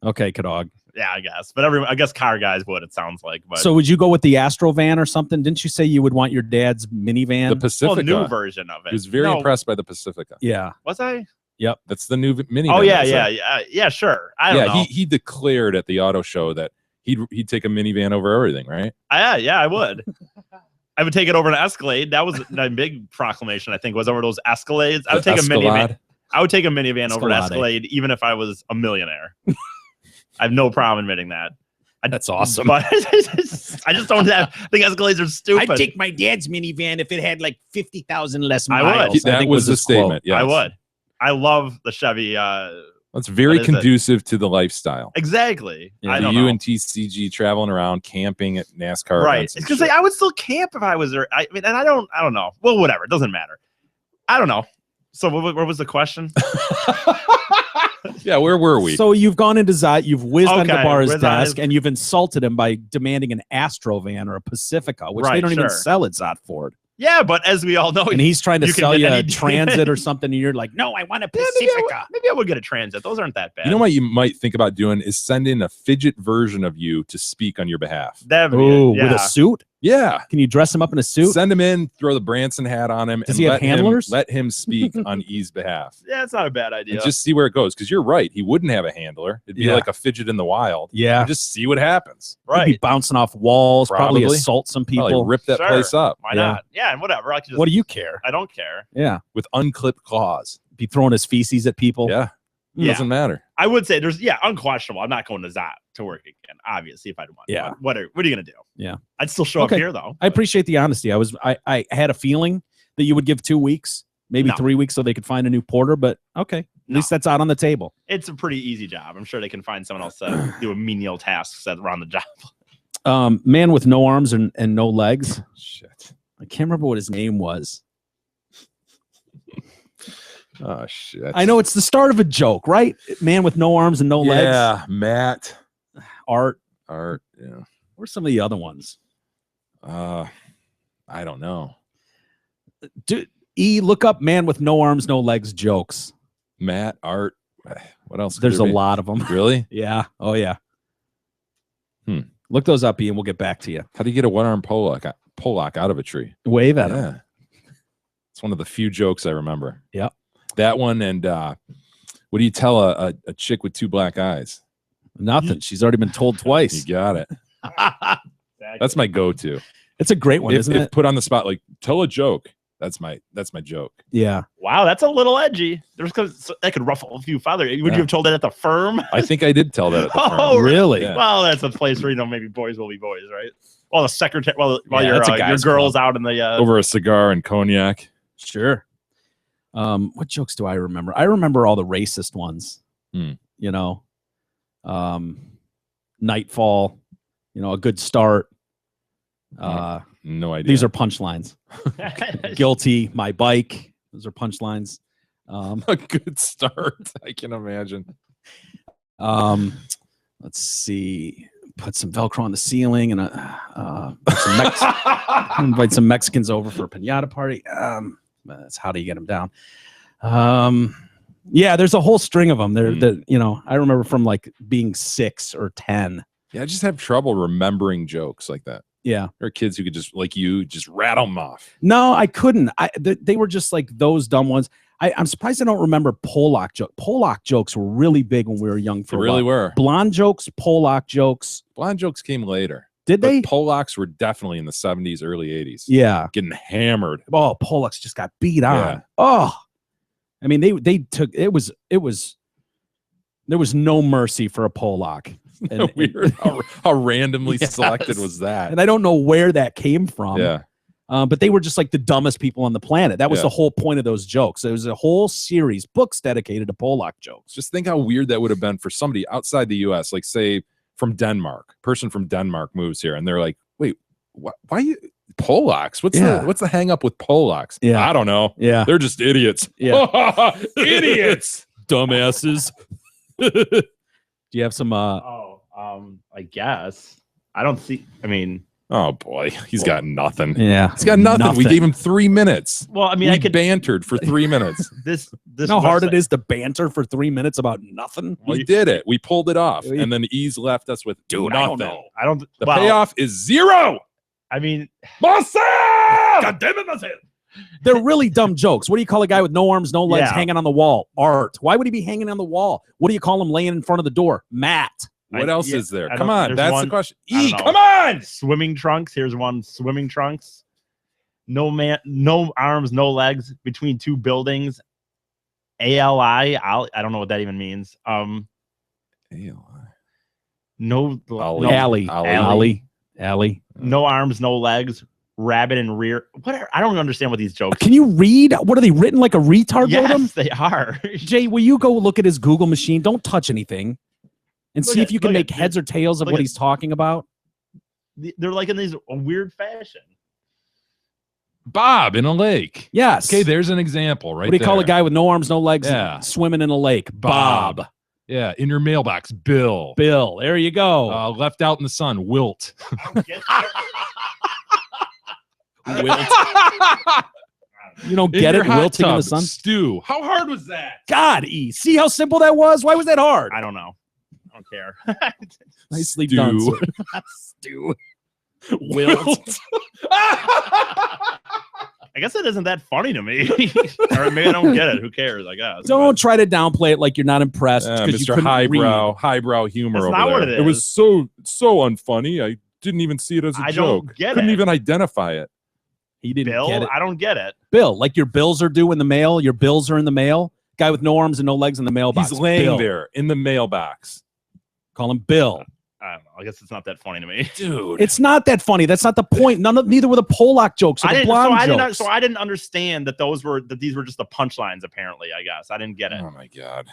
[SPEAKER 4] Okay, Kadog.
[SPEAKER 6] Yeah, I guess. But I guess car guys would. It sounds like. But
[SPEAKER 4] So would you go with the Astro van or something? Didn't you say you would want your dad's minivan?
[SPEAKER 5] The Pacifica.
[SPEAKER 6] well, new version of it.
[SPEAKER 5] He was very
[SPEAKER 6] No,
[SPEAKER 5] impressed by the Pacifica.
[SPEAKER 4] Yeah.
[SPEAKER 6] Was I?
[SPEAKER 4] Yep.
[SPEAKER 5] That's the new mini.
[SPEAKER 6] Oh yeah. Sure. I don't know.
[SPEAKER 5] He declared at the auto show that he'd take a minivan over everything, right?
[SPEAKER 6] Yeah, I would. I would take it over an Escalade. That was a big proclamation, I think, was over those Escalades. I would
[SPEAKER 5] The
[SPEAKER 6] take a minivan.
[SPEAKER 5] Escalade?
[SPEAKER 6] I would take a minivan over an
[SPEAKER 4] Escalade.
[SPEAKER 6] Escalade, even if I was a millionaire. I have no problem admitting that.
[SPEAKER 4] That's awesome.
[SPEAKER 6] But I just don't think Escalades are stupid.
[SPEAKER 4] I'd take my dad's minivan if it had like 50,000 less
[SPEAKER 6] I
[SPEAKER 4] miles.
[SPEAKER 6] would.
[SPEAKER 5] That
[SPEAKER 4] think
[SPEAKER 5] was the
[SPEAKER 4] his quote.
[SPEAKER 5] statement. Yes.
[SPEAKER 6] I would. I love the Chevy.
[SPEAKER 5] That's very
[SPEAKER 6] What is it?
[SPEAKER 5] conducive to the lifestyle.
[SPEAKER 6] Exactly. I
[SPEAKER 5] The
[SPEAKER 6] don't
[SPEAKER 5] you
[SPEAKER 6] know.
[SPEAKER 5] and TCG traveling around camping at NASCAR
[SPEAKER 6] Right.
[SPEAKER 5] events
[SPEAKER 6] It's
[SPEAKER 5] and
[SPEAKER 6] because
[SPEAKER 5] shit.
[SPEAKER 6] I would still camp if I was there. I mean, and I don't know. Well, whatever. It doesn't matter. I don't know. So what was the question?
[SPEAKER 5] Yeah, where were we?
[SPEAKER 4] So you've gone into Zot, you've whizzed on
[SPEAKER 6] Okay,
[SPEAKER 4] Gabar's
[SPEAKER 6] whizzed on
[SPEAKER 4] desk,
[SPEAKER 6] his-
[SPEAKER 4] and you've insulted him by demanding an Astro van or a Pacifica, which they
[SPEAKER 6] Right,
[SPEAKER 4] don't even
[SPEAKER 6] sure.
[SPEAKER 4] sell at Zot Ford.
[SPEAKER 6] Yeah, but as we all know,
[SPEAKER 4] And he's trying to
[SPEAKER 6] you can
[SPEAKER 4] sell
[SPEAKER 6] get
[SPEAKER 4] you a
[SPEAKER 6] any-
[SPEAKER 4] Transit or something, and you're like, no, I want a
[SPEAKER 6] Yeah,
[SPEAKER 4] Pacifica.
[SPEAKER 6] maybe I would get a Transit. Those aren't that bad.
[SPEAKER 5] You know what you might think about doing is send in a fidget version of you to speak on your behalf.
[SPEAKER 6] That'd be
[SPEAKER 4] Oh,
[SPEAKER 6] it.
[SPEAKER 4] with
[SPEAKER 6] Yeah.
[SPEAKER 4] a suit?
[SPEAKER 5] Yeah.
[SPEAKER 4] Can you dress him up in a suit?
[SPEAKER 5] Send him in, throw the Branson hat on him,
[SPEAKER 4] Does
[SPEAKER 5] and
[SPEAKER 4] he have
[SPEAKER 5] let
[SPEAKER 4] handlers?
[SPEAKER 5] let him speak on E's behalf.
[SPEAKER 6] Yeah, it's not a bad idea.
[SPEAKER 5] And just see where it goes. Because you're right. He wouldn't have a handler. It'd be
[SPEAKER 4] Yeah.
[SPEAKER 5] like a fidget in the wild.
[SPEAKER 4] Yeah.
[SPEAKER 5] And just see what happens.
[SPEAKER 4] He'd be bouncing off walls, probably
[SPEAKER 5] Probably.
[SPEAKER 4] assault some
[SPEAKER 5] Probably
[SPEAKER 4] people.
[SPEAKER 5] rip that
[SPEAKER 6] Sure.
[SPEAKER 5] place up.
[SPEAKER 6] Why
[SPEAKER 4] Yeah.
[SPEAKER 6] not? Yeah, and whatever. I could just,
[SPEAKER 4] What do you care?
[SPEAKER 6] I don't care.
[SPEAKER 4] Yeah.
[SPEAKER 5] With unclipped claws.
[SPEAKER 4] Be throwing his feces at people.
[SPEAKER 5] Yeah.
[SPEAKER 6] Yeah.
[SPEAKER 5] Doesn't matter.
[SPEAKER 6] I would say there's unquestionable. I'm not going to Zot to work again. Obviously, if I'd want.
[SPEAKER 4] Yeah.
[SPEAKER 6] But what are you gonna do?
[SPEAKER 4] Yeah.
[SPEAKER 6] I'd still show
[SPEAKER 4] Okay.
[SPEAKER 6] up here though.
[SPEAKER 4] I appreciate the honesty. I had a feeling that you would give 2 weeks, maybe
[SPEAKER 6] No.
[SPEAKER 4] 3 weeks so they could find a new porter, but okay. At least that's out on the table.
[SPEAKER 6] It's a pretty easy job. I'm sure they can find someone else to do a menial tasks that around the job.
[SPEAKER 4] Man with no arms and no legs.
[SPEAKER 5] Shit.
[SPEAKER 4] I can't remember what his name was.
[SPEAKER 5] Oh shit.
[SPEAKER 4] I know it's the start of a joke, right? Man with no arms and no legs.
[SPEAKER 5] Yeah, Matt.
[SPEAKER 4] Art.
[SPEAKER 5] Yeah.
[SPEAKER 4] Where's some of the other ones?
[SPEAKER 5] I don't know.
[SPEAKER 4] Look up man with no arms, no legs jokes.
[SPEAKER 5] Matt, Art. What else? could
[SPEAKER 4] There's
[SPEAKER 5] there
[SPEAKER 4] a
[SPEAKER 5] be?
[SPEAKER 4] lot of them.
[SPEAKER 5] Really?
[SPEAKER 4] Yeah. Oh yeah.
[SPEAKER 5] Hmm.
[SPEAKER 4] Look those up, Ian. We'll get back to you.
[SPEAKER 5] How do you get a one-arm Pollock out of a tree?
[SPEAKER 4] Wave at him.
[SPEAKER 5] Yeah. It's one of the few jokes I remember.
[SPEAKER 4] Yep.
[SPEAKER 5] That one and what do you tell a chick with two black eyes?
[SPEAKER 4] Nothing. She's already been told twice.
[SPEAKER 5] You got it. That's my go-to.
[SPEAKER 4] It's a great one, isn't
[SPEAKER 5] if
[SPEAKER 4] it?
[SPEAKER 5] put on the spot, like tell a joke. That's my joke.
[SPEAKER 4] Yeah.
[SPEAKER 6] Wow, that's a little edgy. There's because that could ruffle a few feathers. Would
[SPEAKER 5] Yeah.
[SPEAKER 6] you have told that at the firm?
[SPEAKER 5] I think I did tell that at the
[SPEAKER 6] Oh,
[SPEAKER 5] firm.
[SPEAKER 4] really?
[SPEAKER 5] Yeah.
[SPEAKER 6] Well, that's a place where maybe boys will be boys, right? Well, the secretary. While
[SPEAKER 4] Yeah,
[SPEAKER 6] your
[SPEAKER 4] that's a
[SPEAKER 6] your
[SPEAKER 4] guy's
[SPEAKER 6] girl's
[SPEAKER 4] club.
[SPEAKER 6] out in the
[SPEAKER 5] Over a cigar and cognac.
[SPEAKER 4] Sure. What jokes do I remember? I remember all the racist ones.
[SPEAKER 5] Hmm.
[SPEAKER 4] You know, Nightfall. You know, a good start.
[SPEAKER 5] No idea.
[SPEAKER 4] These are punchlines. Guilty. My bike. Those are punchlines.
[SPEAKER 5] a good start. I can imagine.
[SPEAKER 4] Let's see. Put some Velcro on the ceiling and invite some Mexicans over for a piñata party. That's how do you get them down? Yeah, there's a whole string of them. I remember from like being 6 or 10.
[SPEAKER 5] Yeah, I just have trouble remembering jokes like that.
[SPEAKER 4] Yeah.
[SPEAKER 5] There are kids who could just, like you, just rattle them off.
[SPEAKER 4] No, I couldn't. They were just like those dumb ones. I'm surprised I don't remember Pollock jokes. Pollock jokes were really big when we were young.
[SPEAKER 5] They really were.
[SPEAKER 4] Blonde jokes, Pollock jokes.
[SPEAKER 5] Blonde jokes came later.
[SPEAKER 4] Did
[SPEAKER 5] But
[SPEAKER 4] they?
[SPEAKER 5] Pollocks were definitely in the 70s, early 80s.
[SPEAKER 4] Yeah.
[SPEAKER 5] Getting hammered.
[SPEAKER 4] Oh, Pollocks just got beat on.
[SPEAKER 5] Yeah.
[SPEAKER 4] Oh, I mean, they took it was there was no mercy for a Pollock. And,
[SPEAKER 5] Weird how randomly
[SPEAKER 4] Yes.
[SPEAKER 5] selected was that.
[SPEAKER 4] And I don't know where that came from.
[SPEAKER 5] Yeah.
[SPEAKER 4] But they were just like the dumbest people on the planet. That was the whole point of those jokes. It was a whole series, books dedicated to Polak jokes.
[SPEAKER 5] Just think how weird that would have been for somebody outside the U.S., like say from Denmark. Person from Denmark moves here, and they're like, "Wait, why you Polacks? What's the hang up with Polacks?
[SPEAKER 4] Yeah,
[SPEAKER 5] I don't know.
[SPEAKER 4] Yeah,
[SPEAKER 5] they're just idiots.
[SPEAKER 4] Yeah,
[SPEAKER 5] idiots,
[SPEAKER 4] dumbasses." Do you have some?
[SPEAKER 6] I guess I don't see. I mean.
[SPEAKER 5] Oh boy, he's got nothing.
[SPEAKER 4] Yeah,
[SPEAKER 5] he's got nothing. We gave him 3 minutes.
[SPEAKER 6] Well, I mean,
[SPEAKER 5] I bantered for 3 minutes.
[SPEAKER 6] This
[SPEAKER 4] how hard it is to banter for 3 minutes about nothing.
[SPEAKER 5] We did it. We pulled it off, and then Ease left us with
[SPEAKER 4] Dude,
[SPEAKER 5] nothing.
[SPEAKER 6] I don't know. I don't.
[SPEAKER 5] The payoff is 0.
[SPEAKER 6] I mean,
[SPEAKER 5] Marcel! God damn it, Marcel!
[SPEAKER 4] They're really dumb jokes. What do you call a guy with no arms, no legs,
[SPEAKER 6] Yeah.
[SPEAKER 4] hanging on the wall? Art. Why would he be hanging on the wall? What do you call him laying in front of the door? Matt.
[SPEAKER 5] What else is there?
[SPEAKER 6] I
[SPEAKER 5] Come
[SPEAKER 6] don't-
[SPEAKER 5] on,
[SPEAKER 6] there's
[SPEAKER 5] that's
[SPEAKER 6] one-
[SPEAKER 5] the question.
[SPEAKER 6] I don't
[SPEAKER 5] E,
[SPEAKER 6] know.
[SPEAKER 5] come on!
[SPEAKER 6] Swimming trunks. Here's one. Swimming trunks. No arms, no legs between two buildings. ALI. I don't know what that even means. No.
[SPEAKER 4] Alley.
[SPEAKER 6] No arms, no legs. Rabbit and rear. What? I don't understand what these jokes.
[SPEAKER 4] Can you read? What are they written like a retard wrote them?
[SPEAKER 6] Yes, they are.
[SPEAKER 4] Jay, will you go look at his Google machine? Don't touch anything. And
[SPEAKER 6] Look
[SPEAKER 4] see
[SPEAKER 6] at-
[SPEAKER 4] if you can
[SPEAKER 6] look
[SPEAKER 4] make
[SPEAKER 6] at-
[SPEAKER 4] heads or tails of
[SPEAKER 6] look
[SPEAKER 4] what
[SPEAKER 6] at-
[SPEAKER 4] he's talking about.
[SPEAKER 6] They're like in these weird fashion.
[SPEAKER 5] Bob in a lake.
[SPEAKER 4] Yes.
[SPEAKER 5] Okay, there's an example right
[SPEAKER 4] What do you call a
[SPEAKER 5] there.
[SPEAKER 4] guy with no arms, no legs,
[SPEAKER 5] Yeah.
[SPEAKER 4] swimming in a lake? Bob.
[SPEAKER 5] Yeah, in your mailbox, Bill.
[SPEAKER 4] Bill. There you go.
[SPEAKER 5] Left out in the sun, Wilt.
[SPEAKER 4] Wilt. You don't
[SPEAKER 5] In
[SPEAKER 4] get
[SPEAKER 5] your
[SPEAKER 4] it?
[SPEAKER 5] hot
[SPEAKER 4] Wilting in the
[SPEAKER 5] tub,
[SPEAKER 4] sun?
[SPEAKER 5] Stew. How hard was that?
[SPEAKER 4] God, E. See how simple that was? Why was that hard?
[SPEAKER 6] I don't know. I don't care.
[SPEAKER 4] Nicely
[SPEAKER 5] Stew.
[SPEAKER 4] done, sir. Stew. Wilt.
[SPEAKER 6] I guess it isn't that funny to me. Or maybe I don't get it. Who cares? I guess.
[SPEAKER 4] Don't try to downplay it like you're not impressed because you
[SPEAKER 5] Mr.
[SPEAKER 4] couldn't
[SPEAKER 5] Highbrow humor.
[SPEAKER 6] That's
[SPEAKER 5] over
[SPEAKER 6] not
[SPEAKER 5] there.
[SPEAKER 6] what it
[SPEAKER 5] It was
[SPEAKER 6] is.
[SPEAKER 5] so unfunny. I didn't even see it as a
[SPEAKER 6] I don't
[SPEAKER 5] joke.
[SPEAKER 6] get
[SPEAKER 5] Couldn't
[SPEAKER 6] it.
[SPEAKER 5] even identify it.
[SPEAKER 4] He didn't
[SPEAKER 6] Bill,
[SPEAKER 4] get it.
[SPEAKER 6] I don't get it.
[SPEAKER 4] Bill, like your bills are due in the mail. Your bills are in the mail. Guy with no arms and no legs in the mailbox.
[SPEAKER 5] He's laying
[SPEAKER 4] Bill.
[SPEAKER 5] there in the mailbox.
[SPEAKER 4] Call him Bill.
[SPEAKER 6] I don't know. I guess it's not that funny to me.
[SPEAKER 5] Dude.
[SPEAKER 4] It's not that funny. That's not the point. Neither were the Polak jokes or the blonde jokes.
[SPEAKER 6] So I didn't understand that these were just the punchlines. Apparently, I guess I didn't get it.
[SPEAKER 5] Oh my God.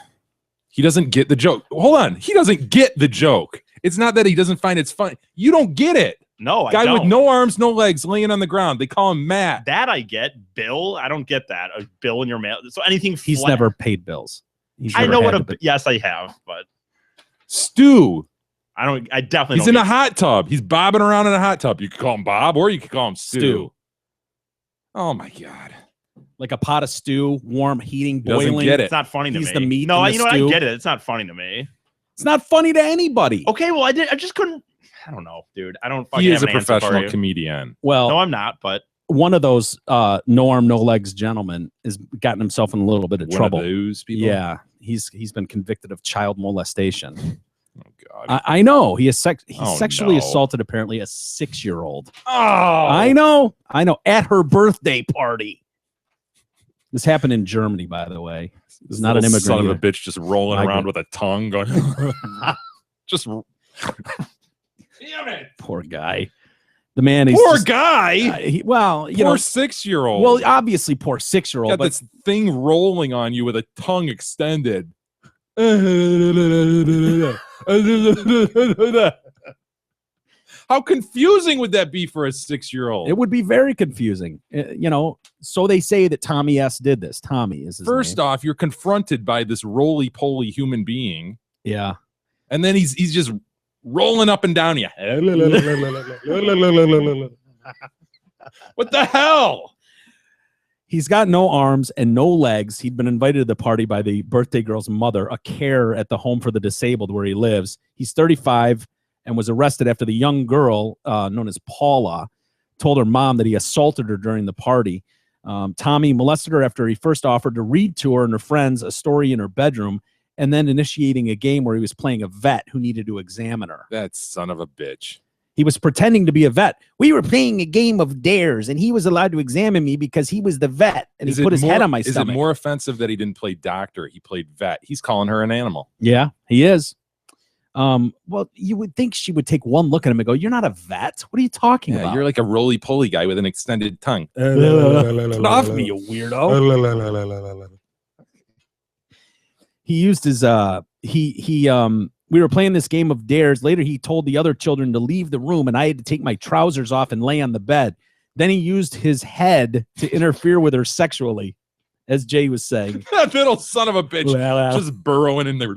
[SPEAKER 5] He doesn't get the joke. Hold on. He doesn't get the joke. It's not that he doesn't find it's funny. You don't get it.
[SPEAKER 6] No, I
[SPEAKER 5] Guy
[SPEAKER 6] don't.
[SPEAKER 5] with no arms, no legs, laying on the ground. They call him Matt.
[SPEAKER 6] That I get. Bill, I don't get that. A bill in your mail. So anything.
[SPEAKER 4] He's
[SPEAKER 6] flat-
[SPEAKER 4] never paid bills. He's
[SPEAKER 6] I
[SPEAKER 4] never
[SPEAKER 6] know
[SPEAKER 4] had
[SPEAKER 6] what
[SPEAKER 4] to
[SPEAKER 6] a. Yes, I have, but
[SPEAKER 5] Stew.
[SPEAKER 6] I don't. I definitely.
[SPEAKER 5] He's
[SPEAKER 6] don't
[SPEAKER 5] in a
[SPEAKER 6] get-
[SPEAKER 5] hot tub. He's bobbing around in a hot tub. You could call him Bob or you could call him Stew.
[SPEAKER 4] Stew.
[SPEAKER 5] Oh my God.
[SPEAKER 4] like a pot of stew, warm, heating,
[SPEAKER 5] Doesn't
[SPEAKER 4] boiling.
[SPEAKER 5] get it.
[SPEAKER 6] It's not funny to
[SPEAKER 4] He's
[SPEAKER 6] me.
[SPEAKER 4] the meat.
[SPEAKER 6] No,
[SPEAKER 4] in the
[SPEAKER 6] you know what?
[SPEAKER 4] stew.
[SPEAKER 6] I get it. It's not funny to me.
[SPEAKER 4] It's not funny to anybody.
[SPEAKER 6] Okay, well, I just couldn't. I don't know, dude. I don't.
[SPEAKER 5] He
[SPEAKER 6] fucking
[SPEAKER 5] is a
[SPEAKER 6] have an answer for
[SPEAKER 5] professional
[SPEAKER 6] you.
[SPEAKER 5] comedian.
[SPEAKER 4] Well,
[SPEAKER 6] No, I'm not. But
[SPEAKER 4] one of those no arm, no legs gentlemen has gotten himself in a little bit of
[SPEAKER 5] One
[SPEAKER 4] trouble.
[SPEAKER 5] of those people.
[SPEAKER 4] Yeah, he's been convicted of child molestation.
[SPEAKER 5] Oh God.
[SPEAKER 4] I know he is he
[SPEAKER 5] Oh,
[SPEAKER 4] sexually
[SPEAKER 5] no.
[SPEAKER 4] assaulted apparently a 6-year-old.
[SPEAKER 5] Oh,
[SPEAKER 4] I know at her birthday party. This happened in Germany, by the way. It was not an
[SPEAKER 5] Little
[SPEAKER 4] immigrant.
[SPEAKER 5] son of a
[SPEAKER 4] either.
[SPEAKER 5] bitch just rolling
[SPEAKER 4] Migrant.
[SPEAKER 5] around with a tongue going. Just. Damn it!
[SPEAKER 4] Poor guy. The man. He's
[SPEAKER 5] Poor
[SPEAKER 4] just-
[SPEAKER 5] guy.
[SPEAKER 4] well, you
[SPEAKER 5] Poor
[SPEAKER 4] know.
[SPEAKER 5] 6-year-old.
[SPEAKER 4] Well, obviously, poor 6-year-old.
[SPEAKER 5] got
[SPEAKER 4] But
[SPEAKER 5] this thing rolling on you with a tongue extended. How confusing would that be for a 6-year-old?
[SPEAKER 4] it would be very confusing. So they say that Tommy S. did this. Tommy is his
[SPEAKER 5] First
[SPEAKER 4] name.
[SPEAKER 5] off, you're confronted by this roly-poly human being,
[SPEAKER 4] Yeah.
[SPEAKER 5] and then he's just rolling up and down you. What the hell?
[SPEAKER 4] He's got no arms and no legs. He'd been invited to the party by the birthday girl's mother, a carer at the home for the disabled where he lives. He's 35 and was arrested after the young girl, known as Paula, told her mom that he assaulted her during the party. Tommy molested her after he first offered to read to her and her friends a story in her bedroom, and then initiating a game where he was playing a vet who needed to examine her.
[SPEAKER 5] That son of a bitch.
[SPEAKER 4] He was pretending to be a vet. We were playing a game of dares, and he was allowed to examine me because he was the vet, and he put his head on my
[SPEAKER 5] Is
[SPEAKER 4] stomach.
[SPEAKER 5] it more offensive that he didn't play doctor? He played vet. He's calling her an animal.
[SPEAKER 4] Yeah, he is. Well, you would think she would take one look at him and go, "You're not a vet. What are you talking about?
[SPEAKER 5] You're like a roly-poly guy with an extended tongue.
[SPEAKER 4] Get off me, you weirdo." He used his we were playing this game of dares. Later, he told the other children to leave the room, and I had to take my trousers off and lay on the bed. Then he used his head to interfere with her sexually, as Jay was saying.
[SPEAKER 5] That little son of a bitch just burrowing in there.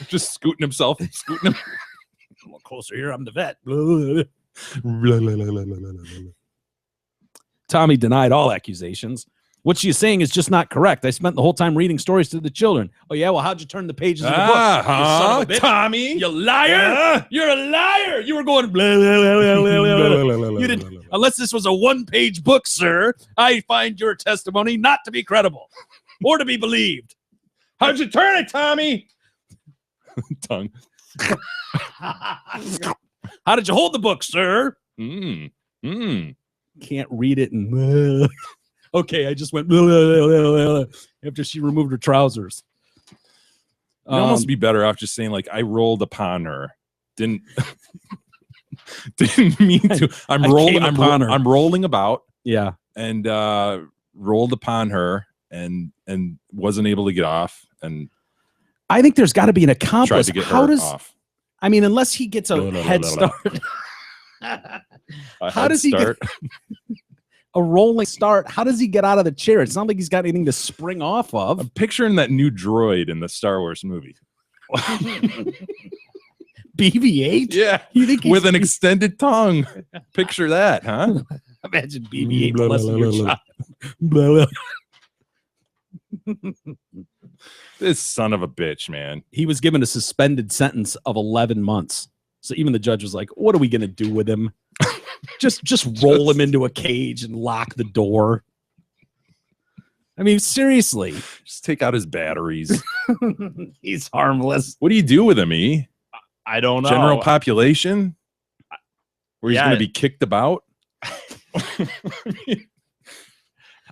[SPEAKER 5] Just scooting himself. Scooting him.
[SPEAKER 4] A little closer here. I'm the vet. Tommy denied all accusations. What she's saying is just not correct. I spent the whole time reading stories to the children. Oh, yeah? Well, how'd you turn the pages of the book? You son of a bitch.
[SPEAKER 5] Tommy.
[SPEAKER 4] You liar. You're a liar. You were going blah, blah, blah, blah, blah, blah. You didn't, unless this was a one-page book, sir, I find your testimony not to be credible or to be believed.
[SPEAKER 5] How'd you turn it, Tommy? Tongue.
[SPEAKER 4] How did you hold the book, sir?
[SPEAKER 5] Can't
[SPEAKER 4] read it and... Okay, I just went after she removed her trousers.
[SPEAKER 5] You'd almost be better off just saying, like, I rolled upon her. Didn't mean to. I'm rolling about.
[SPEAKER 4] Yeah.
[SPEAKER 5] And rolled upon her and wasn't able to get off. And
[SPEAKER 4] I think there's got to be an accomplice.
[SPEAKER 5] Tried to get
[SPEAKER 4] How
[SPEAKER 5] her
[SPEAKER 4] does
[SPEAKER 5] off.
[SPEAKER 4] I mean, unless he gets a head start. How does he get a rolling start? How does he get out of the chair? It's not like he's got anything to spring off of.
[SPEAKER 5] I'm picturing that new droid in the Star Wars movie.
[SPEAKER 4] BB-8?
[SPEAKER 5] Yeah,
[SPEAKER 4] you think
[SPEAKER 5] with an extended tongue. Picture that, huh?
[SPEAKER 4] Imagine BB-8 molesting your child.
[SPEAKER 5] This son of a bitch, man.
[SPEAKER 4] He was given a suspended sentence of 11 months. So even the judge was like, what are we going to do with him? just roll him into a cage and lock the door. I mean, seriously.
[SPEAKER 5] Just take out his batteries.
[SPEAKER 4] He's harmless.
[SPEAKER 5] What do you do with him, E?
[SPEAKER 6] I don't know.
[SPEAKER 5] General population? Where he's going to be kicked about?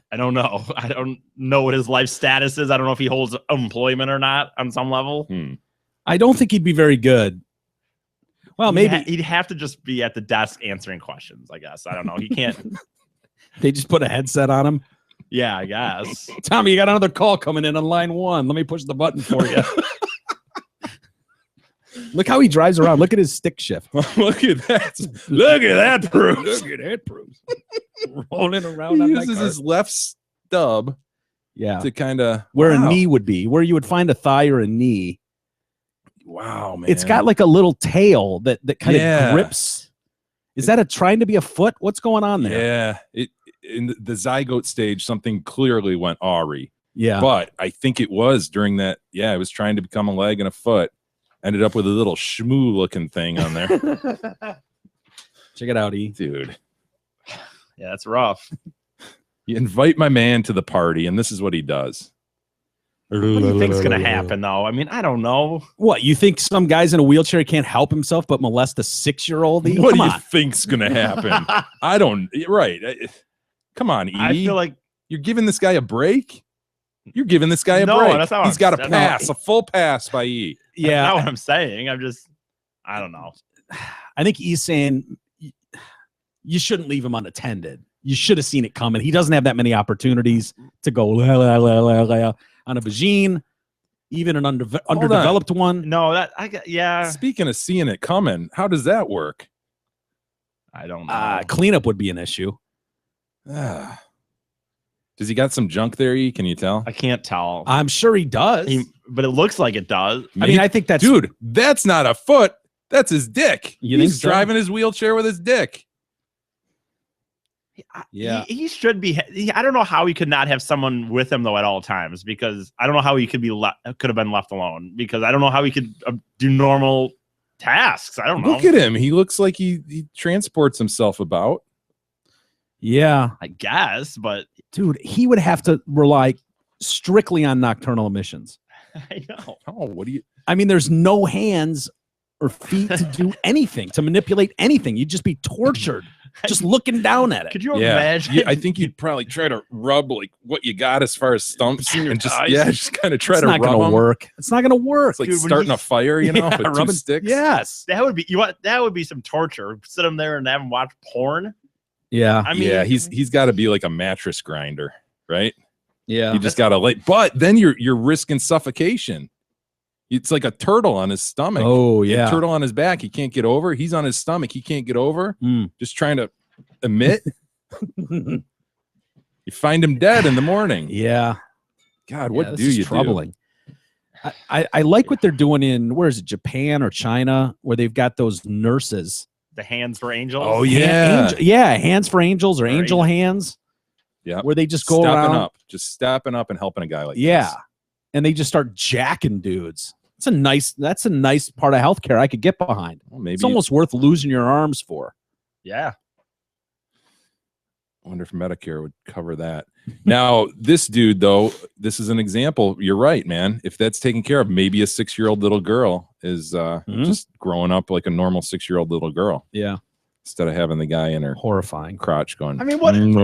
[SPEAKER 6] I don't know. I don't know what his life status is. I don't know if he holds employment or not on some level.
[SPEAKER 4] I don't think he'd be very good. Well, maybe
[SPEAKER 6] he'd have to just be at the desk answering questions, I guess. I don't know. He can't.
[SPEAKER 4] They just put a headset on him.
[SPEAKER 6] Yeah, I guess.
[SPEAKER 4] Tommy, you got another call coming in on line 1. Let me push the button for you. Look how he drives around. Look at his stick shift.
[SPEAKER 5] Look at that. Look at that, Bruce.
[SPEAKER 4] Look at that, Bruce. Rolling around.
[SPEAKER 5] He uses his left stub.
[SPEAKER 4] Yeah.
[SPEAKER 5] To kind of
[SPEAKER 4] where a knee would be, where you would find a thigh or a knee.
[SPEAKER 5] Wow, man.
[SPEAKER 4] It's got like a little tail that kind of grips. Is that trying to be a foot? What's going on there?
[SPEAKER 5] Yeah. In the zygote stage, something clearly went awry.
[SPEAKER 4] Yeah.
[SPEAKER 5] But I think it was during that. Yeah, it was trying to become a leg and a foot. Ended up with a little shmoo looking thing on there.
[SPEAKER 4] Check it out, E.
[SPEAKER 5] Dude.
[SPEAKER 6] Yeah, that's rough.
[SPEAKER 5] You invite my man to the party, and this is what he does.
[SPEAKER 6] What do you think's going to happen, though? I mean, I don't know.
[SPEAKER 4] What, you think some guy's in a wheelchair can't help himself but molest a 6-year-old?
[SPEAKER 5] What do you think's going to happen? I don't. Right. Come on, E.
[SPEAKER 6] I feel like
[SPEAKER 5] you're giving this guy a break. You're giving this guy a break.
[SPEAKER 6] That's not
[SPEAKER 5] He's got a pass, a full pass by E.
[SPEAKER 4] Yeah.
[SPEAKER 6] That's not what I'm saying. I don't know.
[SPEAKER 4] I think E's saying you shouldn't leave him unattended. You should have seen it coming. He doesn't have that many opportunities to go on a vagine, even an underdeveloped one.
[SPEAKER 6] No, yeah.
[SPEAKER 5] Speaking of seeing it coming, how does that work?
[SPEAKER 6] I don't know.
[SPEAKER 4] Cleanup would be an issue.
[SPEAKER 5] Does he got some junk there, E? Can you tell?
[SPEAKER 6] I can't tell.
[SPEAKER 4] I'm sure he does.
[SPEAKER 6] But it looks like it does.
[SPEAKER 4] I mean, I think that's...
[SPEAKER 5] Dude, that's not a foot. That's his dick.
[SPEAKER 4] You
[SPEAKER 5] He's
[SPEAKER 4] think so?
[SPEAKER 5] driving his wheelchair with his dick.
[SPEAKER 4] Yeah.
[SPEAKER 6] He should be... I don't know how he could not have someone with him, though, at all times. Because I don't know how he could have been left alone. Because I don't know how he could do normal tasks. I don't know.
[SPEAKER 5] Look at him. He looks like he transports himself about.
[SPEAKER 4] Yeah.
[SPEAKER 6] I guess, but...
[SPEAKER 4] Dude, he would have to rely strictly on nocturnal emissions.
[SPEAKER 6] I know.
[SPEAKER 5] Oh, what do you...
[SPEAKER 4] I mean, there's no hands or feet to do anything, to manipulate anything. You'd just be tortured. just looking down at it.
[SPEAKER 6] Could you imagine?
[SPEAKER 5] I think you'd probably try to rub like what you got as far as stumps and just
[SPEAKER 6] eyes.
[SPEAKER 5] just kind of try
[SPEAKER 4] It's
[SPEAKER 5] to
[SPEAKER 4] not
[SPEAKER 5] rub
[SPEAKER 4] gonna
[SPEAKER 5] them.
[SPEAKER 4] work. It's not gonna work.
[SPEAKER 5] It's like
[SPEAKER 6] Dude, when
[SPEAKER 5] starting
[SPEAKER 6] you-
[SPEAKER 5] a fire, you know, with two
[SPEAKER 4] rubbing
[SPEAKER 5] sticks.
[SPEAKER 4] Yes.
[SPEAKER 6] That would be that would be some torture. Sit him there and have him watch porn.
[SPEAKER 4] Yeah.
[SPEAKER 6] I mean,
[SPEAKER 5] yeah, he's got to be like a mattress grinder, right?
[SPEAKER 4] Yeah.
[SPEAKER 5] You just got to but then you're risking suffocation. It's like a turtle on his stomach.
[SPEAKER 4] Oh,
[SPEAKER 5] A
[SPEAKER 4] yeah.
[SPEAKER 5] turtle on his back. He can't get over. He's on his stomach. He can't get over.
[SPEAKER 4] Mm.
[SPEAKER 5] Just trying to emit. You find him dead in the morning.
[SPEAKER 4] Yeah.
[SPEAKER 5] God,
[SPEAKER 4] Yeah,
[SPEAKER 5] what
[SPEAKER 4] this
[SPEAKER 5] do
[SPEAKER 4] is
[SPEAKER 5] you
[SPEAKER 4] troubling. I like what they're doing in, where is it, Japan or China, where they've got those nurses.
[SPEAKER 6] the hands for angels.
[SPEAKER 5] Oh, yeah.
[SPEAKER 4] Hands for angels or
[SPEAKER 6] Or
[SPEAKER 4] angel hands.
[SPEAKER 5] Yeah.
[SPEAKER 4] Where they just go
[SPEAKER 5] stepping
[SPEAKER 4] around.
[SPEAKER 5] up, just stepping up and helping a guy like
[SPEAKER 4] Yeah.
[SPEAKER 5] this.
[SPEAKER 4] And they just start jacking dudes. That's a nice part of healthcare I could get behind.
[SPEAKER 5] Well, maybe
[SPEAKER 4] It's almost worth losing your arms for.
[SPEAKER 6] Yeah.
[SPEAKER 5] I wonder if Medicare would cover that. Now, this dude, though, this is an example. You're right, man. If that's taken care of, maybe a 6-year-old little girl is just growing up like a normal 6-year-old little girl.
[SPEAKER 4] Yeah.
[SPEAKER 5] Instead of having the guy in her
[SPEAKER 4] horrifying
[SPEAKER 5] crotch going.
[SPEAKER 6] I mean, what? It's a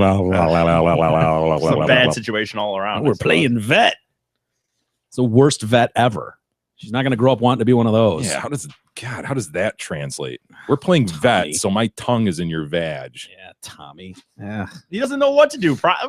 [SPEAKER 5] It's
[SPEAKER 6] bad situation all around.
[SPEAKER 4] We're playing vet. It's the worst vet ever. She's not going to grow up wanting to be one of those.
[SPEAKER 5] Yeah, how does that translate? We're playing vet, so my tongue is in your vag.
[SPEAKER 4] Yeah, Tommy. Yeah.
[SPEAKER 6] He doesn't know what to do. I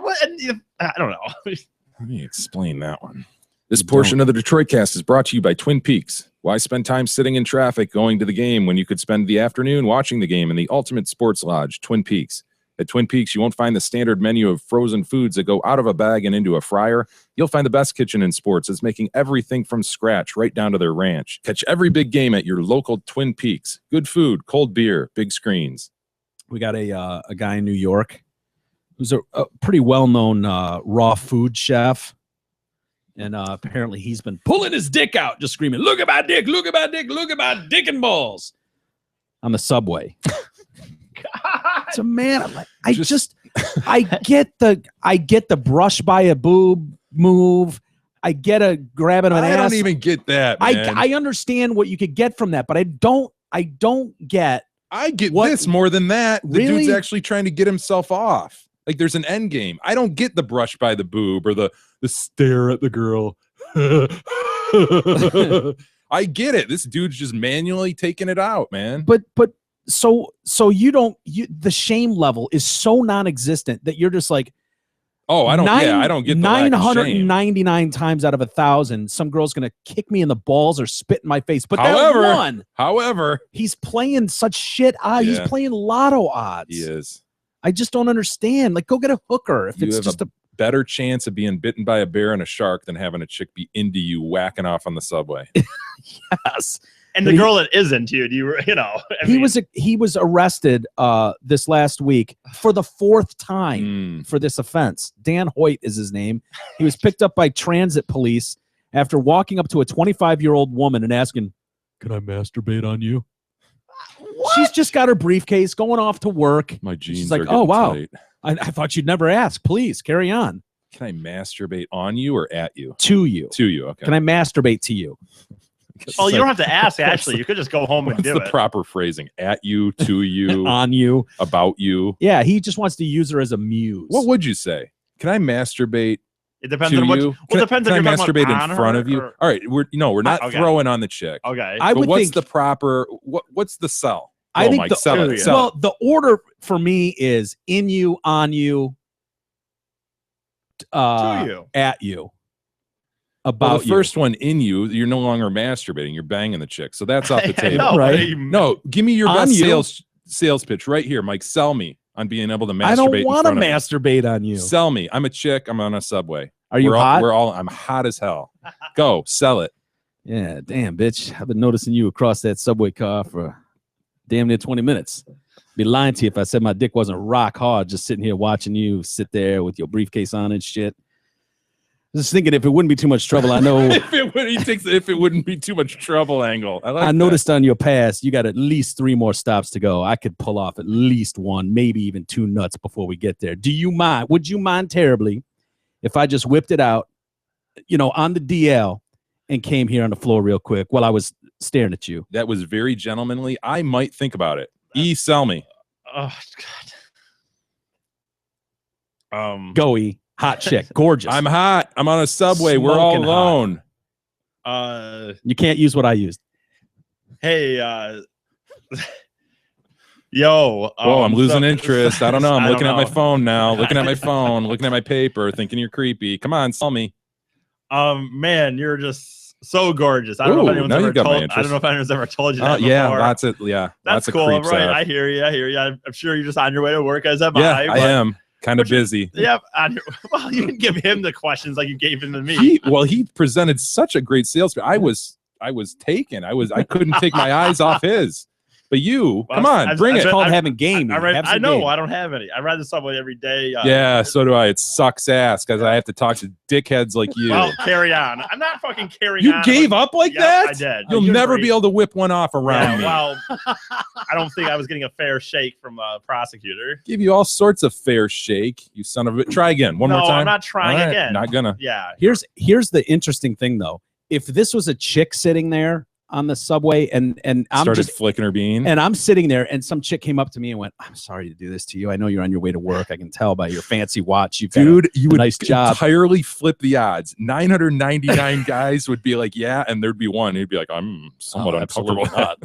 [SPEAKER 6] don't know.
[SPEAKER 5] Let me explain that one. This portion of the Detroit Cast is brought to you by Twin Peaks. Why spend time sitting in traffic going to the game when you could spend the afternoon watching the game in the ultimate sports lodge, Twin Peaks? At Twin Peaks, you won't find the standard menu of frozen foods that go out of a bag and into a fryer. You'll find the best kitchen in sports that's making everything from scratch right down to their ranch. Catch every big game at your local Twin Peaks. Good food, cold beer, big screens.
[SPEAKER 4] We got a guy in New York who's a pretty well-known raw food chef. And apparently he's been pulling his dick out, just screaming, "Look at my dick, look at my dick, look at my dick and balls," on the subway. It's a man. I'm like, I get the brush by a boob move. I get a grabbing of an ass.
[SPEAKER 5] I don't even get that, man.
[SPEAKER 4] I understand what you could get from that, but I don't get.
[SPEAKER 5] I get this more than that. The
[SPEAKER 4] Really?
[SPEAKER 5] dude's actually trying to get himself off. Like there's an end game. I don't get the brush by the boob or the stare at the girl. I get it. This dude's just manually taking it out, man.
[SPEAKER 4] But so the shame level is so non-existent that you're just like,
[SPEAKER 5] oh, I don't get the lack of shame.
[SPEAKER 4] 999 times out of 1,000, some girl's gonna kick me in the balls or spit in my face. But however, he's playing such shit odds. He's
[SPEAKER 5] Yeah.
[SPEAKER 4] playing lotto odds.
[SPEAKER 5] He is.
[SPEAKER 4] I just don't understand. Like, go get a hooker if
[SPEAKER 5] You
[SPEAKER 4] it's
[SPEAKER 5] have
[SPEAKER 4] just a
[SPEAKER 5] better chance of being bitten by a bear and a shark than having a chick be into you whacking off on the subway.
[SPEAKER 4] yes.
[SPEAKER 6] And the girl that isn't, you know.
[SPEAKER 4] He was arrested this last week for the 4th time for this offense. Dan Hoyt is his name. He was picked up by transit police after walking up to a 25-year-old woman and asking, "Can I masturbate on you?" She's just got her briefcase going off to work.
[SPEAKER 5] My jeans
[SPEAKER 4] She's like,
[SPEAKER 5] are
[SPEAKER 4] "Oh,
[SPEAKER 5] getting
[SPEAKER 4] wow.
[SPEAKER 5] tight.
[SPEAKER 4] I thought you'd never ask. Please carry on."
[SPEAKER 5] Can I masturbate on you or at you?
[SPEAKER 4] To you.
[SPEAKER 5] To you, okay.
[SPEAKER 4] Can I masturbate to you?
[SPEAKER 6] Oh, you don't have to ask, actually. You could just go home and
[SPEAKER 5] What's
[SPEAKER 6] do
[SPEAKER 5] the
[SPEAKER 6] it.
[SPEAKER 5] proper phrasing? At you, to you,
[SPEAKER 4] On you.
[SPEAKER 5] about you.
[SPEAKER 4] Yeah, he just wants to use her as a muse.
[SPEAKER 5] What would you say? Can I masturbate?
[SPEAKER 6] It depends
[SPEAKER 5] to
[SPEAKER 6] on what.
[SPEAKER 5] you?
[SPEAKER 6] Well,
[SPEAKER 5] Can
[SPEAKER 6] it
[SPEAKER 5] I-
[SPEAKER 6] depends
[SPEAKER 5] can
[SPEAKER 6] if
[SPEAKER 5] I
[SPEAKER 6] you're talking
[SPEAKER 5] masturbate
[SPEAKER 6] about
[SPEAKER 5] in
[SPEAKER 6] on
[SPEAKER 5] front
[SPEAKER 6] her
[SPEAKER 5] of you?
[SPEAKER 6] or-
[SPEAKER 5] All right, we're not
[SPEAKER 6] Okay.
[SPEAKER 5] throwing on the chick.
[SPEAKER 6] Okay.
[SPEAKER 4] I
[SPEAKER 5] But
[SPEAKER 4] would
[SPEAKER 5] what's
[SPEAKER 4] think
[SPEAKER 5] the proper? What's the sell?
[SPEAKER 4] I think
[SPEAKER 5] Mike, sell it.
[SPEAKER 4] well, the order for me is in you, on you,
[SPEAKER 6] To you.
[SPEAKER 4] at you,
[SPEAKER 5] Well,
[SPEAKER 4] about
[SPEAKER 5] the first one in you, you're no longer masturbating. You're banging the chick. So that's off the
[SPEAKER 6] I
[SPEAKER 5] table.
[SPEAKER 6] know,
[SPEAKER 4] right?
[SPEAKER 5] No, give me your
[SPEAKER 4] On
[SPEAKER 5] best
[SPEAKER 4] you.
[SPEAKER 5] sales pitch right here, Mike. Sell me on being able to masturbate.
[SPEAKER 4] I don't
[SPEAKER 5] in
[SPEAKER 4] want to
[SPEAKER 5] front of you.
[SPEAKER 4] masturbate on you.
[SPEAKER 5] Sell me. I'm a chick. I'm on a subway.
[SPEAKER 4] Are you hot?
[SPEAKER 5] I'm hot as hell. Go sell it.
[SPEAKER 4] Yeah, damn, bitch. I've been noticing you across that subway car for damn near 20 minutes. Be lying to you if I said my dick wasn't rock hard just sitting here watching you sit there with your briefcase on and shit. Just thinking if it wouldn't be too much trouble, I know.
[SPEAKER 5] If it wouldn't be too much trouble angle. I like
[SPEAKER 4] I
[SPEAKER 5] that.
[SPEAKER 4] noticed on your pass, you got at least 3 more stops to go. I could pull off at least 1, maybe even 2 nuts before we get there. Do you mind? Would you mind terribly if I just whipped it out, on the DL and came here on the floor real quick while I was staring at you?
[SPEAKER 5] That was very gentlemanly. I might think about it. Sell me.
[SPEAKER 6] Oh God.
[SPEAKER 4] Goey, hot chick, gorgeous.
[SPEAKER 5] I'm hot. I'm on a subway. We're all
[SPEAKER 4] Smoking hot.
[SPEAKER 5] alone.
[SPEAKER 4] You can't use what I used.
[SPEAKER 6] Hey, yo.
[SPEAKER 5] Whoa, I'm losing
[SPEAKER 6] so-
[SPEAKER 5] interest. I don't know. I'm
[SPEAKER 6] I
[SPEAKER 5] looking
[SPEAKER 6] don't
[SPEAKER 5] at my
[SPEAKER 6] know.
[SPEAKER 5] phone now. Looking at my phone. Looking at my paper. Thinking you're creepy. Come on, sell me.
[SPEAKER 6] Man, you're just so gorgeous. I don't know if
[SPEAKER 5] Ooh,
[SPEAKER 6] anyone's
[SPEAKER 5] now
[SPEAKER 6] ever
[SPEAKER 5] you got my
[SPEAKER 6] I don't
[SPEAKER 5] interest.
[SPEAKER 6] know if anyone's ever told you that
[SPEAKER 5] Yeah,
[SPEAKER 6] before.
[SPEAKER 5] lots of
[SPEAKER 6] That's cool.
[SPEAKER 5] creeps
[SPEAKER 6] Right,
[SPEAKER 5] have.
[SPEAKER 6] I hear you. I'm sure you're just on your way to work, as am
[SPEAKER 5] Yeah,
[SPEAKER 6] I.
[SPEAKER 5] I
[SPEAKER 6] but-
[SPEAKER 5] am kind of busy.
[SPEAKER 6] Yeah. Well, you can give him the questions like you gave him to me.
[SPEAKER 5] He presented such a great sales. I was taken. I couldn't take my eyes off his. But you, come on, bring it.
[SPEAKER 4] having game.
[SPEAKER 6] I know. I don't have any. I ride the subway every day.
[SPEAKER 5] Yeah, so do I. It sucks ass because I have to talk to dickheads like you.
[SPEAKER 6] Well, carry on. I'm not fucking carrying
[SPEAKER 5] You
[SPEAKER 6] on.
[SPEAKER 5] gave up like
[SPEAKER 6] Yep,
[SPEAKER 5] that?
[SPEAKER 6] I did.
[SPEAKER 5] You'll never be able to whip one off around me.
[SPEAKER 6] Well, I don't think I was getting a fair shake from the prosecutor.
[SPEAKER 5] Give you all sorts of fair shake, you son of a. Try again. One more
[SPEAKER 6] No,
[SPEAKER 5] time.
[SPEAKER 6] I'm not trying
[SPEAKER 5] All right,
[SPEAKER 6] again.
[SPEAKER 5] Not gonna.
[SPEAKER 6] Yeah.
[SPEAKER 4] Here's the interesting thing though. If this was a chick sitting there on the subway and I'm
[SPEAKER 5] Started
[SPEAKER 4] just
[SPEAKER 5] flicking her bean.
[SPEAKER 4] and I'm sitting there and some chick came up to me and went, "I'm sorry to do this to you. I know you're on your way to work. I can tell by your fancy watch. You've got
[SPEAKER 5] Dude,
[SPEAKER 4] a
[SPEAKER 5] you would
[SPEAKER 4] nice job."
[SPEAKER 5] entirely flip the odds. 999 guys would be like, yeah, and there'd be one who'd be like, I'm somewhat uncomfortable.
[SPEAKER 4] absolutely not.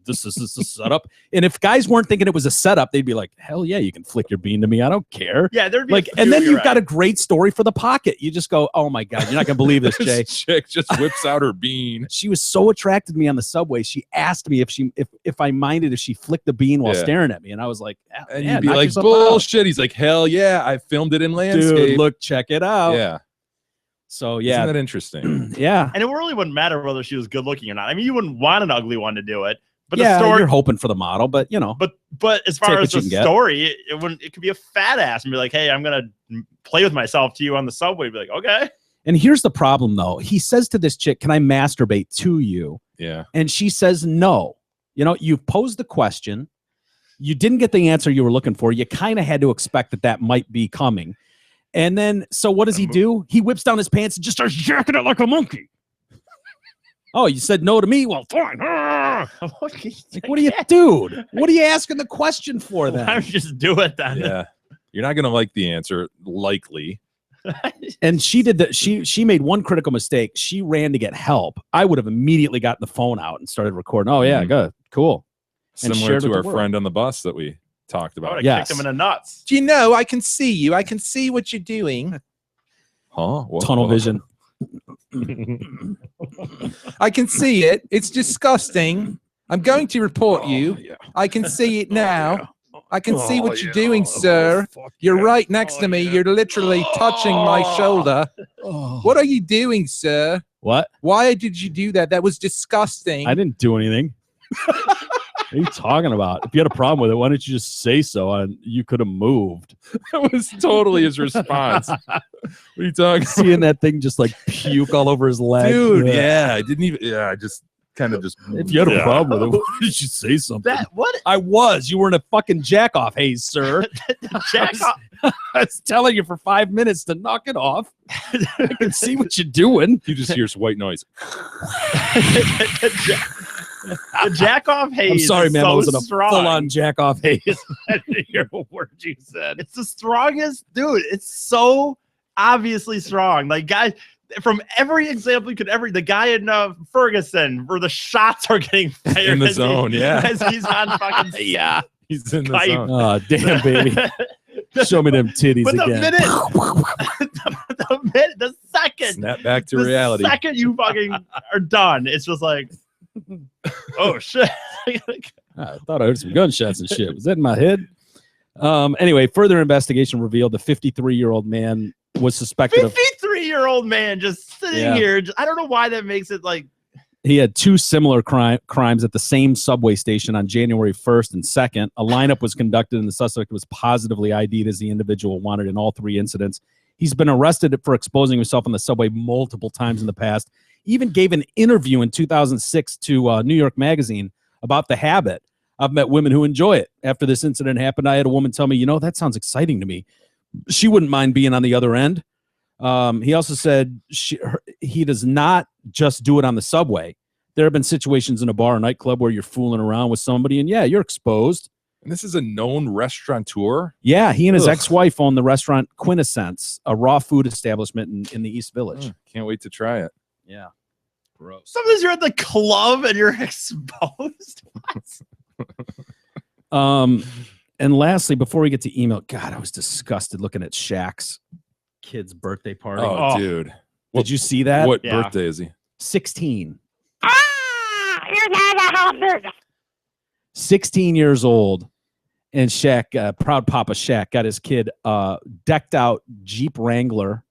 [SPEAKER 4] This is a setup. And if guys weren't thinking it was a setup, they'd be like, "Hell yeah, you can flick your bean to me. I don't care."
[SPEAKER 6] Yeah, there'd be
[SPEAKER 4] like,
[SPEAKER 6] a
[SPEAKER 4] and
[SPEAKER 6] few,
[SPEAKER 4] then
[SPEAKER 6] you're
[SPEAKER 4] you've got
[SPEAKER 6] right.
[SPEAKER 4] a great story for the pocket. You just go, "Oh my god, you're not gonna believe this, Jay."
[SPEAKER 5] This chick just whips out her bean.
[SPEAKER 4] She was so attracted to me on the subway. She asked me if I minded if she flicked the bean while
[SPEAKER 5] Yeah.
[SPEAKER 4] staring at me, and I was like,
[SPEAKER 5] And
[SPEAKER 4] yeah,
[SPEAKER 5] you'd be
[SPEAKER 4] knock
[SPEAKER 5] like,
[SPEAKER 4] yourself out.
[SPEAKER 5] bullshit. He's like, hell yeah, I filmed it in landscape.
[SPEAKER 4] Dude, look, check it out.
[SPEAKER 5] Yeah.
[SPEAKER 4] So yeah,
[SPEAKER 5] Isn't that interesting?
[SPEAKER 4] yeah,
[SPEAKER 6] And it really wouldn't matter whether she was good looking or not. I mean, you wouldn't want an ugly one to do it. But
[SPEAKER 4] yeah.
[SPEAKER 6] the story,
[SPEAKER 4] You're hoping for the model, but you know,
[SPEAKER 6] but as
[SPEAKER 4] Take
[SPEAKER 6] far
[SPEAKER 4] what
[SPEAKER 6] as
[SPEAKER 4] you
[SPEAKER 6] the
[SPEAKER 4] can get.
[SPEAKER 6] story, it wouldn't. It could be a fat ass and be like, "Hey, I'm gonna play with myself to you on the subway." Be like, "Okay."
[SPEAKER 4] And here's the problem, though. He says to this chick, "Can I masturbate to you?"
[SPEAKER 5] Yeah.
[SPEAKER 4] And she says no. You know, you've posed the question. You didn't get the answer you were looking for. You kind of had to expect that might be coming. And then, so what does he do? He whips down his pants and just starts jacking it like a monkey. Oh, you said no to me? Well, fine. Like, what are you, dude? What are you asking the question for then?
[SPEAKER 6] Why don't you just do it then?
[SPEAKER 5] Yeah. You're not going to like the answer, likely.
[SPEAKER 4] And she did that. She made one critical mistake. She ran to get help. I would have immediately gotten the phone out and started recording. Oh yeah, good, cool. And
[SPEAKER 5] Similar
[SPEAKER 4] shared
[SPEAKER 5] to
[SPEAKER 4] with
[SPEAKER 5] our
[SPEAKER 4] the world.
[SPEAKER 5] friend on the bus that we talked
[SPEAKER 6] I
[SPEAKER 5] about.
[SPEAKER 6] would have kicked him in the nuts.
[SPEAKER 5] Do you know, I can see you. I can see what you're doing. Huh? What-
[SPEAKER 4] Tunnel
[SPEAKER 5] what-
[SPEAKER 4] vision.
[SPEAKER 5] I can see it. It's disgusting. I'm going to report you. I can see it now. I can see what you're doing, sir. You're right next to me. You're literally touching my shoulder. What are you doing, sir?
[SPEAKER 4] What?
[SPEAKER 5] Why did you do that? That was disgusting.
[SPEAKER 4] I didn't do anything. What are you talking about? If you had a problem with it, why didn't you just say so? And you could have moved.
[SPEAKER 5] That was totally his response. What are you talking about?
[SPEAKER 4] Seeing that thing just like puke all over his leg.
[SPEAKER 5] Dude, yeah. I didn't even, I just kind of just.
[SPEAKER 4] If you had a problem with it, why did you say something?
[SPEAKER 6] That what?
[SPEAKER 4] I was. You were in a fucking jack off haze, sir.
[SPEAKER 6] Jack off.
[SPEAKER 4] I was telling you for 5 minutes to knock it off. I can see what you're doing.
[SPEAKER 5] You just hear some white noise.
[SPEAKER 6] The jack off haze.
[SPEAKER 4] I'm sorry,
[SPEAKER 6] is
[SPEAKER 4] man.
[SPEAKER 6] So
[SPEAKER 4] I was in a
[SPEAKER 6] strong.
[SPEAKER 4] full-on jack off haze.
[SPEAKER 6] I didn't hear a word you said. It's the strongest, dude. It's so obviously strong. Like, guys, from every example you could ever, the guy in Ferguson, where the shots are getting fired
[SPEAKER 5] In the
[SPEAKER 6] as he-
[SPEAKER 5] zone, yeah.
[SPEAKER 6] as he's on fucking
[SPEAKER 4] Yeah.
[SPEAKER 5] He's in the
[SPEAKER 6] Skype.
[SPEAKER 5] zone.
[SPEAKER 4] Oh, damn, baby. Show me them titties
[SPEAKER 6] But the
[SPEAKER 4] again.
[SPEAKER 6] minute, the second,
[SPEAKER 5] Snap back to
[SPEAKER 6] the
[SPEAKER 5] reality.
[SPEAKER 6] second you fucking are done, it's just like, oh shit.
[SPEAKER 4] I thought I heard some gunshots and shit. Was that in my head? Anyway, further investigation revealed the 53-year-old man was suspected of.
[SPEAKER 6] 53-year-old man just sitting
[SPEAKER 4] Yeah.
[SPEAKER 6] here. I don't know why that makes it like.
[SPEAKER 4] He had two similar crimes at the same subway station on January 1st and 2nd. A lineup was conducted, and the suspect was positively ID'd as the individual wanted in all three incidents. He's been arrested for exposing himself on the subway multiple times in the past. He even gave an interview in 2006 to New York Magazine about the habit. I've met women who enjoy it. After this incident happened, I had a woman tell me, you know, that sounds exciting to me. She wouldn't mind being on the other end. He also said he does not just do it on the subway. There have been situations in a bar or nightclub where you're fooling around with somebody, and yeah, you're exposed.
[SPEAKER 5] And this is a known restaurateur.
[SPEAKER 4] Yeah, he and his
[SPEAKER 5] Ugh.
[SPEAKER 4] ex-wife own the restaurant Quintessence, a raw food establishment in the East Village.
[SPEAKER 5] Can't wait to try it.
[SPEAKER 4] Yeah. Gross.
[SPEAKER 6] Sometimes you're at the club and you're exposed.
[SPEAKER 4] And lastly, before we get to email, God, I was disgusted looking at Shaq's kid's birthday party.
[SPEAKER 5] Oh, dude.
[SPEAKER 4] Did you see that?
[SPEAKER 5] What birthday is he?
[SPEAKER 4] 16. 16 years old. And Shaq, proud Papa Shaq, got his kid decked out Jeep Wrangler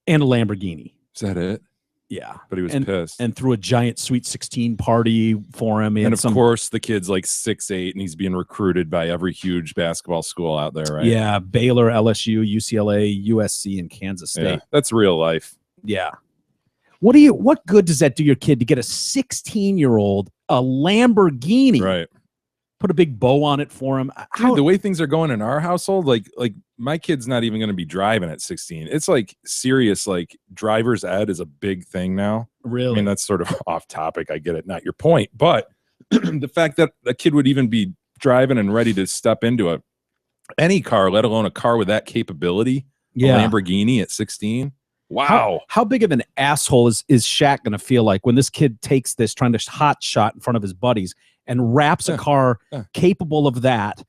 [SPEAKER 4] and a Lamborghini.
[SPEAKER 5] Is that it?
[SPEAKER 4] Yeah.
[SPEAKER 5] But he was
[SPEAKER 4] and,
[SPEAKER 5] pissed.
[SPEAKER 4] And threw a giant Sweet 16 party for him.
[SPEAKER 5] And of course, the kid's like 6'8", and he's being recruited by every huge basketball school out there, right?
[SPEAKER 4] Yeah. Baylor, LSU, UCLA, USC, and Kansas State.
[SPEAKER 5] Yeah, that's real life.
[SPEAKER 4] Yeah. What good does that do your kid to get a 16-year-old a Lamborghini?
[SPEAKER 5] Right.
[SPEAKER 4] Put a big bow on it for him.
[SPEAKER 5] Dude, the way things are going in our household, like my kid's not even going to be driving at 16. It's like serious, like driver's ed is a big thing now.
[SPEAKER 4] Really?
[SPEAKER 5] I mean, that's sort of off topic. I get it. Not your point. But the fact that a kid would even be driving and ready to step into any car, let alone a car with that capability,
[SPEAKER 4] Yeah.
[SPEAKER 5] a Lamborghini at 16. Wow.
[SPEAKER 4] How big of an asshole is Shaq going to feel like when this kid takes this, trying to hot shot in front of his buddies and wraps a car capable of that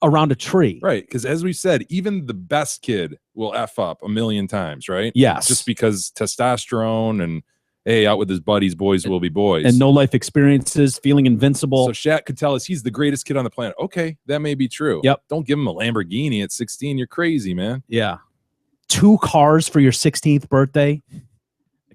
[SPEAKER 4] around a tree?
[SPEAKER 5] Right. Because as we said, even the best kid will F up a million times, right?
[SPEAKER 4] Yes.
[SPEAKER 5] Just because testosterone and, hey, out with his buddies, boys will be boys.
[SPEAKER 4] And no life experiences, feeling invincible.
[SPEAKER 5] So Shaq could tell us he's the greatest kid on the planet. Okay, that may be true.
[SPEAKER 4] Yep.
[SPEAKER 5] Don't give him a Lamborghini at 16. You're crazy, man.
[SPEAKER 4] Yeah. 2 cars for your 16th birthday?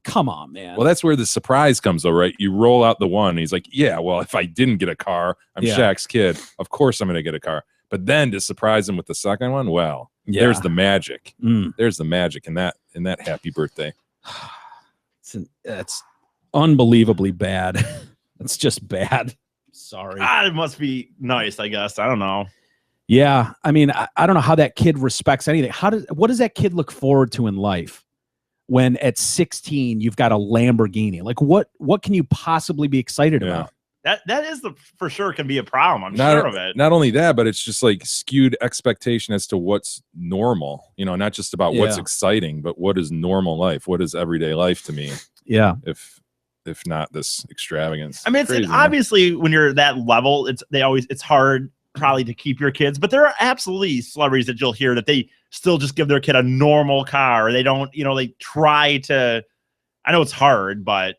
[SPEAKER 4] Come on, man.
[SPEAKER 5] Well, that's where the surprise comes, though, right? You roll out the one. And he's like, yeah, well, if I didn't get a car, I'm
[SPEAKER 4] Yeah.
[SPEAKER 5] Shaq's kid. Of course I'm going to get a car. But then to surprise him with the second one, well,
[SPEAKER 4] Yeah.
[SPEAKER 5] there's the magic.
[SPEAKER 4] Mm.
[SPEAKER 5] There's the magic in that happy birthday.
[SPEAKER 4] It's unbelievably bad. It's just bad. Sorry.
[SPEAKER 6] It must be nice, I guess. I don't know.
[SPEAKER 4] Yeah, I mean, I don't know how that kid respects anything. What does that kid look forward to in life when at 16 you've got a Lamborghini? Like, what can you possibly be excited about?
[SPEAKER 6] That is for sure can be a problem. I'm sure of it.
[SPEAKER 5] Not only that, but it's just like skewed expectation as to what's normal. You know, not just about what's
[SPEAKER 4] Yeah.
[SPEAKER 5] exciting, but what is normal life? What is everyday life to me?
[SPEAKER 4] Yeah.
[SPEAKER 5] If not this extravagance.
[SPEAKER 6] I mean, it's
[SPEAKER 5] Crazy, man.
[SPEAKER 6] obviously when you're that level, it's hard probably to keep your kids, but there are absolutely celebrities that you'll hear that they still just give their kid a normal car, or they don't, they try to. I know it's hard, but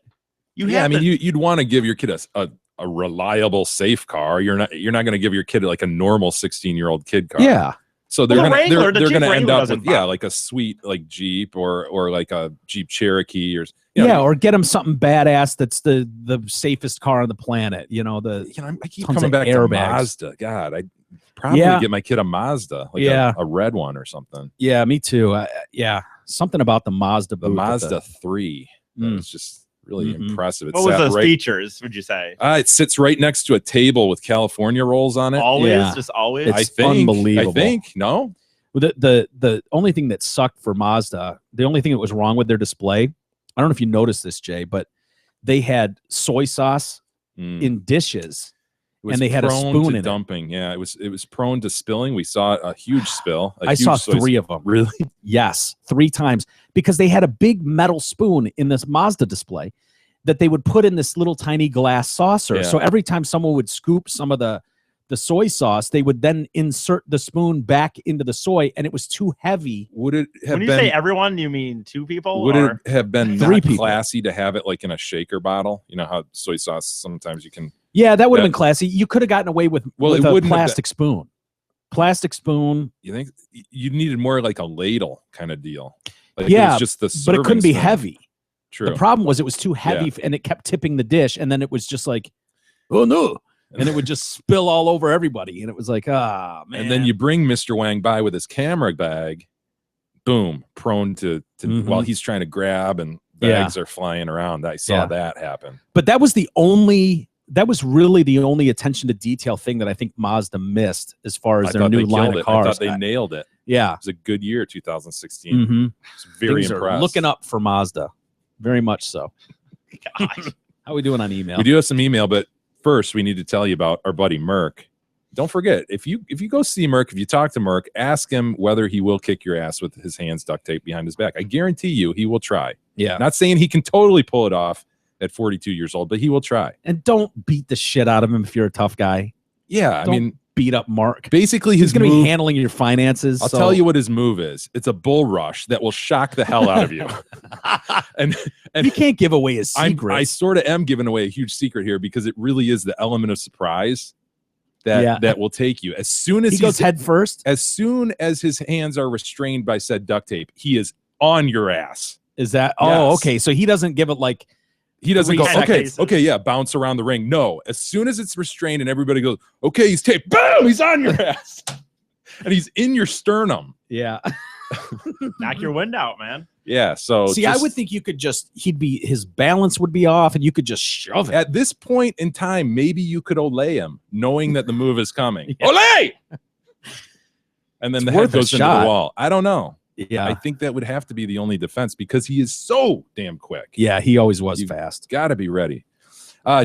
[SPEAKER 5] you'd want to give your kid a reliable, safe car. You're not going to give your kid like a normal 16-year-old kid car.
[SPEAKER 4] Yeah.
[SPEAKER 5] So they're
[SPEAKER 6] Well, the
[SPEAKER 5] gonna
[SPEAKER 6] Wrangler, the
[SPEAKER 5] they're
[SPEAKER 6] Jeep
[SPEAKER 5] gonna end
[SPEAKER 6] Wrangler
[SPEAKER 5] up
[SPEAKER 6] doesn't
[SPEAKER 5] with
[SPEAKER 6] bother.
[SPEAKER 5] like a sweet like Jeep or like a Jeep Cherokee or
[SPEAKER 4] Or get him something badass that's the safest car on the planet.
[SPEAKER 5] I keep
[SPEAKER 4] tons
[SPEAKER 5] coming
[SPEAKER 4] of
[SPEAKER 5] back to
[SPEAKER 4] airbags.
[SPEAKER 5] Mazda. God, I'd probably
[SPEAKER 4] Yeah.
[SPEAKER 5] get my kid a Mazda, like
[SPEAKER 4] Yeah.
[SPEAKER 5] a red one or something.
[SPEAKER 4] Yeah, me too. Yeah, something about the Mazda.
[SPEAKER 5] The
[SPEAKER 4] booth with
[SPEAKER 5] Mazda 3 that was just really
[SPEAKER 4] Mhm.
[SPEAKER 5] impressive. It
[SPEAKER 6] what was
[SPEAKER 5] sat
[SPEAKER 6] those
[SPEAKER 5] right-
[SPEAKER 6] features? Would you say
[SPEAKER 5] It sits right next to a table with California rolls on it.
[SPEAKER 6] always,
[SPEAKER 4] Yeah.
[SPEAKER 6] just always?
[SPEAKER 4] It's
[SPEAKER 5] I think.
[SPEAKER 4] unbelievable.
[SPEAKER 5] I think no.
[SPEAKER 4] The only thing that sucked for Mazda, the only thing that was wrong with their display, I don't know if you noticed this, Jay, but they had soy sauce in dishes,
[SPEAKER 5] It was
[SPEAKER 4] and they had a
[SPEAKER 5] prone
[SPEAKER 4] spoon
[SPEAKER 5] to
[SPEAKER 4] in
[SPEAKER 5] dumping. Yeah, it was prone to spilling. We saw a huge spill.
[SPEAKER 4] I saw 3 of them.
[SPEAKER 5] Really?
[SPEAKER 4] Yes, 3 times, because they had a big metal spoon in this Mazda display that they would put in this little tiny glass saucer.
[SPEAKER 5] Yeah.
[SPEAKER 4] So every time someone would scoop some of the soy sauce, they would then insert the spoon back into the soy, and it was too heavy.
[SPEAKER 5] Would it have
[SPEAKER 6] When you
[SPEAKER 5] been?
[SPEAKER 6] say everyone, you mean 2 people?
[SPEAKER 5] Would
[SPEAKER 6] or?
[SPEAKER 5] it have been
[SPEAKER 4] 3
[SPEAKER 5] not
[SPEAKER 4] people.
[SPEAKER 5] classy to have it like in a shaker bottle? You know how soy sauce sometimes you can.
[SPEAKER 4] Yeah, that would have
[SPEAKER 5] That-
[SPEAKER 4] been classy. You could have gotten away with,
[SPEAKER 5] Well,
[SPEAKER 4] with
[SPEAKER 5] it
[SPEAKER 4] a
[SPEAKER 5] wouldn't have been-
[SPEAKER 4] plastic spoon. Plastic spoon.
[SPEAKER 5] You think you needed more like a ladle kind of deal? Like
[SPEAKER 4] Yeah,
[SPEAKER 5] it was just the
[SPEAKER 4] but it couldn't be
[SPEAKER 5] serving spoon.
[SPEAKER 4] heavy.
[SPEAKER 5] True.
[SPEAKER 4] The problem was it was too heavy, and it kept tipping the dish, and then it was just like, oh no, and it would just spill all over everybody, and it was like, ah, man.
[SPEAKER 5] And then you bring Mr. Wang by with his camera bag, boom, prone to
[SPEAKER 4] Mhm.
[SPEAKER 5] while he's trying to grab and
[SPEAKER 4] Yeah.
[SPEAKER 5] bags are flying around. I saw
[SPEAKER 4] Yeah.
[SPEAKER 5] that happen.
[SPEAKER 4] But that was really the only attention to detail thing that I think Mazda missed as far as
[SPEAKER 5] I
[SPEAKER 4] their
[SPEAKER 5] thought
[SPEAKER 4] new
[SPEAKER 5] they
[SPEAKER 4] line
[SPEAKER 5] killed
[SPEAKER 4] of
[SPEAKER 5] it.
[SPEAKER 4] cars.
[SPEAKER 5] I thought they nailed it.
[SPEAKER 4] Yeah.
[SPEAKER 5] It was a good year, 2016.
[SPEAKER 4] Mhm.
[SPEAKER 5] I was very
[SPEAKER 4] Things are
[SPEAKER 5] impressed.
[SPEAKER 4] looking up for Mazda, very much so.
[SPEAKER 6] Gosh.
[SPEAKER 4] How we doing on email?
[SPEAKER 5] We do have some email, but first we need to tell you about our buddy Merck. don't forget, if you go see Merck, if you talk to Merck, ask him whether he will kick your ass with his hands duct taped behind his back. I guarantee you he will try.
[SPEAKER 4] Yeah.
[SPEAKER 5] Not saying he can totally pull it off at 42 years old, but he will try.
[SPEAKER 4] And don't beat the shit out of him if you're a tough guy.
[SPEAKER 5] Yeah,
[SPEAKER 4] Don't
[SPEAKER 5] I mean,
[SPEAKER 4] beat up Mark.
[SPEAKER 5] basically
[SPEAKER 4] He's
[SPEAKER 5] his
[SPEAKER 4] going to
[SPEAKER 5] move,
[SPEAKER 4] be handling your finances.
[SPEAKER 5] I'll tell you what his move is. It's a bull rush that will shock the hell out of you. and
[SPEAKER 4] you can't give away his
[SPEAKER 5] I
[SPEAKER 4] secrets.
[SPEAKER 5] sort of am giving away a huge secret here because it really is the element of surprise that will take you. As soon as
[SPEAKER 4] he goes head first.
[SPEAKER 5] as soon as his hands are restrained by said duct tape, he is on your ass.
[SPEAKER 4] Is that?
[SPEAKER 5] Yes.
[SPEAKER 4] Oh, okay. So he doesn't give it like.
[SPEAKER 5] He doesn't go,
[SPEAKER 4] 3
[SPEAKER 5] okay,
[SPEAKER 4] seconds.
[SPEAKER 5] yeah, bounce around the ring. No, as soon as it's restrained and everybody goes, okay, he's taped, boom, he's on your ass. And he's in your sternum.
[SPEAKER 4] Yeah.
[SPEAKER 6] Knock your wind out, man.
[SPEAKER 5] Yeah, so
[SPEAKER 4] See, I would think you could just, his balance would be off and you could just shove it.
[SPEAKER 5] at this point in time, maybe you could Olay him, knowing that the move is coming. Olay! And then
[SPEAKER 4] It's
[SPEAKER 5] the
[SPEAKER 4] worth
[SPEAKER 5] head
[SPEAKER 4] a
[SPEAKER 5] goes into
[SPEAKER 4] shot.
[SPEAKER 5] the wall. I don't know.
[SPEAKER 4] Yeah.
[SPEAKER 5] I think that would have to be the only defense because he is so damn quick.
[SPEAKER 4] Yeah, he always was fast.
[SPEAKER 5] Got to be ready.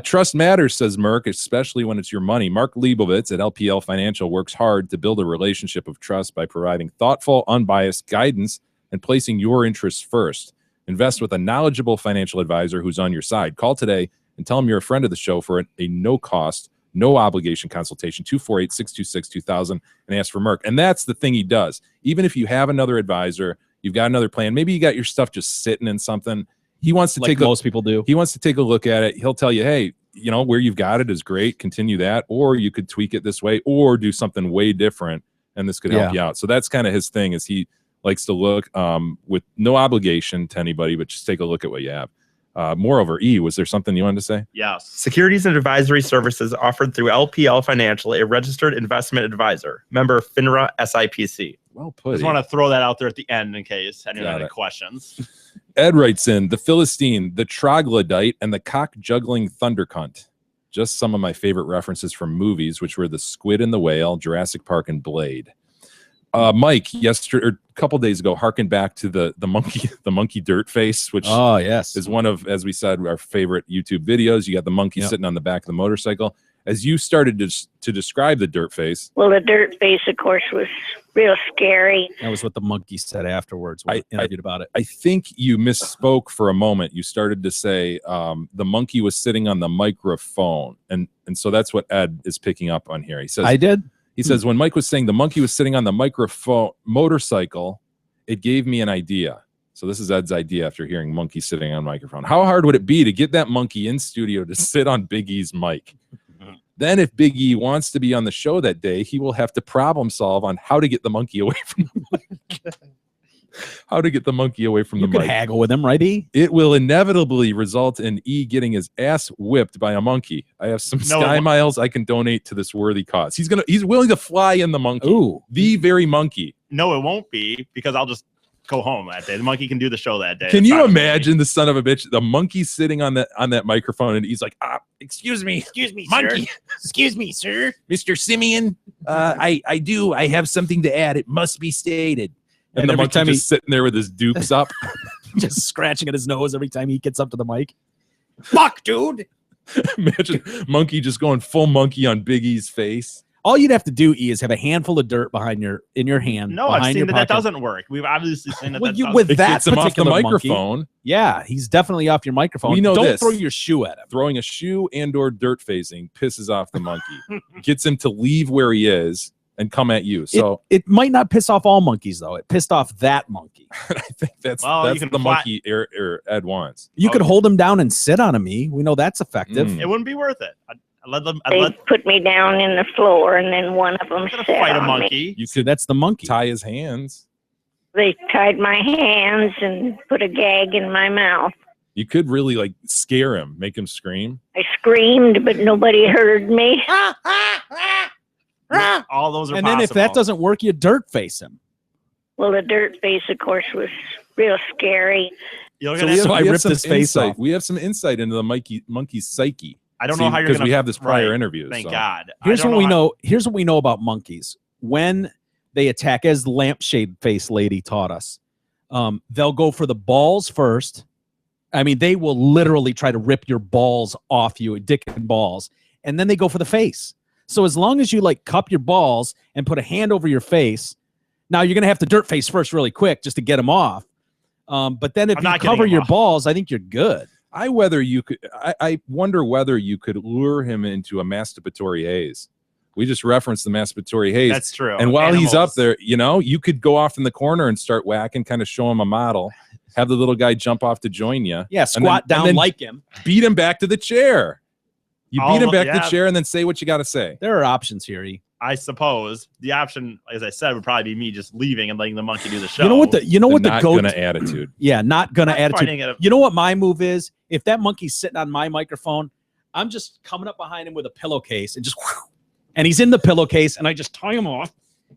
[SPEAKER 5] Trust matters, says Merck, especially when it's your money. Mark Leibovitz at LPL Financial works hard to build a relationship of trust by providing thoughtful, unbiased guidance and placing your interests first. Invest with a knowledgeable financial advisor who's on your side. Call today and tell him you're a friend of the show for a no-cost, no-obligation consultation, 248-626-2000, and ask for Merck. And that's the thing he does. Even if you have another advisor, you've got another plan, maybe you got your stuff just sitting in something, he wants to
[SPEAKER 4] Like most people do.
[SPEAKER 5] He wants to take a look at it. He'll tell you, hey, you know, where you've got it is great. Continue that. Or you could tweak it this way or do something way different, and this could help you out. So that's kind of his thing is he likes to look with no obligation to anybody, but just take a look at what you have. Moreover, E, was there something you wanted to say?
[SPEAKER 6] Yes. Securities and advisory services offered through LPL Financial, a registered investment advisor. Member FINRA SIPC.
[SPEAKER 5] Well put.
[SPEAKER 6] Just
[SPEAKER 5] E.
[SPEAKER 6] want to throw that out there at the end in case anyone
[SPEAKER 5] Got
[SPEAKER 6] had any
[SPEAKER 5] it.
[SPEAKER 6] questions.
[SPEAKER 5] Ed writes in, the Philistine, the troglodyte, and the cock-juggling thundercunt. Just some of my favorite references from movies, which were The Squid and the Whale, Jurassic Park, and Blade. Mike, yesterday or a couple days ago, harkened back to the monkey dirt face, which is one of, as we said, our favorite YouTube videos. You got the monkey sitting on the back of the motorcycle. As you started to describe the dirt face,
[SPEAKER 13] Well, the dirt face, of course, was real scary.
[SPEAKER 4] That was what the monkey said afterwards when I interviewed about it.
[SPEAKER 5] I think you misspoke for a moment. You started to say the monkey was sitting on the microphone, and so that's what Ed is picking up on here. He says
[SPEAKER 4] I did.
[SPEAKER 5] He says, when Mike was saying the monkey was sitting on the microphone motorcycle, it gave me an idea. So this is Ed's idea after hearing monkey sitting on microphone. How hard would it be to get that monkey in studio to sit on Big E's mic? Then if Big E wants to be on the show that day, he will have to problem solve on how to get the monkey away from the mic. How to get the monkey away from
[SPEAKER 4] You
[SPEAKER 5] the
[SPEAKER 4] could
[SPEAKER 5] mic.
[SPEAKER 4] haggle with him, right, E?
[SPEAKER 5] It will inevitably result in E getting his ass whipped by a monkey. I have some Sky Miles I can donate to this worthy cause. He's willing to fly in the monkey.
[SPEAKER 4] Ooh.
[SPEAKER 5] The very monkey.
[SPEAKER 6] No, it won't be because I'll just go home that day. The monkey can do the show that day.
[SPEAKER 5] Can
[SPEAKER 6] It's
[SPEAKER 5] you
[SPEAKER 6] fine with me.
[SPEAKER 5] imagine the son of a bitch, the monkey sitting on that microphone, and he's like,
[SPEAKER 15] Excuse me,
[SPEAKER 5] monkey.
[SPEAKER 15] sir. Excuse me, sir.
[SPEAKER 5] Mr. Simeon,
[SPEAKER 15] I have something to add. It must be stated.
[SPEAKER 5] And the
[SPEAKER 4] every
[SPEAKER 5] monkey
[SPEAKER 4] time
[SPEAKER 5] just sitting there with his dukes up.
[SPEAKER 4] Just scratching at his nose every time he gets up to the mic.
[SPEAKER 15] Fuck, dude.
[SPEAKER 5] Imagine monkey just going full monkey on Big E's face.
[SPEAKER 4] All you'd have to do, E, is have a handful of dirt in your hand.
[SPEAKER 6] No, I've
[SPEAKER 4] behind
[SPEAKER 6] seen
[SPEAKER 4] your
[SPEAKER 6] that
[SPEAKER 4] pocket.
[SPEAKER 6] doesn't work. We've obviously seen that.
[SPEAKER 4] Well,
[SPEAKER 6] that
[SPEAKER 4] you,
[SPEAKER 6] doesn't-
[SPEAKER 4] with
[SPEAKER 5] It
[SPEAKER 4] that
[SPEAKER 5] gets him off the
[SPEAKER 4] particular monkey,
[SPEAKER 5] microphone.
[SPEAKER 4] yeah, he's definitely off your microphone.
[SPEAKER 5] We know
[SPEAKER 4] Don't
[SPEAKER 5] this.
[SPEAKER 4] throw your shoe at him.
[SPEAKER 5] Throwing a shoe and or dirt phasing pisses off the monkey. Gets him to leave where he is and come at you. So
[SPEAKER 4] It might not piss off all monkeys, though. It pissed off that monkey.
[SPEAKER 5] I think that's
[SPEAKER 6] Well, you can
[SPEAKER 5] the
[SPEAKER 6] fly-
[SPEAKER 5] monkey Ed wants.
[SPEAKER 4] You could hold him down and sit on him, E. We know that's effective.
[SPEAKER 5] Mm.
[SPEAKER 6] It wouldn't be worth it. I'd let them.
[SPEAKER 13] They
[SPEAKER 6] I'd let
[SPEAKER 13] put me down in the floor, and then one of them sat
[SPEAKER 6] fight a
[SPEAKER 13] on me.
[SPEAKER 6] monkey.
[SPEAKER 5] You
[SPEAKER 4] See,
[SPEAKER 5] could
[SPEAKER 4] that's the monkey.
[SPEAKER 5] tie his hands.
[SPEAKER 13] They tied my hands and put a gag in my mouth.
[SPEAKER 5] You could really like scare him, make him scream.
[SPEAKER 13] I screamed, but nobody heard me.
[SPEAKER 6] All those are
[SPEAKER 4] And then if that
[SPEAKER 6] possible.
[SPEAKER 4] doesn't work, you dirt face him.
[SPEAKER 13] Well, the dirt face, of course, was real scary.
[SPEAKER 6] You're
[SPEAKER 5] So
[SPEAKER 6] gonna
[SPEAKER 5] we
[SPEAKER 6] have
[SPEAKER 5] have,
[SPEAKER 4] I
[SPEAKER 5] we have
[SPEAKER 4] ripped
[SPEAKER 5] some
[SPEAKER 4] his face
[SPEAKER 5] insight.
[SPEAKER 4] off.
[SPEAKER 5] We have some insight into the monkey's psyche.
[SPEAKER 6] I don't know how you're
[SPEAKER 5] because
[SPEAKER 6] gonna
[SPEAKER 5] we have this prior
[SPEAKER 6] right.
[SPEAKER 5] interview.
[SPEAKER 6] Thank
[SPEAKER 5] so.
[SPEAKER 6] God.
[SPEAKER 4] Here's
[SPEAKER 6] I don't
[SPEAKER 4] what we
[SPEAKER 6] how-
[SPEAKER 4] know. Here's what we know about monkeys. When they attack, as the lampshade face lady taught us, they'll go for the balls first. I mean, they will literally try to rip your balls off you, dick and balls, and then they go for the face. So as long as you like cup your balls and put a hand over your face, now you're going to have to dirt face first really quick just to get them off. But then if you cover your balls, I think you're good.
[SPEAKER 5] I wonder whether you could lure him into a masturbatory haze. We just referenced the masturbatory haze.
[SPEAKER 6] That's true.
[SPEAKER 5] And while he's up there, you could go off in the corner and start whacking, kind of show him a model, have the little guy jump off to join you.
[SPEAKER 4] Yeah, squat down like him.
[SPEAKER 5] Beat him back to the chair. You beat him back to the chair and then say what you got to say.
[SPEAKER 4] There are options here, E.
[SPEAKER 6] I suppose the option, as I said, would probably be me just leaving and letting the monkey do the show.
[SPEAKER 4] You know what the
[SPEAKER 5] not
[SPEAKER 4] goat
[SPEAKER 5] gonna attitude.
[SPEAKER 4] Yeah, not gonna attitude.
[SPEAKER 6] Finding
[SPEAKER 4] You know what my move is? If that monkey's sitting on my microphone, I'm just coming up behind him with a pillowcase and just and he's in the pillowcase and I just tie him off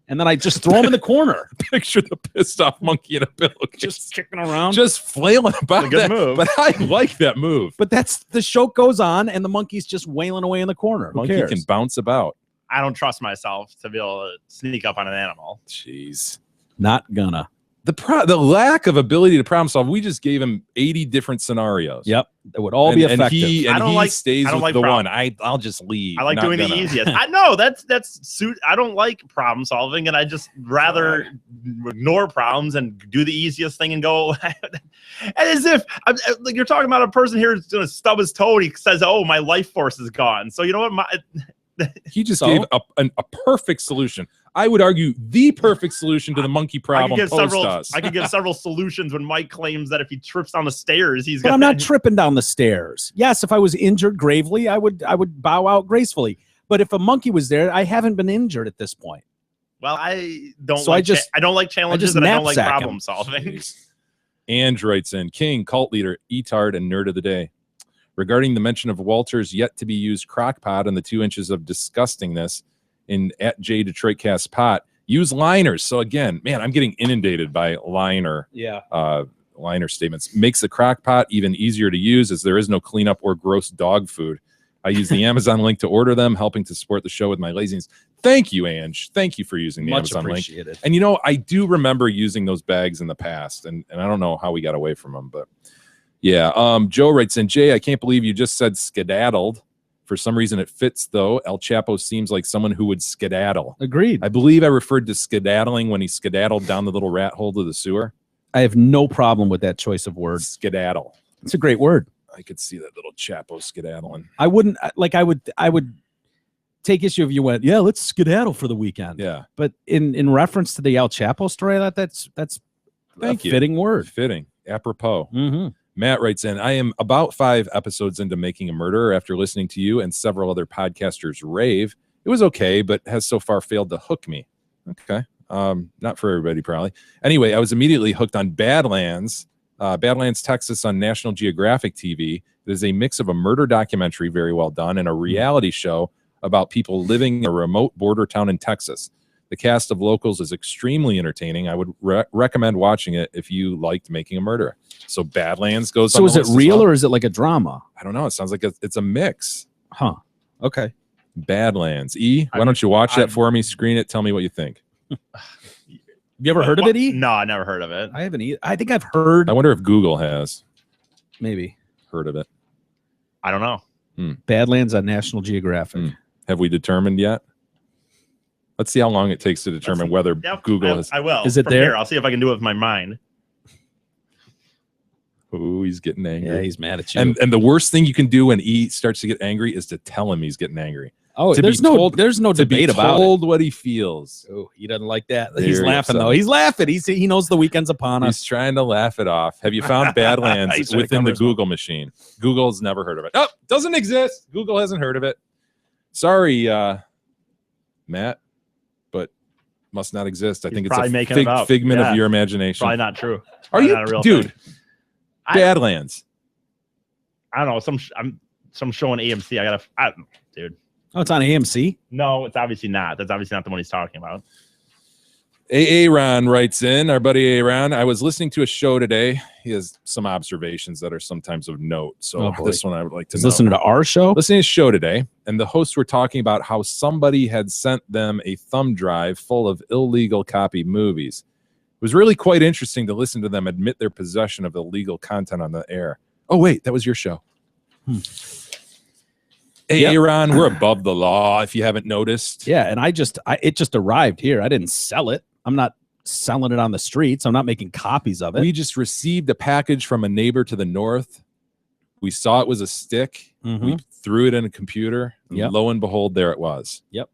[SPEAKER 4] and then I just throw him in the corner.
[SPEAKER 5] Picture the pissed off monkey in a pillowcase.
[SPEAKER 4] Just kicking around.
[SPEAKER 5] Just flailing about.
[SPEAKER 6] It's a good move.
[SPEAKER 5] But I like that move.
[SPEAKER 4] But that's the show goes on and the monkey's just wailing away in the corner. Who
[SPEAKER 5] Monkey
[SPEAKER 4] cares?
[SPEAKER 5] can bounce about.
[SPEAKER 6] I don't trust myself to be able to sneak up on an animal.
[SPEAKER 5] Jeez.
[SPEAKER 4] Not gonna.
[SPEAKER 5] The lack of ability to problem solve. We just gave him 80 different scenarios.
[SPEAKER 4] Yep, that would all be effective.
[SPEAKER 5] He stays
[SPEAKER 6] I don't
[SPEAKER 5] with
[SPEAKER 6] like
[SPEAKER 5] the
[SPEAKER 6] problem.
[SPEAKER 5] one. I'll just leave.
[SPEAKER 6] I like doing the easiest. I know that's I don't like problem solving, and I just rather ignore problems and do the easiest thing and go. And as if like you're talking about a person here who's gonna stub his toe and he says, "Oh, my life force is gone." So you know what?
[SPEAKER 5] He just gave a perfect solution. I would argue the perfect solution to the monkey problem.
[SPEAKER 6] I could give several solutions when Mike claims that if he trips down the stairs, he's.
[SPEAKER 4] But I'm not tripping down the stairs. Yes, if I was injured gravely, I would bow out gracefully. But if a monkey was there, I haven't been injured at this point.
[SPEAKER 6] Well, I don't.
[SPEAKER 4] So
[SPEAKER 6] I don't like challenges and I don't like
[SPEAKER 4] knapsack
[SPEAKER 6] problem
[SPEAKER 4] him.
[SPEAKER 6] solving.
[SPEAKER 5] Ange writes in, King, cult leader, etard, and nerd of the day. Regarding the mention of Walter's yet to be used crock pot and the 2 inches of disgustingness in at J Detroit Cast pot, use liners. So again, man, I'm getting inundated by liner statements. Makes the crock pot even easier to use as there is no cleanup or gross dog food. I use the Amazon link to order them, helping to support the show with my laziness. Thank you, Ange. Thank you for using the
[SPEAKER 4] Much
[SPEAKER 5] Amazon
[SPEAKER 4] appreciated.
[SPEAKER 5] link. And I do remember using those bags in the past, and I don't know how we got away from them, but yeah. Joe writes in, Jay, I can't believe you just said skedaddled. For some reason it fits, though. El Chapo seems like someone who would skedaddle.
[SPEAKER 4] Agreed.
[SPEAKER 5] I believe I referred to skedaddling when he skedaddled down the little rat hole to the sewer.
[SPEAKER 4] I have no problem with that choice of word.
[SPEAKER 5] Skedaddle.
[SPEAKER 4] It's a great word.
[SPEAKER 5] I could see that little Chapo skedaddling.
[SPEAKER 4] I wouldn't I would take issue if you went, yeah, let's skedaddle for the weekend.
[SPEAKER 5] Yeah.
[SPEAKER 4] But in reference to the El Chapo story, that's
[SPEAKER 5] Thank you.
[SPEAKER 4] fitting word.
[SPEAKER 5] Fitting. Apropos.
[SPEAKER 4] Mm-hmm.
[SPEAKER 5] Matt writes in, I am about 5 episodes into Making a Murderer after listening to you and several other podcasters rave. It was okay, but has so far failed to hook me. Okay. Not for everybody, probably. Anyway, I was immediately hooked on Badlands, Texas on National Geographic TV. It is a mix of a murder documentary, very well done, and a reality show about people living in a remote border town in Texas. The cast of locals is extremely entertaining. I would recommend watching it if you liked Making a Murderer. So Badlands goes.
[SPEAKER 4] So is it real or is it like a drama?
[SPEAKER 5] I don't know. It sounds like it's a mix.
[SPEAKER 4] Huh. Okay.
[SPEAKER 5] Badlands. Why don't you watch that for me? Screen it. Tell me what you think.
[SPEAKER 4] You ever heard of it, E?
[SPEAKER 6] No, I never heard of it.
[SPEAKER 4] I haven't either. I think I've heard.
[SPEAKER 5] I wonder if Google has
[SPEAKER 4] Maybe.
[SPEAKER 5] heard of it.
[SPEAKER 6] I don't know.
[SPEAKER 4] Badlands on National Geographic.
[SPEAKER 5] Have we determined yet? Let's see how long it takes to determine whether Google has.
[SPEAKER 6] I will.
[SPEAKER 4] Is it
[SPEAKER 6] From
[SPEAKER 4] there?
[SPEAKER 6] Here, I'll see if I can do it with my mind.
[SPEAKER 5] Oh, he's getting angry.
[SPEAKER 4] Yeah, he's mad at you.
[SPEAKER 5] And the worst thing you can do when he starts to get angry is to tell him he's getting angry.
[SPEAKER 4] Oh,
[SPEAKER 5] To
[SPEAKER 4] there's
[SPEAKER 5] be
[SPEAKER 4] no
[SPEAKER 5] told-
[SPEAKER 4] debate about it.
[SPEAKER 5] Told what he feels.
[SPEAKER 4] Oh, he doesn't like that. He's
[SPEAKER 5] Very
[SPEAKER 4] laughing
[SPEAKER 5] upset.
[SPEAKER 4] though. He's laughing. He knows the weekend's upon us.
[SPEAKER 5] He's trying to laugh it off. Have you found Badlands
[SPEAKER 4] He's trying to
[SPEAKER 5] within
[SPEAKER 4] cover
[SPEAKER 5] the
[SPEAKER 4] his mouth.
[SPEAKER 5] Google machine? Google's never heard of it. Oh, doesn't exist. Google hasn't heard of it. Sorry, Matt, but must not exist. I think it's
[SPEAKER 6] probably
[SPEAKER 5] a
[SPEAKER 6] making it up.
[SPEAKER 5] figment
[SPEAKER 6] Yeah.
[SPEAKER 5] of your imagination.
[SPEAKER 6] Probably not true.
[SPEAKER 5] Are
[SPEAKER 6] Probably
[SPEAKER 5] you,
[SPEAKER 6] not a real
[SPEAKER 5] dude?
[SPEAKER 6] thing.
[SPEAKER 5] Badlands.
[SPEAKER 6] I don't know. Some show on AMC. Dude.
[SPEAKER 4] Oh, it's on AMC.
[SPEAKER 6] No, it's obviously not. That's obviously not the one he's talking about.
[SPEAKER 5] Aaron writes in, our buddy Aaron, I was listening to a show today. He has some observations that are sometimes of note. So
[SPEAKER 4] Oh, boy.
[SPEAKER 5] this one I would like to
[SPEAKER 4] He's
[SPEAKER 5] know.
[SPEAKER 4] listening to our show.
[SPEAKER 5] Listening to a show today, and the hosts were talking about how somebody had sent them a thumb drive full of illegal copied movies. It was really quite interesting to listen to them admit their possession of illegal content on the air. Oh, wait, that was your show. Hey,
[SPEAKER 4] Yep.
[SPEAKER 5] Aaron, we're above the law. If you haven't noticed,
[SPEAKER 4] Yeah, and it just arrived here. I didn't sell it. I'm not selling it on the streets. I'm not making copies of it.
[SPEAKER 5] we just received a package from a neighbor to the north. We saw it was a stick.
[SPEAKER 4] Mhm.
[SPEAKER 5] We threw it in a computer. And
[SPEAKER 4] Yep.
[SPEAKER 5] lo and behold, there it was.
[SPEAKER 4] Yep.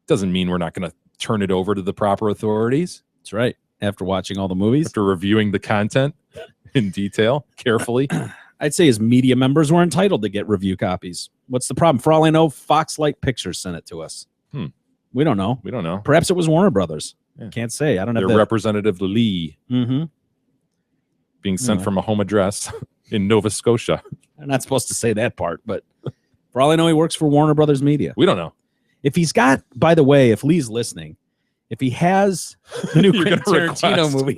[SPEAKER 5] Doesn't mean we're not going to turn it over to the proper authorities.
[SPEAKER 4] That's right. After watching all the movies,
[SPEAKER 5] After reviewing the content in detail, carefully.
[SPEAKER 4] I'd say as media members, we're entitled to get review copies. What's the problem? For all I know, Foxlight Pictures sent it to us. We don't know.
[SPEAKER 5] We don't know.
[SPEAKER 4] Perhaps it was Warner Brothers.
[SPEAKER 5] Yeah.
[SPEAKER 4] Can't say. I don't have
[SPEAKER 5] Their
[SPEAKER 4] the
[SPEAKER 5] Representative Lee being sent
[SPEAKER 4] Yeah.
[SPEAKER 5] from a home address in Nova Scotia.
[SPEAKER 4] I'm not supposed to say that part, but for all I know, he works for Warner Brothers Media.
[SPEAKER 5] We don't know.
[SPEAKER 4] If he's got, by the way, if Lee's listening, if he has the new
[SPEAKER 5] You're
[SPEAKER 4] Quentin
[SPEAKER 5] gonna
[SPEAKER 4] Tarantino
[SPEAKER 5] request.
[SPEAKER 4] movie,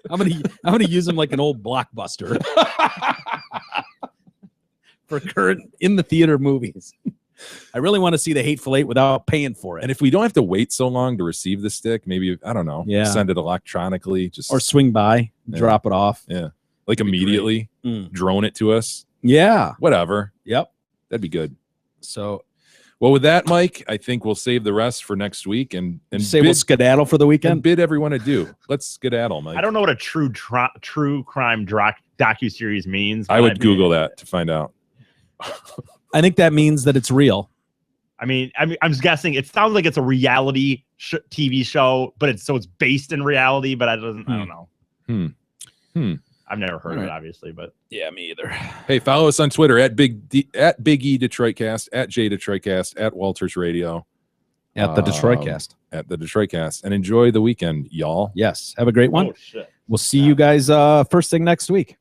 [SPEAKER 4] I'm gonna use him like an old blockbuster for current in the theater movies. I really want to see The Hateful Eight without paying for it,
[SPEAKER 5] And if we don't have to wait so long to receive the stick, maybe, I don't know,
[SPEAKER 4] Yeah.
[SPEAKER 5] send it electronically, just
[SPEAKER 4] or swing by,
[SPEAKER 5] Yeah.
[SPEAKER 4] drop it off.
[SPEAKER 5] yeah, like immediately drone it to us,
[SPEAKER 4] Yeah.
[SPEAKER 5] whatever.
[SPEAKER 4] Yep.
[SPEAKER 5] That'd be good.
[SPEAKER 4] So
[SPEAKER 5] Well, with that, Mike, I think we'll save the rest for next week and
[SPEAKER 4] say we'll skedaddle for the
[SPEAKER 5] and
[SPEAKER 4] weekend.
[SPEAKER 5] bid everyone adieu. Let's skedaddle, Mike.
[SPEAKER 6] I don't know what a true crime docuseries means.
[SPEAKER 5] I
[SPEAKER 6] but
[SPEAKER 5] would Google that to find out.
[SPEAKER 4] I think that means that it's real.
[SPEAKER 6] I mean, I'm just guessing. It sounds like it's a reality TV show, but it's based in reality. But I don't know. I've never heard of it, obviously, but
[SPEAKER 4] yeah, me either.
[SPEAKER 5] Hey, follow us on Twitter at Big E Detroitcast, at J Detroitcast, at Walters Radio,
[SPEAKER 4] At the Detroitcast.
[SPEAKER 5] at the Detroitcast, and enjoy the weekend, y'all.
[SPEAKER 4] Yes. Have a great one.
[SPEAKER 6] oh shit.
[SPEAKER 4] We'll see you guys first thing next week.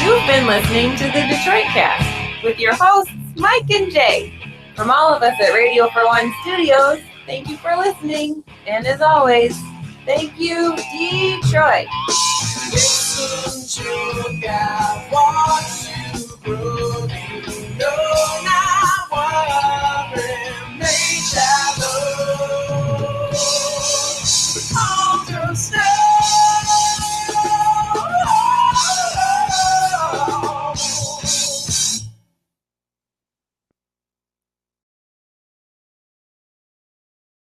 [SPEAKER 1] You've been listening to the Detroit Cast with your hosts, Mike and Jay. From all of us at Radio for One Studios, thank you for listening. And as always, thank you, Detroit.
[SPEAKER 16] Listen to God, watch